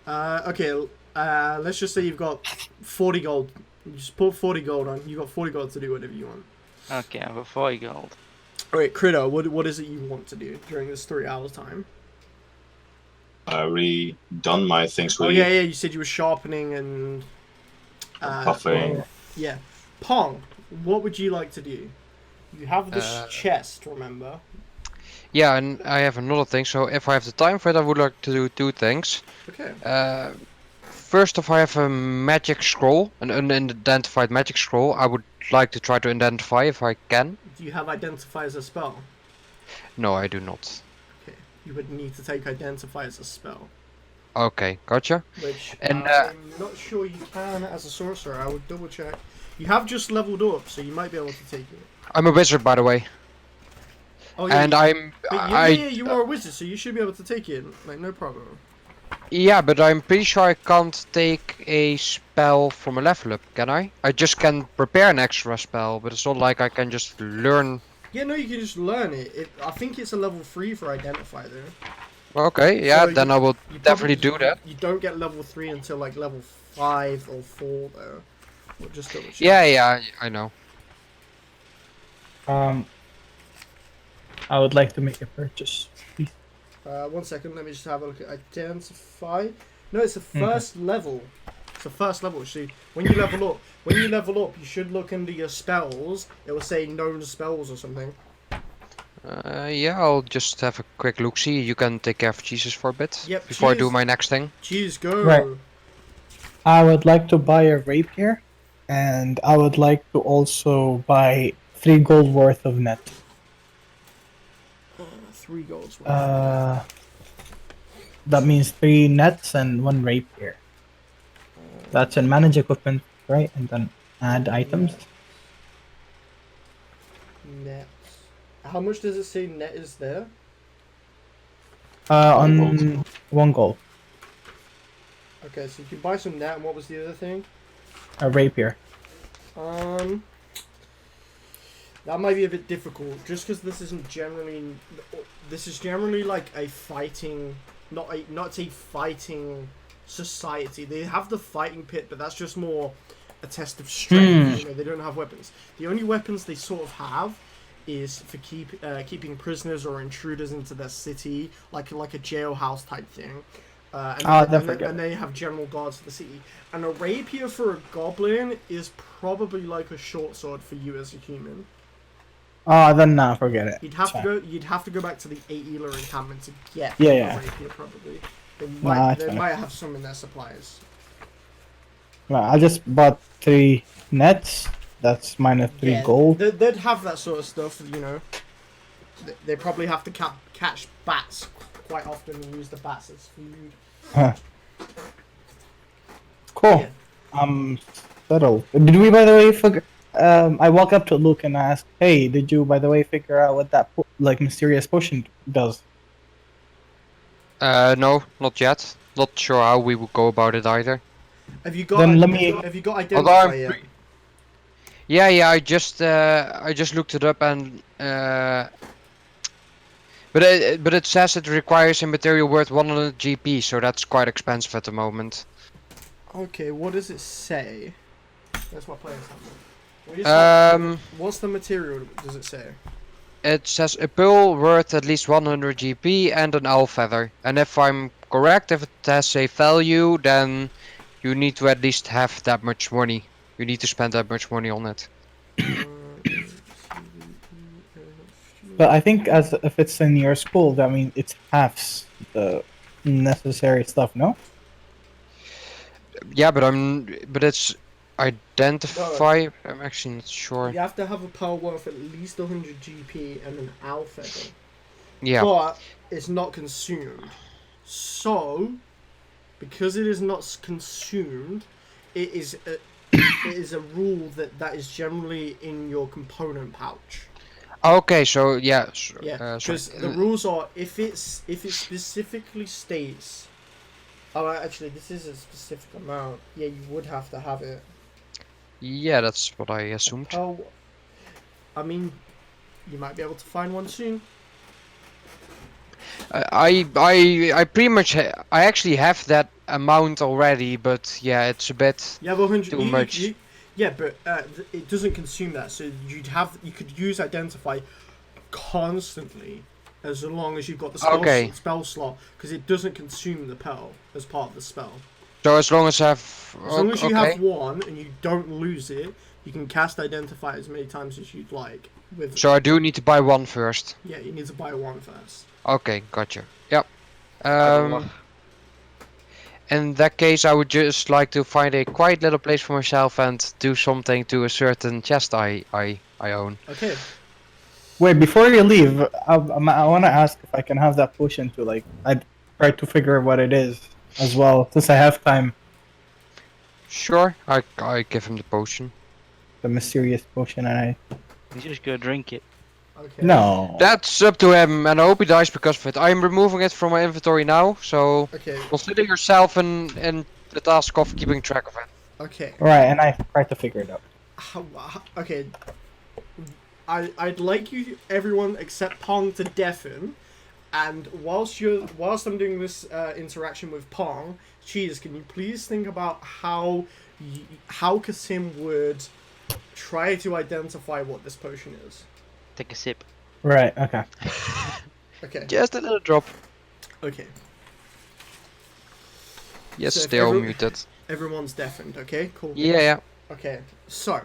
Okay, let's just say you've got 40 gold. You just put 40 gold on. You got 40 gold to do whatever you want. Okay, I've got 40 gold. Alright, Critter, what is it you want to do during this 3 hours time? Already done my things. Oh, yeah, you said you were sharpening and... Buffing. Yeah. Pong, what would you like to do? You have this chest, remember? Yeah, and I have another thing. So if I have the time for it, I would like to do 2 things. Okay. First off, I have a magic scroll, an unidentified magic scroll. I would like to try to identify if I can. Do you have Identify as a spell? No, I do not. Okay. You would need to take Identify as a spell. Okay, gotcha. Which And, I'm not sure you can as a sorcerer. I would double check. You have just leveled up, so you might be able to take it. I'm a wizard, by the way. Oh, yeah, And you are a wizard, so you should be able to take it. Like, no problem. Yeah, but I'm pretty sure I can't take a spell from a level up, can I? I just can prepare an extra spell, but it's not like I can just learn. Yeah, no, you can just learn it. I think it's a level 3 for Identify, though. Okay, yeah, So then I will You definitely probably- do that. You don't get level 3 until, like, level 5 or 4, though. We'll just double check. Yeah, I know. I would like to make a purchase, please. 1 second, let me just have a look at Identify. No, it's a first level It's the first level. So when you level up, you should look under your spells. It will say known spells or something. Yeah, I'll just have a quick look. See, you can take care of Jesus for a bit Yep, before I do cheers. my next thing. Cheers, go. Right. I would like to buy a rapier, and I would like to also buy 3 gold worth of net. 3 golds. That means 3 nets and 1 rapier. That's in manage equipment, right? And then add items. Net. How much does it say net is there? On 1 gold. Okay, so you can buy some net, and what was the other thing? A rapier. That might be a bit difficult, just because this isn't generally. This is generally like a fighting, not a fighting society. They have the fighting pit, but that's just more a test of strength. You know, they don't have weapons. The only weapons they sort of have is for keeping prisoners or intruders into their city, like a jailhouse type thing. And they have general guards for the city. And a rapier for a goblin is probably like a short sword for you as a human. Oh, then nah, forget it. You'd have to go back to the 8 Ealer encampment to get Yeah, a yeah. rapier probably. They Nah, might have some in their supplies. Right, I just bought 3 nets. That's minus 3 Yeah, gold. They'd have that sort of stuff, you know. They probably have to catch bats quite often and use the bats as food. Huh. Cool. Yeah. Settled. Did we, by the way, figure? I walk up to Luke and ask, "Hey, did you, by the way, figure out what that mysterious potion does?" No, not yet. Not sure how we would go about it either. Have you got? Then have you got identify yet? Yeah, I just looked it up and but it says it requires a material worth 100 GP, so that's quite expensive at the moment. Okay, what does it say? That's my player's handbook. What's the material? Does it say? It says a pearl worth at least 100 GP and an owl feather. And if I'm correct, if it has a value, then you need to at least have that much money. You need to spend that much money on it. But I think as if it's in your school, that means it's halves the necessary stuff, no? Yeah, but it's identify. I'm actually not sure. You have to have a pearl worth at least 100 GP and an owl feather. Yeah. But it's not consumed. So, because it is not consumed, it is a rule that is generally in your component pouch. Okay, so yeah. Yeah, because the rules are if it specifically states. Oh, actually, this is a specific amount. Yeah, you would have to have it. Yeah, that's what I assumed. Oh, I mean, you might be able to find one soon. I pretty much I actually have that amount already, but yeah, it's a bit You have 100 too much. Yeah, but it doesn't consume that, so you could use identify constantly as long as you've got the spell slot, because it doesn't consume the pearl as part of the spell. So as long as I have, As long as you have one and you don't lose it, you can cast identify as many times as you'd like. So I do need to buy one first. Yeah, you need to buy one first. Okay, gotcha. Yep. In that case, I would just like to find a quiet little place for myself and do something to a certain chest I own. Okay. Wait, before you leave, I want to ask if I can have that potion to I try to figure what it is as well, since I have time. Sure, I give him the potion. The mysterious potion, and You just go drink it. Okay. No. That's up to him, and I hope he dies because of it. I'm removing it from my inventory now, so Okay. consider yourself in the task of keeping track of it. Okay. Right, and I try to figure it out. Okay. I'd like you, everyone except Pong, to deafen, and whilst I'm doing this interaction with Pong, Cheese, can you please think about how Kasim would try to identify what this potion is? Take a sip. Right, okay. Okay. Just a little drop. Okay. Yes, So if they all every- muted. Everyone's deafened. Okay, cool. Yeah. Okay, so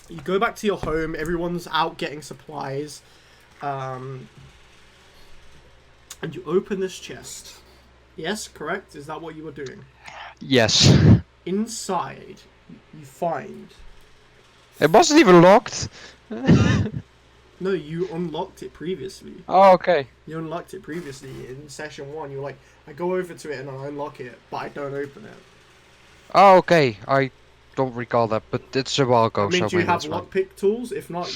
you go back to your home. Everyone's out getting supplies, and you open this chest. Yes, correct. Is that what you were doing? Yes. Inside, you find. It wasn't even locked. No, you unlocked it previously. Oh, okay. You unlocked it previously in session 1. You're like, I go over to it and I unlock it, but I don't open it. Oh, okay. I don't recall that, but it's a while ago. I mean, so do you maybe have that's fine. lockpick tools? If not,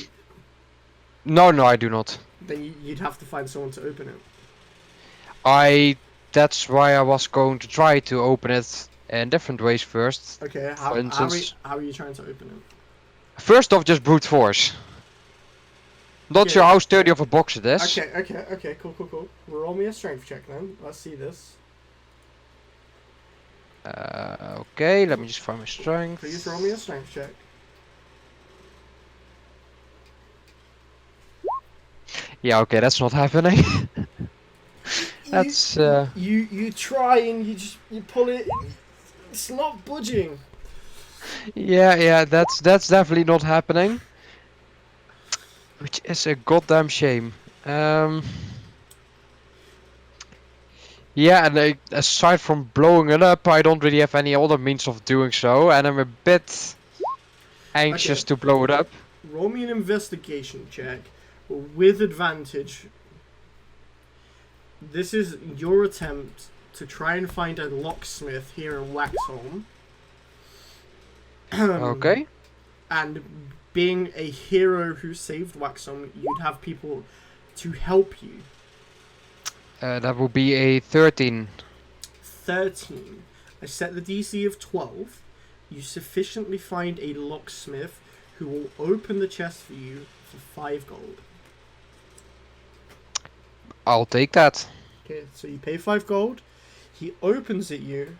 No, I do not. then you'd have to find someone to open it. That's why I was going to try to open it in different ways first. Okay, For instance, how are you trying to open it? first off, just brute force. Not sure Yeah. how sturdy of a box it is. Okay, cool. Roll me a strength check then. Let's see this. Okay, let me just find my strength. Please roll me a strength check. Yeah, okay, that's not happening. That's You try and you pull it. It's not budging. yeah, that's definitely not happening. Which is a goddamn shame. Yeah, and aside from blowing it up, I don't really have any other means of doing so, and I'm a bit anxious Okay. to blow it up. Roll me an investigation check with advantage. This is your attempt to try and find a locksmith here in Waxholm. Okay. And being a hero who saved Waxholm, you'd have people to help you. That will be a 13. 13. I set the DC of 12. You sufficiently find a locksmith who will open the chest for you for 5 gold. I'll take that. Okay, so you pay 5 gold. He opens it you. And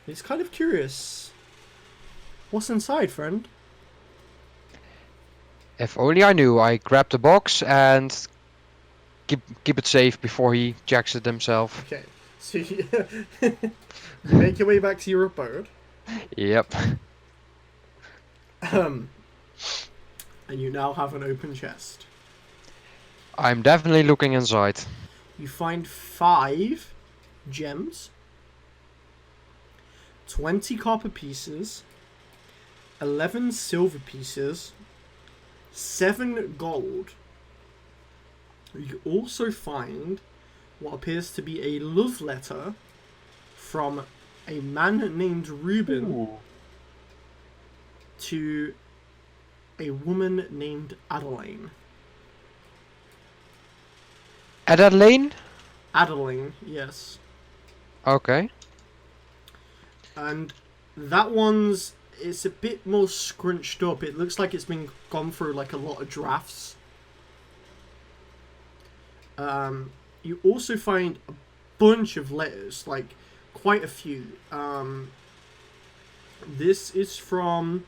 he's kind of curious. What's inside, friend? If only I knew. I grab the box and keep it safe before he jacks it himself. Okay, so you, you make your way back to your abode. Yep. And you now have an open chest. I'm definitely looking inside. You find 5 gems, 20 copper pieces, 11 silver pieces, 7 gold. You also find what appears to be a love letter from a man named Reuben to a woman named Adeline. Adeline? Adeline, yes. Okay. And that one's, it's a bit more scrunched up. It looks like it's been gone through like a lot of drafts. You also find a bunch of letters, like quite a few. This is from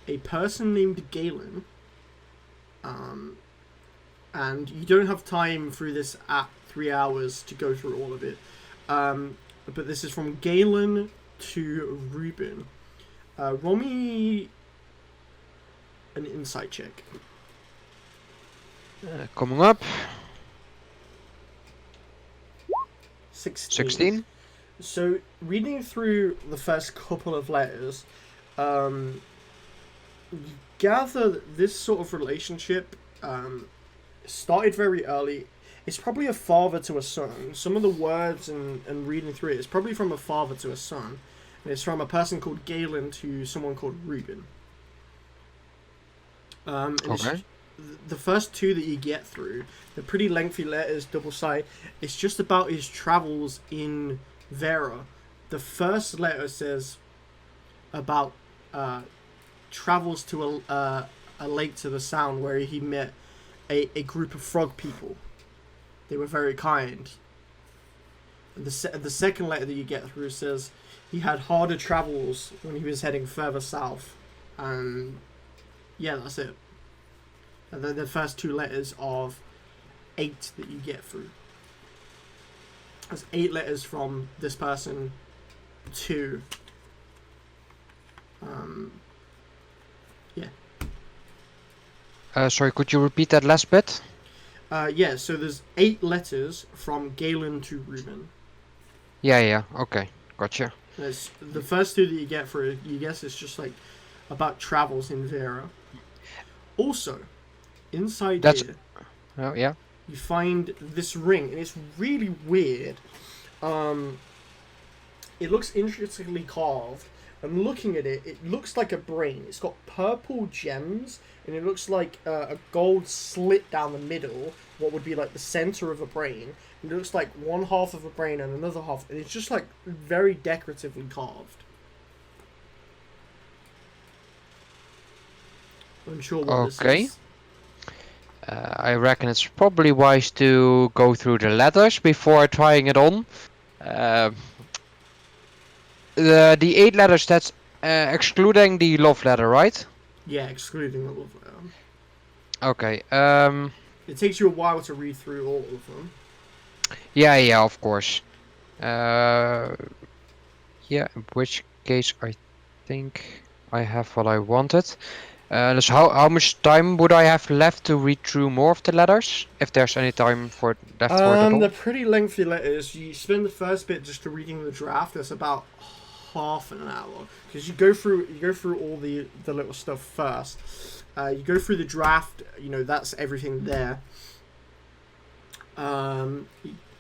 a person named Galen. And you don't have time through this at 3 hours to go through all of it. But this is from Galen to Reuben. Roll me an insight check. Coming up. 16. So, reading through the first couple of letters, you gather that this sort of relationship started very early. It's probably a father to a son. Some of the words and reading through it, it's probably from a father to a son. And it's from a person called Galen to someone called Reuben. Okay. The first 2 that you get through, they're pretty lengthy letters, double-sided. It's just about his travels in Verra. The first letter says about travels to a lake to the sound where he met a group of frog people. They were very kind. And the second letter that you get through says he had harder travels when he was heading further south. And yeah, that's it. And then the first 2 letters of 8 that you get through. There's 8 letters from this person to Yeah. Sorry, could you repeat that last bit? Yeah, so there's 8 letters from Galen to Ruben. Yeah, okay, gotcha. There's the first 2 that you get for you guess it's just like about travels in Verra. Also, inside That's- here, Oh, yeah. you find this ring, and it's really weird. It looks intricately carved, and looking at it, it looks like a brain. It's got purple gems, and it looks like a gold slit down the middle, what would be like the center of a brain. And it looks like one half of a brain and another half, and it's just like very decoratively carved. Unsure what this Okay. is. I reckon it's probably wise to go through the letters before trying it on. The 8 letters, that's excluding the love letter, right? Yeah, excluding the love letter. Okay. It takes you a while to read through all of them. Yeah, of course. Yeah, in which case I think I have what I wanted. So how much time would I have left to read through more of the letters? If there's any time for left for it at all? They're pretty lengthy letters. You spend the first bit just reading the draft. That's about half an hour because you go through all the little stuff first. You go through the draft. You know that's everything there. And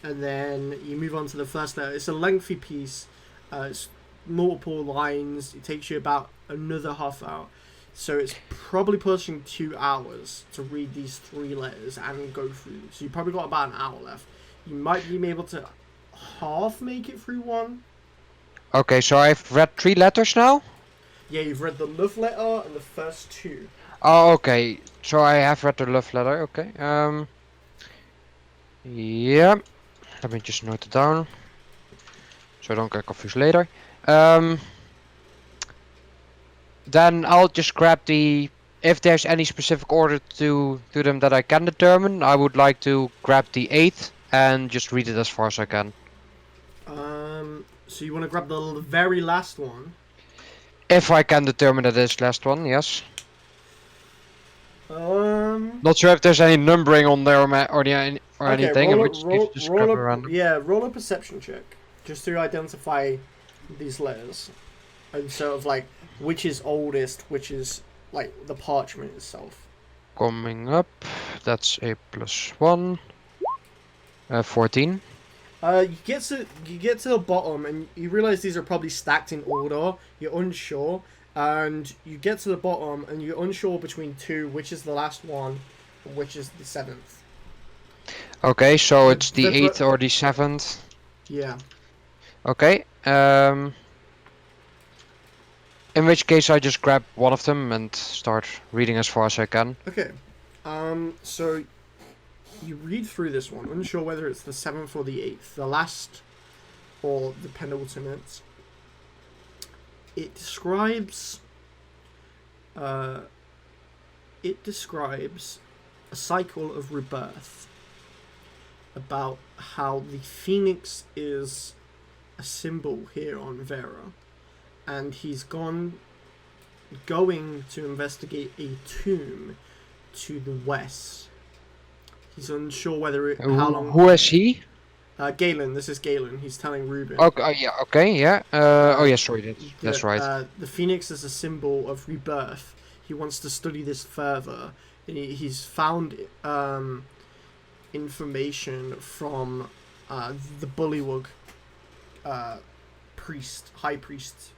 then you move on to the first letter. It's a lengthy piece. It's multiple lines. It takes you about another half hour. So it's probably pushing 2 hours to read these 3 letters and go through. So you probably got about an hour left. You might be able to half make it through one. Okay, so I've read 3 letters now? Yeah, you've read the love letter and the first 2. Oh, okay. So I have read the love letter, okay. Yeah. Let me just note it down. So I don't get confused later. Then I'll just grab the... If there's any specific order to them that I can determine, I would like to grab the 8th and just read it as far as I can. So you want to grab the very last one? If I can determine that this last one, yes. Not sure if there's any numbering on there or anything, in which case just grab a random. Roll a perception check just to identify these letters, and sort of like which is oldest, which is like the parchment itself. Coming up, that's a +1. 14. You get to the bottom and you realize these are probably stacked in order. You're unsure, and you get to the bottom and you're unsure between 2, which is the last one, and which is the 7th. Okay, so it's the 8th or the 7th. Yeah. Okay. In which case I just grab one of them and start reading as far as I can. Okay. So you read through this one, unsure whether it's the 7th or the 8th, the last or the penultimate. It describes a cycle of rebirth, about how the phoenix is a symbol here on Verra, and he's going to investigate a tomb to the west. He's unsure whether how long. Who is he? Galen. This is Galen. He's telling Ruben. Okay, yeah, okay, yeah. Oh, yeah, sorry, that's right. The phoenix is a symbol of rebirth. He wants to study this further. And he's found information from the Bullywug high priest,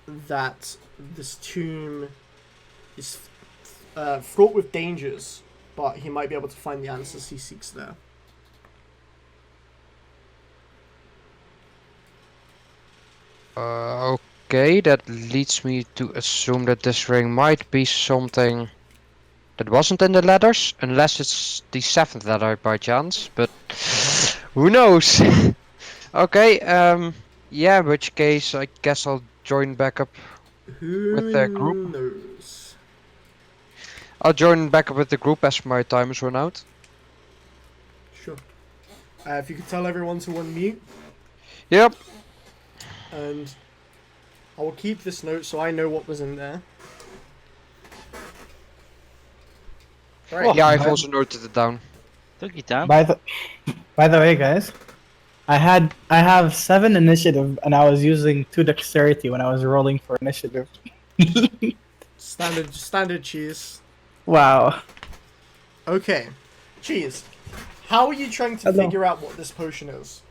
that this tomb is fraught with dangers, but he might be able to find the answers he seeks there. Okay, that leads me to assume that this ring might be something that wasn't in the letters, unless it's the 7th letter by chance, but who knows? Okay, yeah, in which case I guess I'll join back up with the group. Knows? I'll join back up with the group as my time is run out. Sure. If you could tell everyone to unmute. Yep. And I will keep this note so I know what was in there. Right. Yeah, I've also noted it down. Took you down. By the way, guys, I have 7 initiative, and I was using 2 dexterity when I was rolling for initiative. Standard cheese. Wow. Okay. Cheese. How are you trying to Hello. figure out what this potion is?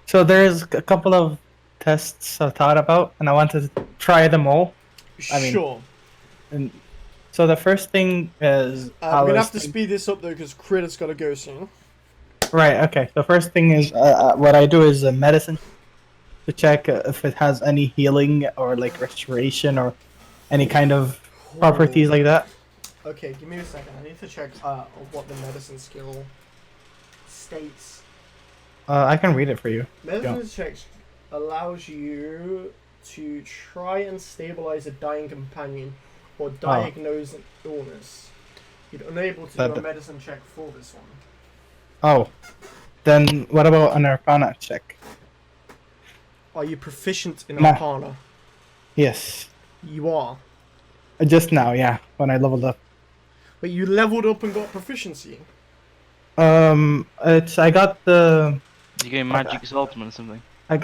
So there's a couple of tests I thought about, and I wanted to try them all. I mean, Sure. And so the first thing is We're gonna have to speed this up though because Critter's gotta go soon. Right. Okay. The first thing is what I do is a medicine to check if it has any healing or like restoration or any kind of properties like that. Okay, give me a second. I need to check what the medicine skill states. I can read it for you. Medicine check allows you to try and stabilize a dying companion or diagnose an illness. You're unable to do a medicine check for this one. Oh, then what about an Arcana check? Are you proficient in No. Arcana? Yes. You are. Just now, yeah, when I leveled up. But you leveled up and got proficiency. I got the. You going magic swordsman or something? I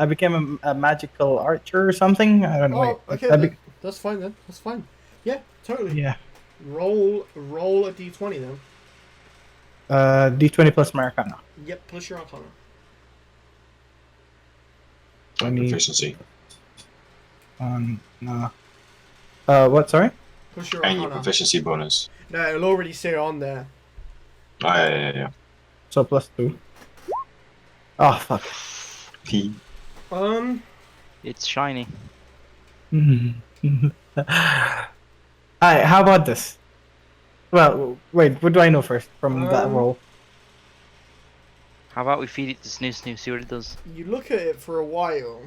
became a magical archer or something. I don't know. Oh, wait. okay, that's fine then. That's fine. Yeah, totally. Yeah. Roll a d20 then. D20 plus my Arcana. Yep, plus your Arcana. 20. Proficiency. No. What? Sorry. Plus your And your Arcana. proficiency bonus. No, it'll already say on there. Oh, yeah. So plus 2. Oh fuck. P. It's shiny. Alright, how about this? Well, wait, what do I know first from that roll? How about we feed it to Snoo Snoo, see what it does? You look at it for a while,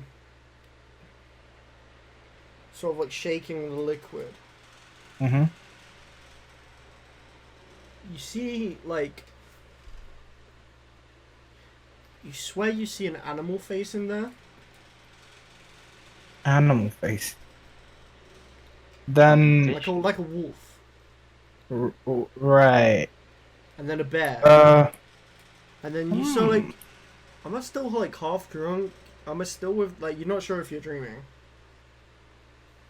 sort of like shaking the liquid. Mm-hmm. You see, like, you swear you see an animal face in there. Animal face. Then... Like a wolf. Right. And then a bear. And then you saw, like, am I still, like, half drunk? Am I still with, like, you're not sure if you're dreaming.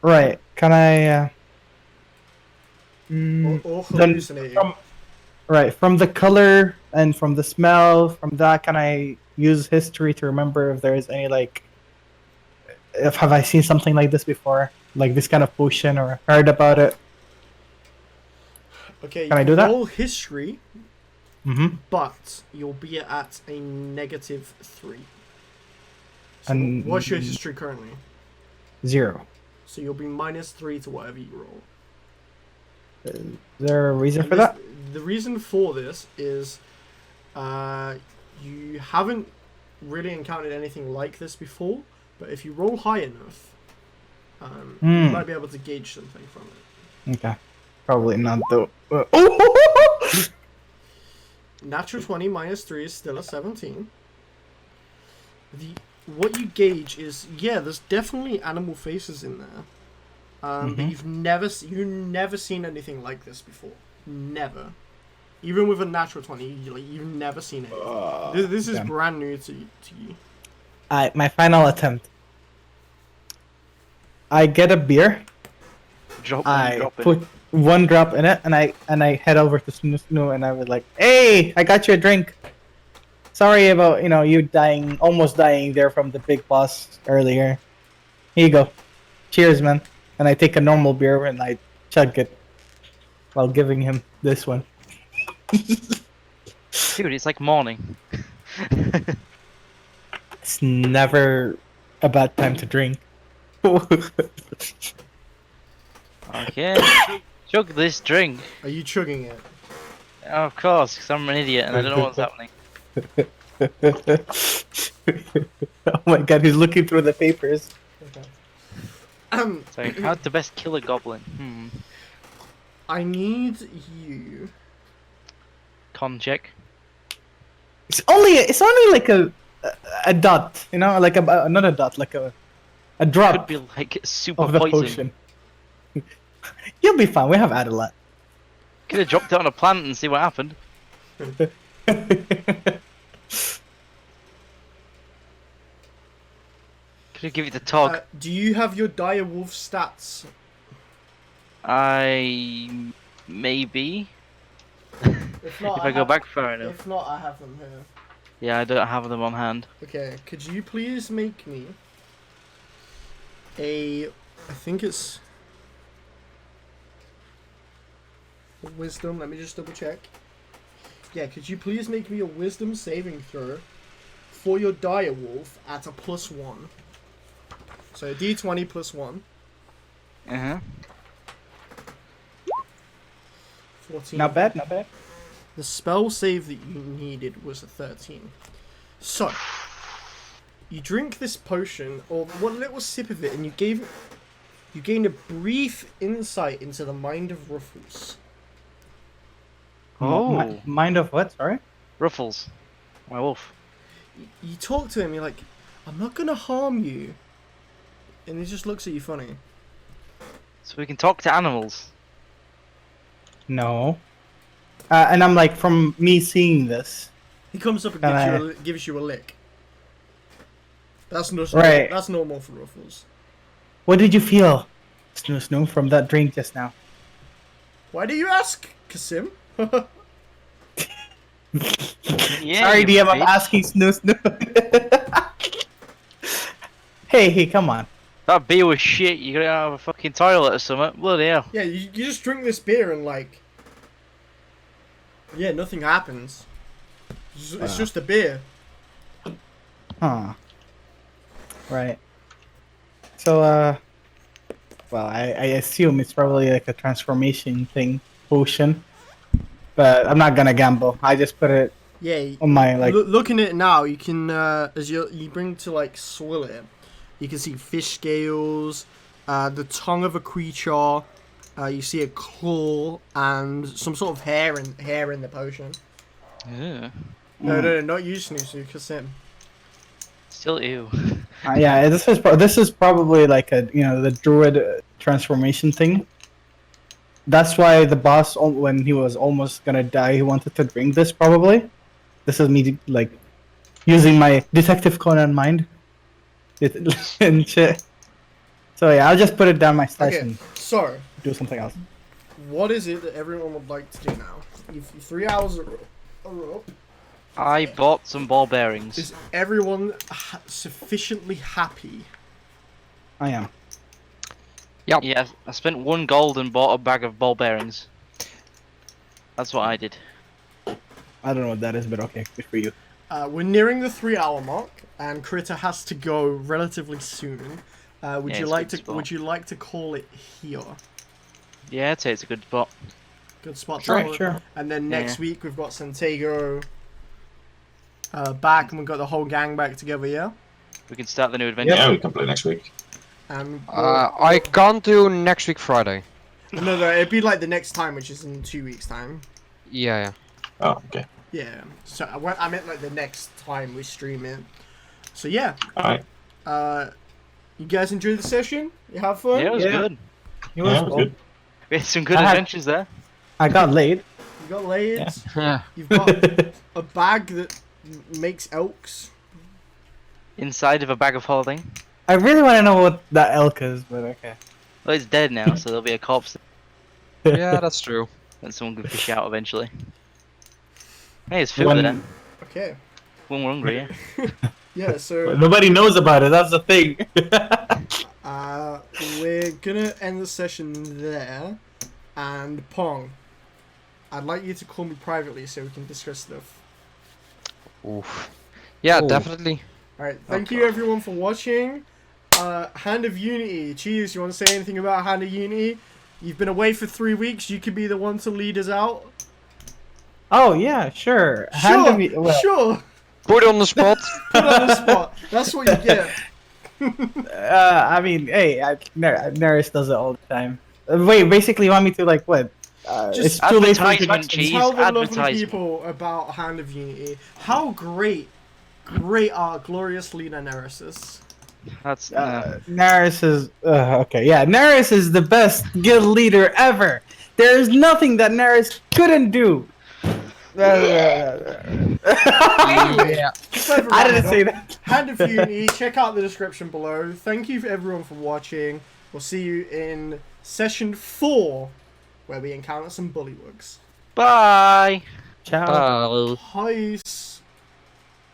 Right. Can I, Or then hallucinating. from the color and from the smell, from that, can I use history to remember if there is any, like, have I seen something like this before? Like this kind of potion or heard about it? Okay, Can I do that? roll history, Mm-hmm. but you'll be at a -3. So And- what's your history currently? 0. So you'll be -3 to whatever you roll. Is there a reason And for that? The reason for this is you haven't really encountered anything like this before, but if you roll high enough, you might be able to gauge something from it. Okay. Probably not though. Natural 20 -3 is still a 17. What you gauge is, yeah, there's definitely animal faces in there. But you've never seen anything like this before. Never. Even with a natural 20, you've never seen it. This is damn. brand new to you. Alright, my final attempt. I get a beer. Drop I drop it. put 1 drop in it, and I head over to Snoo Snoo, and I was like, "Hey, I got you a drink. Sorry about you dying, almost dying there from the big boss earlier. Here you go. Cheers, man." And I take a normal beer and I chug it while giving him this one. Dude, it's like morning. It's never a bad time to drink. Okay. Chug this drink. Are you chugging it? Of course, because I'm an idiot and I don't know what's happening. Oh my god, he's looking through the papers. Okay. So, how to best kill a goblin? I need you. Con check. It's only like a dot, like not a dot, like A Could drop be like super of the poison. potion. You'll be fine. We have Adelat. Could have dropped it on a plant and see what happened. Could have given it the tog. Do you have your dire wolf stats? Maybe. If not, If I go back far enough. If not, I have them here. Yeah, I don't have them on hand. Okay, could you please make me a... I think it's... Wisdom, let me just double check. Yeah, could you please make me a wisdom saving throw for your dire wolf at a +1. So d20 +1. Uh-huh. 14. Not bad, not bad. The spell save that you needed was a 13. So, you drink this potion, or one little sip of it, and you gain a brief insight into the mind of Ruffles. Oh. Mind of what? Sorry? Ruffles. My wolf. You talk to him, you're like, I'm not gonna harm you. And he just looks at you funny. So we can talk to animals. No. And I'm like, from me seeing this. He comes up and gives you a lick. That's no, Right. That's normal for Ruffles. What did you feel, Snoo, from that drink just now? Why do you ask, Kasim? Yeah. Sorry, you DM, I'm bitch. asking Snoo. Hey, come on. That beer was shit. You gotta have a fucking toilet or something. Bloody hell. Yeah, you just drink this beer and like... Yeah, nothing happens. It's just a beer. Huh. Right. So, well, I assume it's probably like a transformation thing, potion. But I'm not gonna gamble. I just put it Yeah, on my, like... looking at it now, you can, as you bring to like swill it, you can see fish scales, the tongue of a creature, you see a claw, and some sort of hair in the potion. Yeah. No, not you, Snoozy, Kasim. Still ew. Yeah, this is probably like a, the druid transformation thing. That's why the boss, when he was almost gonna die, he wanted to drink this, probably. This is me, like, using my Detective Conan mind. And shit. So yeah, I'll just put it down my stash Okay, and so, do something else. what is it that everyone would like to do now? 3 hours are up. I bought some ball bearings. Is everyone sufficiently happy? I am. Yep. Yeah, I spent 1 gold and bought a bag of ball bearings. That's what I did. I don't know what that is, but okay, good for you. We're nearing the 3 hour mark, and Critter has to go relatively soon. Would Yeah, you it's like good to? spot. Would you like to call it here? Yeah, I'd say it's a good spot. Good spot. to Sure, call it. sure. And then next Yeah. week we've got Santiago back, and we've got the whole gang back together. Yeah. We can start the new adventure. Yeah, we can play next week. And I can't do next week Friday. no, it'd be like the next time, which is in 2 weeks' time. Yeah. Oh, okay. Yeah. So I meant like the next time we stream it. So yeah. Alright. You guys enjoyed the session? You have fun? Yeah, it was Yeah. good. You was Yeah, cool. good. We had some good I had- adventures there. I got laid. You got laid. Yeah. Yeah. You've got a bag that makes elks. Inside of a bag of holding. I really want to know what that elk is, but okay. Well, it's dead now, so there'll be a corpse Yeah, that's true. that someone can fish out eventually. Hey, it's food When- then. Okay. When we're hungry, yeah. Yeah, so Nobody knows about it. That's the thing. we're gonna end the session there. And Pong, I'd like you to call me privately so we can discuss stuff. Oof. Yeah, Oh. definitely. Alright, thank you everyone for watching. Hand of Unity. Cheese, you want to say anything about Hand of Unity? You've been away for 3 weeks. You could be the one to lead us out. Oh yeah, sure. Sure. Put on the spot. Put on the spot. That's what you get. I mean, hey, Neris does it all the time. Wait, basically, you want me to like what? Just it's too late for advertisement, introduction. Cheese. Tell the lovely advertisement. people about Hand of Unity. How great our glorious leader Nereus is. That's no. Naris is okay. Yeah, Naris is the best guild leader ever. There is nothing that Naris couldn't do. Anyway, Yeah. just over I my didn't head say up, that. Hand of Unity, check out the description below. Thank you for everyone for watching. We'll see you in session 4, where we encounter some bullywugs. Bye. Ciao. Bye. Peace.